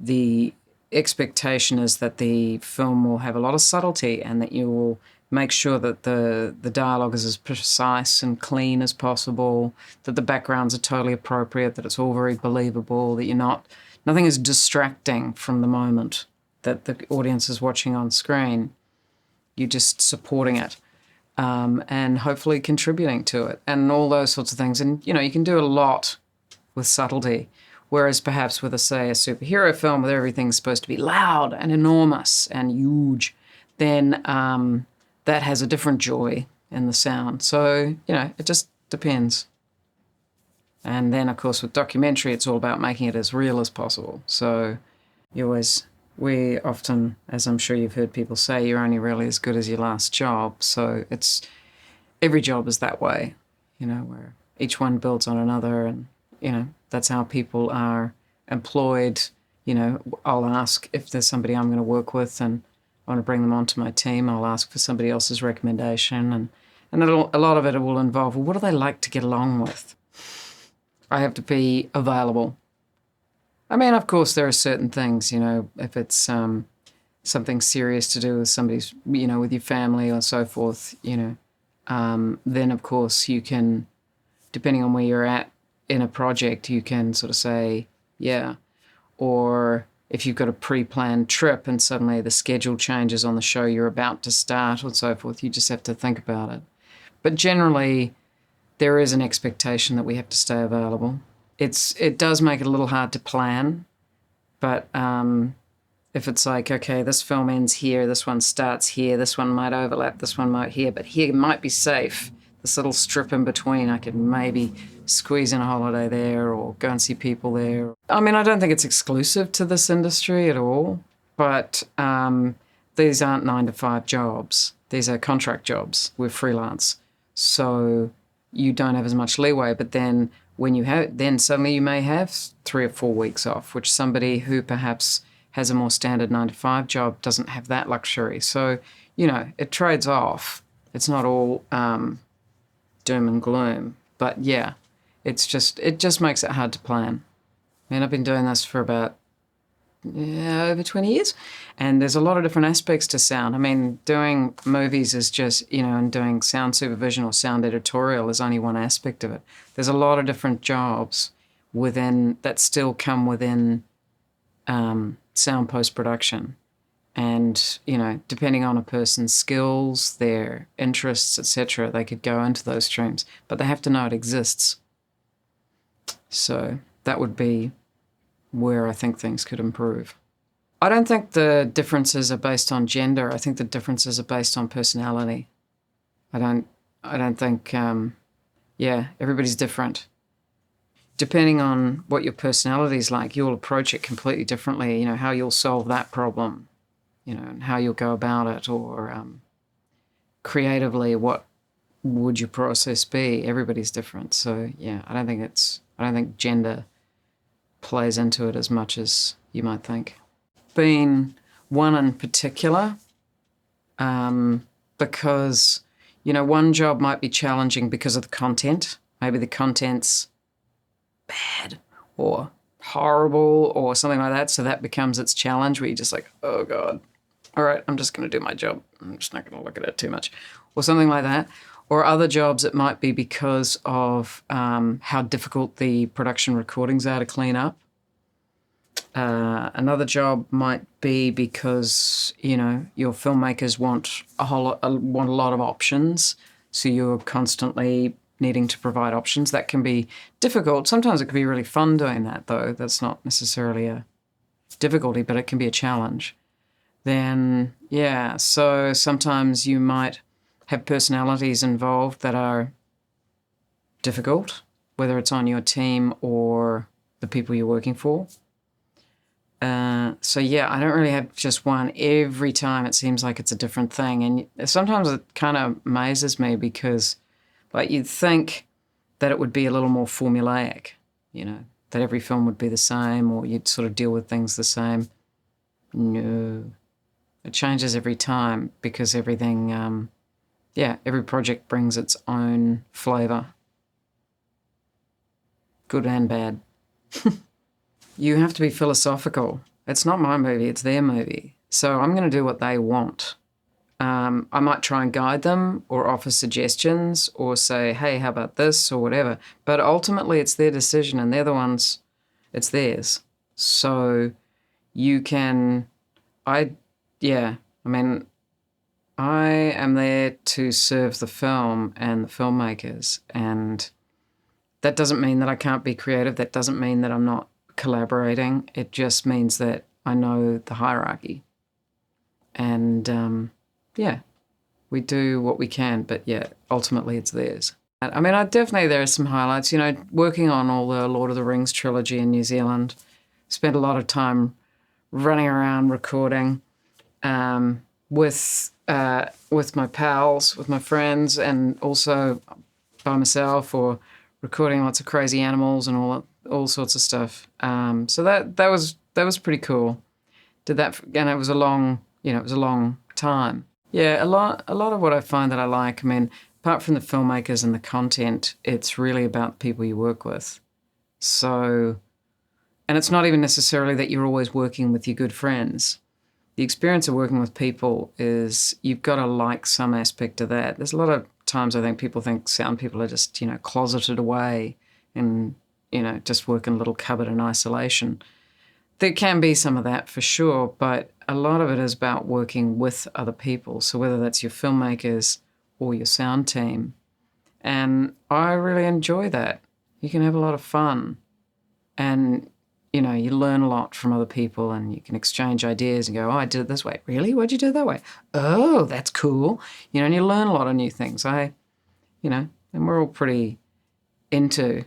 the expectation is that the film will have a lot of subtlety, and that you will make sure that the dialogue is as precise and clean as possible, that the backgrounds are totally appropriate, that it's all very believable, that nothing is distracting from the moment that the audience is watching on screen. You're just supporting it and hopefully contributing to it and all those sorts of things. And, you can do a lot with subtlety, whereas perhaps with, say, a superhero film where everything's supposed to be loud and enormous and huge, then that has a different joy in the sound. So, it just depends. And then, of course, with documentary, it's all about making it as real as possible. So we often, as I'm sure you've heard people say, you're only really as good as your last job. So every job is that way, where each one builds on another. And, that's how people are employed. I'll ask if there's somebody I'm going to work with and I want to bring them onto my team, I'll ask for somebody else's recommendation. And a lot of it will involve, well, what do they like to get along with? I have to be available. I mean, of course, there are certain things, if it's something serious to do with somebody's, with your family or so forth, then, of course, you can, depending on where you're at in a project, you can sort of say, yeah. Or if you've got a pre-planned trip and suddenly the schedule changes on the show you're about to start or so forth, you just have to think about it. But generally, there is an expectation that we have to stay available. It does make it a little hard to plan, but if it's like, okay, this film ends here, this one starts here, this one might overlap, this one might here, but here might be safe. This little strip in between, I could maybe squeeze in a holiday there or go and see people there. I mean, I don't think it's exclusive to this industry at all, but these aren't 9-to-5 jobs. These are contract jobs. We're freelance. So you don't have as much leeway, but then then suddenly you may have 3 or 4 weeks off, which somebody who perhaps has a more standard 9-to-5 job doesn't have that luxury. So, it trades off. It's not all doom and gloom, but yeah, it just makes it hard to plan. I mean, I've been doing this for about over 20 years, and there's a lot of different aspects to sound. I mean, doing movies is just, and doing sound supervision or sound editorial is only one aspect of it. There's a lot of different jobs that still come within sound post-production. And, depending on a person's skills, their interests, etc., they could go into those streams, but they have to know it exists. So that would be where I think things could improve. I don't think the differences are based on gender. I think the differences are based on personality. I don't think, everybody's different. Depending on what your personality is like, you'll approach it completely differently, how you'll solve that problem, and how you'll go about it, or creatively, what would your process be? Everybody's different. So, yeah, I don't think gender plays into it as much as you might think. Being one in particular, because, one job might be challenging because of the content. Maybe the content's bad or horrible or something like that, so that becomes its challenge where you're just like, oh, God, all right, I'm just going to do my job. I'm just not going to look at it too much or something like that. Or other jobs, it might be because of how difficult the production recordings are to clean up. Another job might be because, your filmmakers want a lot of options, so you're constantly needing to provide options. That can be difficult. Sometimes it can be really fun doing that, though. That's not necessarily a difficulty, but it can be a challenge. Then, yeah, so sometimes you might have personalities involved that are difficult, whether it's on your team or the people you're working for. So yeah, I don't really have just one. Every time it seems like it's a different thing. And sometimes it kind of amazes me because you'd think that it would be a little more formulaic, that every film would be the same or you'd sort of deal with things the same. No. It changes every time because everything, every project brings its own flavour. Good and bad. You have to be philosophical. It's not my movie, it's their movie. So I'm going to do what they want. I might try and guide them or offer suggestions or say, hey, how about this or whatever. But ultimately, it's their decision and they're the ones, it's theirs. So you can, I am there to serve the film and the filmmakers. And that doesn't mean that I can't be creative. That doesn't mean that I'm not collaborating. It just means that I know the hierarchy. And we do what we can, but ultimately it's theirs. I mean, there are some highlights. Working on all the Lord of the Rings trilogy in New Zealand, spent a lot of time running around recording with my pals, with my friends, and also by myself, or recording lots of crazy animals and all sorts of stuff. So that was pretty cool. Did that, and it was a long time. Yeah, a lot of what I find that I like, apart from the filmmakers and the content, it's really about the people you work with. So, and it's not even necessarily that you're always working with your good friends. The experience of working with people is you've got to like some aspect of that. There's a lot of times I think people think sound people are just, closeted away and, just work in a little cupboard in isolation. There can be some of that for sure, but a lot of it is about working with other people. So whether that's your filmmakers or your sound team. And I really enjoy that. You can have a lot of fun and, you learn a lot from other people and you can exchange ideas and go, oh, I did it this way. Really? Why'd you do it that way? Oh, that's cool. And you learn a lot of new things. And we're all pretty into,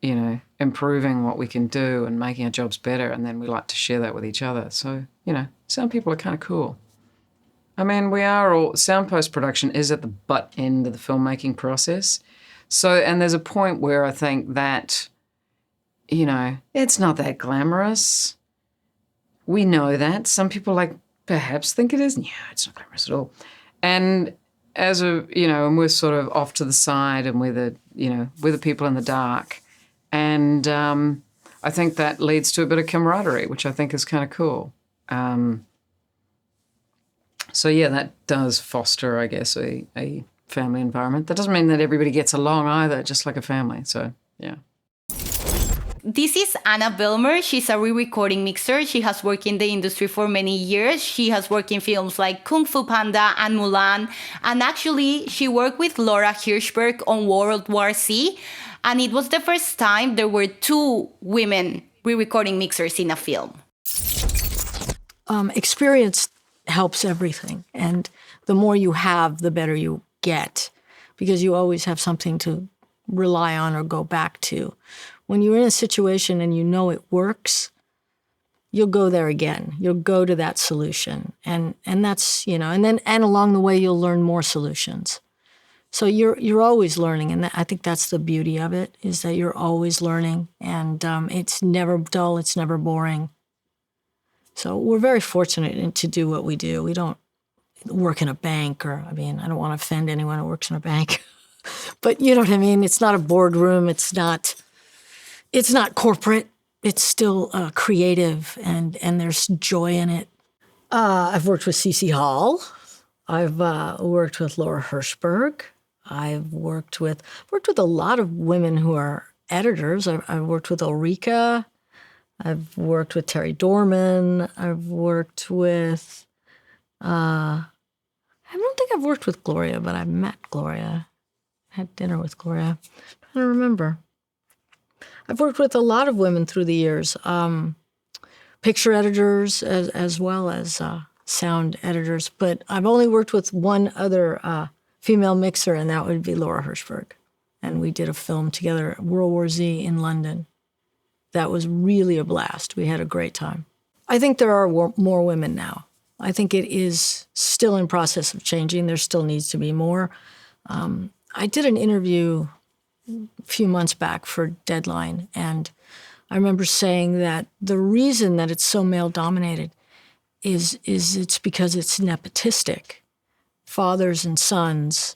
improving what we can do and making our jobs better. And then we like to share that with each other. So, sound people are kind of cool. Sound post-production is at the butt end of the filmmaking process. So, and there's a point where I think that, it's not that glamorous. We know that. Some people perhaps think it is. Yeah, it's not glamorous at all. And and we're sort of off to the side and we're the people in the dark. And I think that leads to a bit of camaraderie, which I think is kind of cool. That does foster, I guess, a family environment. That doesn't mean that everybody gets along either, just like a family. So, yeah. This is Anna Behlmer. She's a re-recording mixer. She has worked in the industry for many years. She has worked in films like Kung Fu Panda and Mulan. And actually, she worked with Laura Hirschberg on World War Z. And it was the first time there were 2 women re-recording mixers in a film. Experience helps everything. And the more you have, the better you get. Because you always have something to rely on or go back to. When you're in a situation and you know it works, you'll go there again. You'll go to that solution. And that's, and along the way you'll learn more solutions. So you're always learning, and I think that's the beauty of it, is that you're always learning, and it's never dull, it's never boring. So we're very fortunate to do what we do. We don't work in a bank, I don't want to offend anyone who works in a bank, but you know what I mean? It's not a boardroom, it's not corporate, it's still creative, and there's joy in it. I've worked with Cici Hall. I've worked with Laura Hirschberg. I've worked with a lot of women who are editors. I've worked with Ulriika. I've worked with Teri Dorman. I've worked with, I don't think I've worked with Gloria, but I've met Gloria. Had dinner with Gloria. I'm trying to remember. I've worked with a lot of women through the years, picture editors as well as sound editors, but I've only worked with one other female mixer, and that would be Laura Hirschberg. And we did a film together, World War Z, in London. That was really a blast. We had a great time. I think there are more women now. I think it is still in process of changing. There still needs to be more. I did an interview a few months back for Deadline, and I remember saying that the reason that it's so male-dominated is it's because it's nepotistic. Fathers and sons,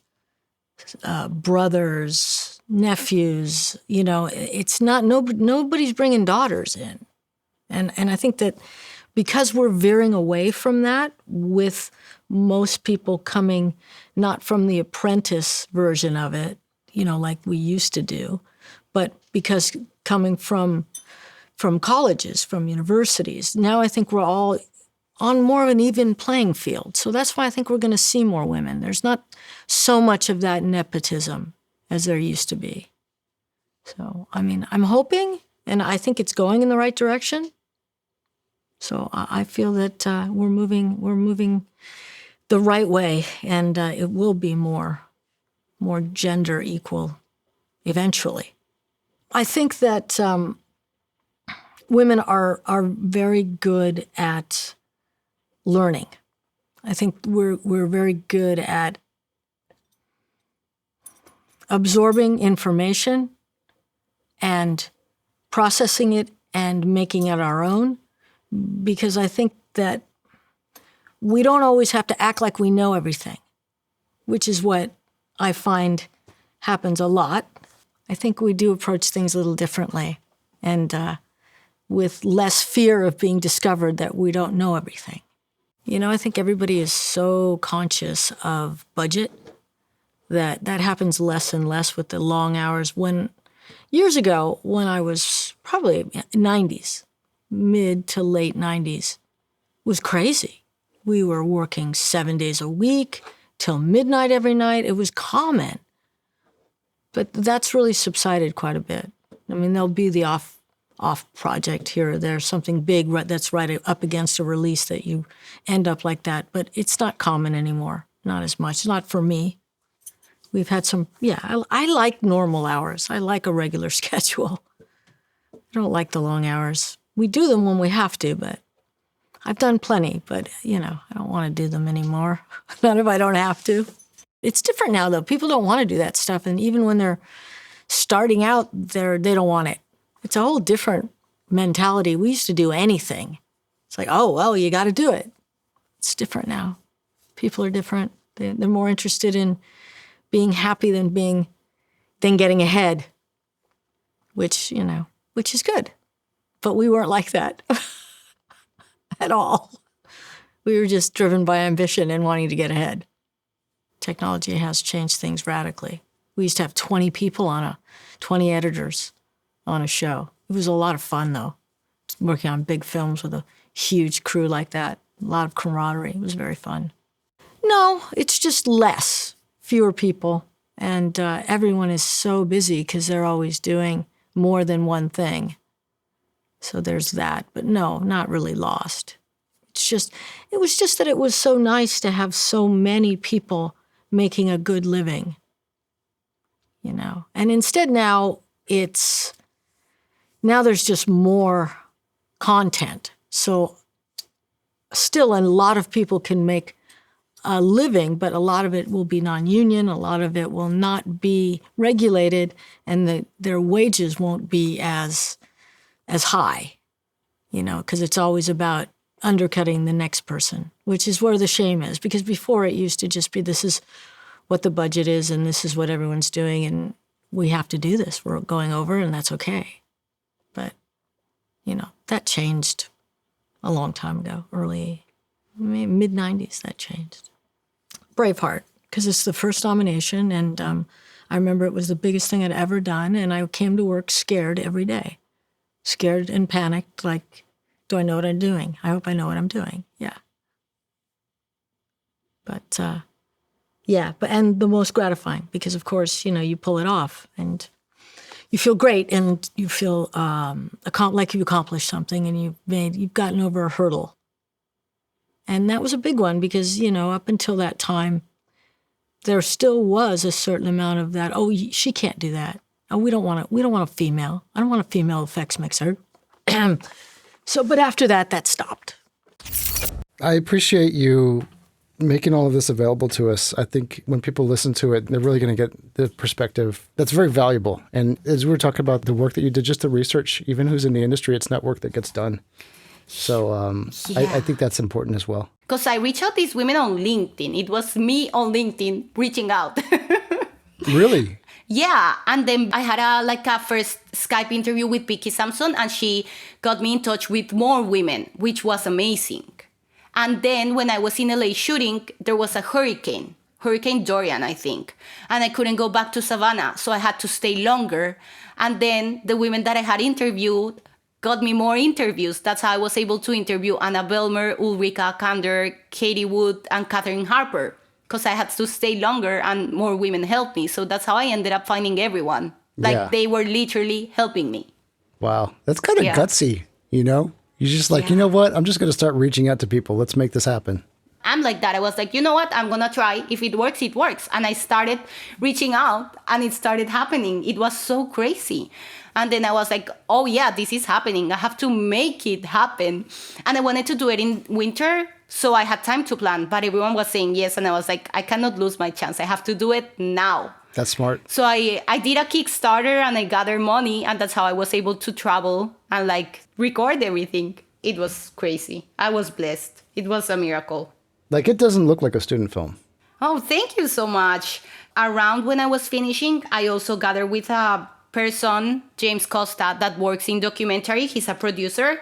brothers, nephews, it's not, nobody's bringing daughters in. And I think that because we're veering away from that, with most people coming not from the apprentice version of it, like we used to do, but because coming from colleges, from universities. Now I think we're all on more of an even playing field. So that's why I think we're going to see more women. There's not so much of that nepotism as there used to be. So, I'm hoping, and I think it's going in the right direction. So I feel that we're moving the right way, and it will be more gender equal eventually. I think that women are very good at learning. I think we're very good at absorbing information and processing it and making it our own, because I think that we don't always have to act like we know everything, which is what I find happens a lot. I think we do approach things a little differently, and with less fear of being discovered that we don't know everything. I think everybody is so conscious of budget that happens less and less with the long hours. Years ago, when I was probably 90s, mid to late 90s, was crazy. We were working 7 days a week till midnight every night. It was common. But that's really subsided quite a bit. There'll be the off project here or there, something big that's right up against a release that you end up like that. But it's not common anymore, not as much, not for me. We've had some, I like normal hours. I like a regular schedule. I don't like the long hours. We do them when we have to, but I've done plenty, but, I don't want to do them anymore. Not if I don't have to. It's different now, though. People don't want to do that stuff, and even when they're starting out, they don't want it. It's a whole different mentality. We used to do anything. It's like, oh, well, you got to do it. It's different now. People are different. They're more interested in being happy than getting ahead, which is good. But we weren't like that at all. We were just driven by ambition and wanting to get ahead. Technology has changed things radically. We used to have 20 editors on a show. It was a lot of fun, though, working on big films with a huge crew like that. A lot of camaraderie. It was very fun. No, it's just fewer people, and everyone is so busy because they're always doing more than one thing. So there's that, but no, not really lost. It was just that it was so nice to have so many people making a good living, And instead now there's just more content. So still a lot of people can make a living, but a lot of it will be non-union, a lot of it will not be regulated, and their wages won't be as high, because it's always about undercutting the next person, which is where the shame is. Because before it used to just be, this is what the budget is and this is what everyone's doing and we have to do this. We're going over and that's okay. But, that changed a long time ago, mid-90s, that changed. Braveheart, because it's the first nomination, and I remember it was the biggest thing I'd ever done, and I came to work scared every day. Scared and panicked, like, do I know what I'm doing? I hope I know what I'm doing. Yeah. But, and the most gratifying, because, of course, you pull it off, and you feel great, and you feel like you've accomplished something, and you've gotten over a hurdle. And that was a big one because, up until that time, there still was a certain amount of that, oh, she can't do that. Oh, we don't want a female. I don't want a female effects mixer. But after that stopped. I appreciate you making all of this available to us. I think when people listen to it, they're really going to get the perspective that's very valuable. And as we were talking about the work that you did, just the research, even who's in the industry, it's not work that gets done. So I think that's important as well. Because I reached out these women on LinkedIn. It was me on LinkedIn reaching out. Really? Yeah, and then I had a first Skype interview with Vicky Samson, and she got me in touch with more women, which was amazing. And then when I was in LA shooting, there was a Hurricane Dorian, I think, and I couldn't go back to Savannah, so I had to stay longer. And then the women that I had interviewed got me more interviews. That's how I was able to interview Anna Behlmer, Ulriika Akander, Katy Wood, and Harper, because I had to stay longer and more women helped me. So that's how I ended up finding everyone. They were literally helping me. Wow. That's kind of gutsy, you know? You're just like, you know what? I'm just going to start reaching out to people. Let's make this happen. I'm like that. I was like, you know what? I'm going to try. If it works, it works. And I started reaching out and it started happening. It was so crazy. And then I was like, oh yeah, this is happening. I have to make it happen. And I wanted to do it in winter, so I had time to plan. But everyone was saying yes. And I was like, I cannot lose my chance. I have to do it now. That's smart. So I did a Kickstarter and I gathered money. And that's how I was able to travel and record everything. It was crazy. I was blessed. It was a miracle. It doesn't look like a student film. Oh, thank you so much. Around when I was finishing, I also gathered with a person, James Costa, that works in documentary. He's a producer.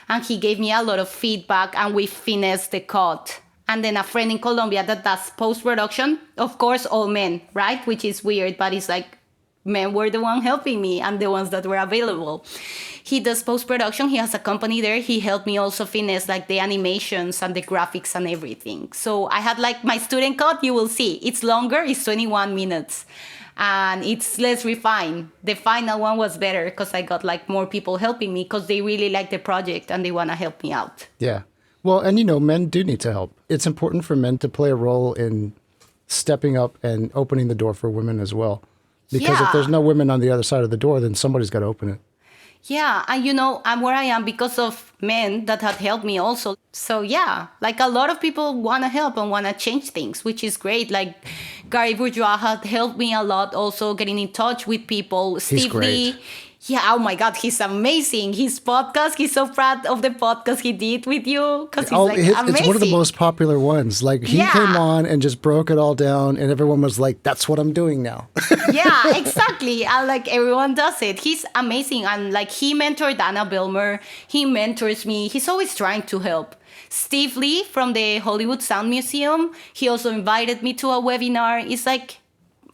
And he gave me a lot of feedback and we finessed the cut. And then a friend in Colombia that does post-production. Of course, all men, right? Which is weird, but it's like men were the one helping me and the ones that were available. He does post-production. He has a company there. He helped me also finesse the animations and the graphics and everything. So I had my student cut, you will see. It's longer, it's 21 minutes. And it's less refined. The final one was better because I got more people helping me because they really like the project and they want to help me out. Yeah. Well, and men do need to help. It's important for men to play a role in stepping up and opening the door for women as well. Because if there's no women on the other side of the door, then somebody's got to open it. Yeah, and I'm where I am because of men that had helped me also. So yeah, a lot of people want to help and want to change things, which is great. Gary Bourgeois had helped me a lot also getting in touch with people. He's Steve great. Lee. Yeah, oh my God, he's amazing. His podcast, he's so proud of the podcast he did with you because he's amazing. It's one of the most popular ones. He came on and just broke it all down and everyone was like, that's what I'm doing now. Yeah, exactly. And everyone does it. He's amazing. And he mentored Anna Behlmer. He mentors me. He's always trying to help. Steve Lee from the Hollywood Sound Museum, he also invited me to a webinar. It's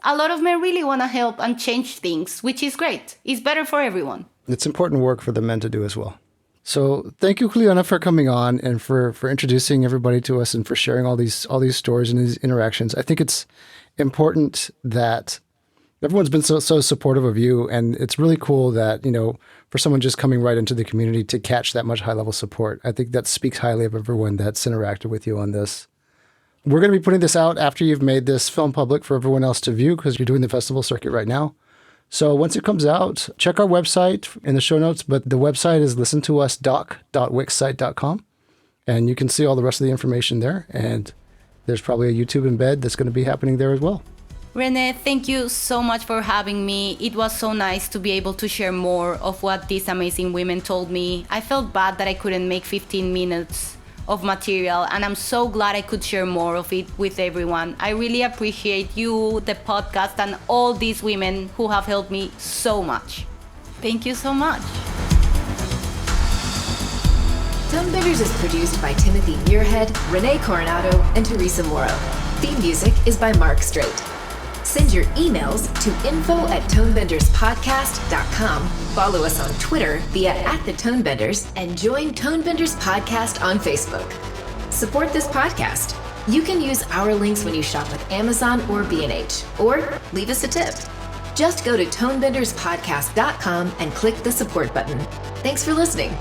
a lot of men really want to help and change things, which is great. It's better for everyone. It's important work for the men to do as well. So thank you, Juliana, for coming on and for introducing everybody to us and for sharing all these stories and these interactions. I think it's important that everyone's been so supportive of you, and it's really cool that, for someone just coming right into the community to catch that much high-level support. I think that speaks highly of everyone that's interacted with you on this. We're going to be putting this out after you've made this film public for everyone else to view because you're doing the festival circuit right now. So once it comes out, check our website in the show notes, but the website is listentousdoc.wixsite.com, and you can see all the rest of the information there, and there's probably a YouTube embed that's going to be happening there as well. Renee, thank you so much for having me. It was so nice to be able to share more of what these amazing women told me. I felt bad that I couldn't make 15 minutes of material, and I'm so glad I could share more of it with everyone. I really appreciate you, the podcast, and all these women who have helped me so much. Thank you so much. Tonebenders is produced by Timothy Muirhead, Renee Coronado, and Teresa Morrow. Theme music is by Mark Strait. Send your emails to info@tonebenderspodcast.com. Follow us on Twitter via @thetonebenders and join Tonebenders Podcast on Facebook. Support this podcast. You can use our links when you shop with Amazon or B&H, or leave us a tip. Just go to tonebenderspodcast.com and click the support button. Thanks for listening.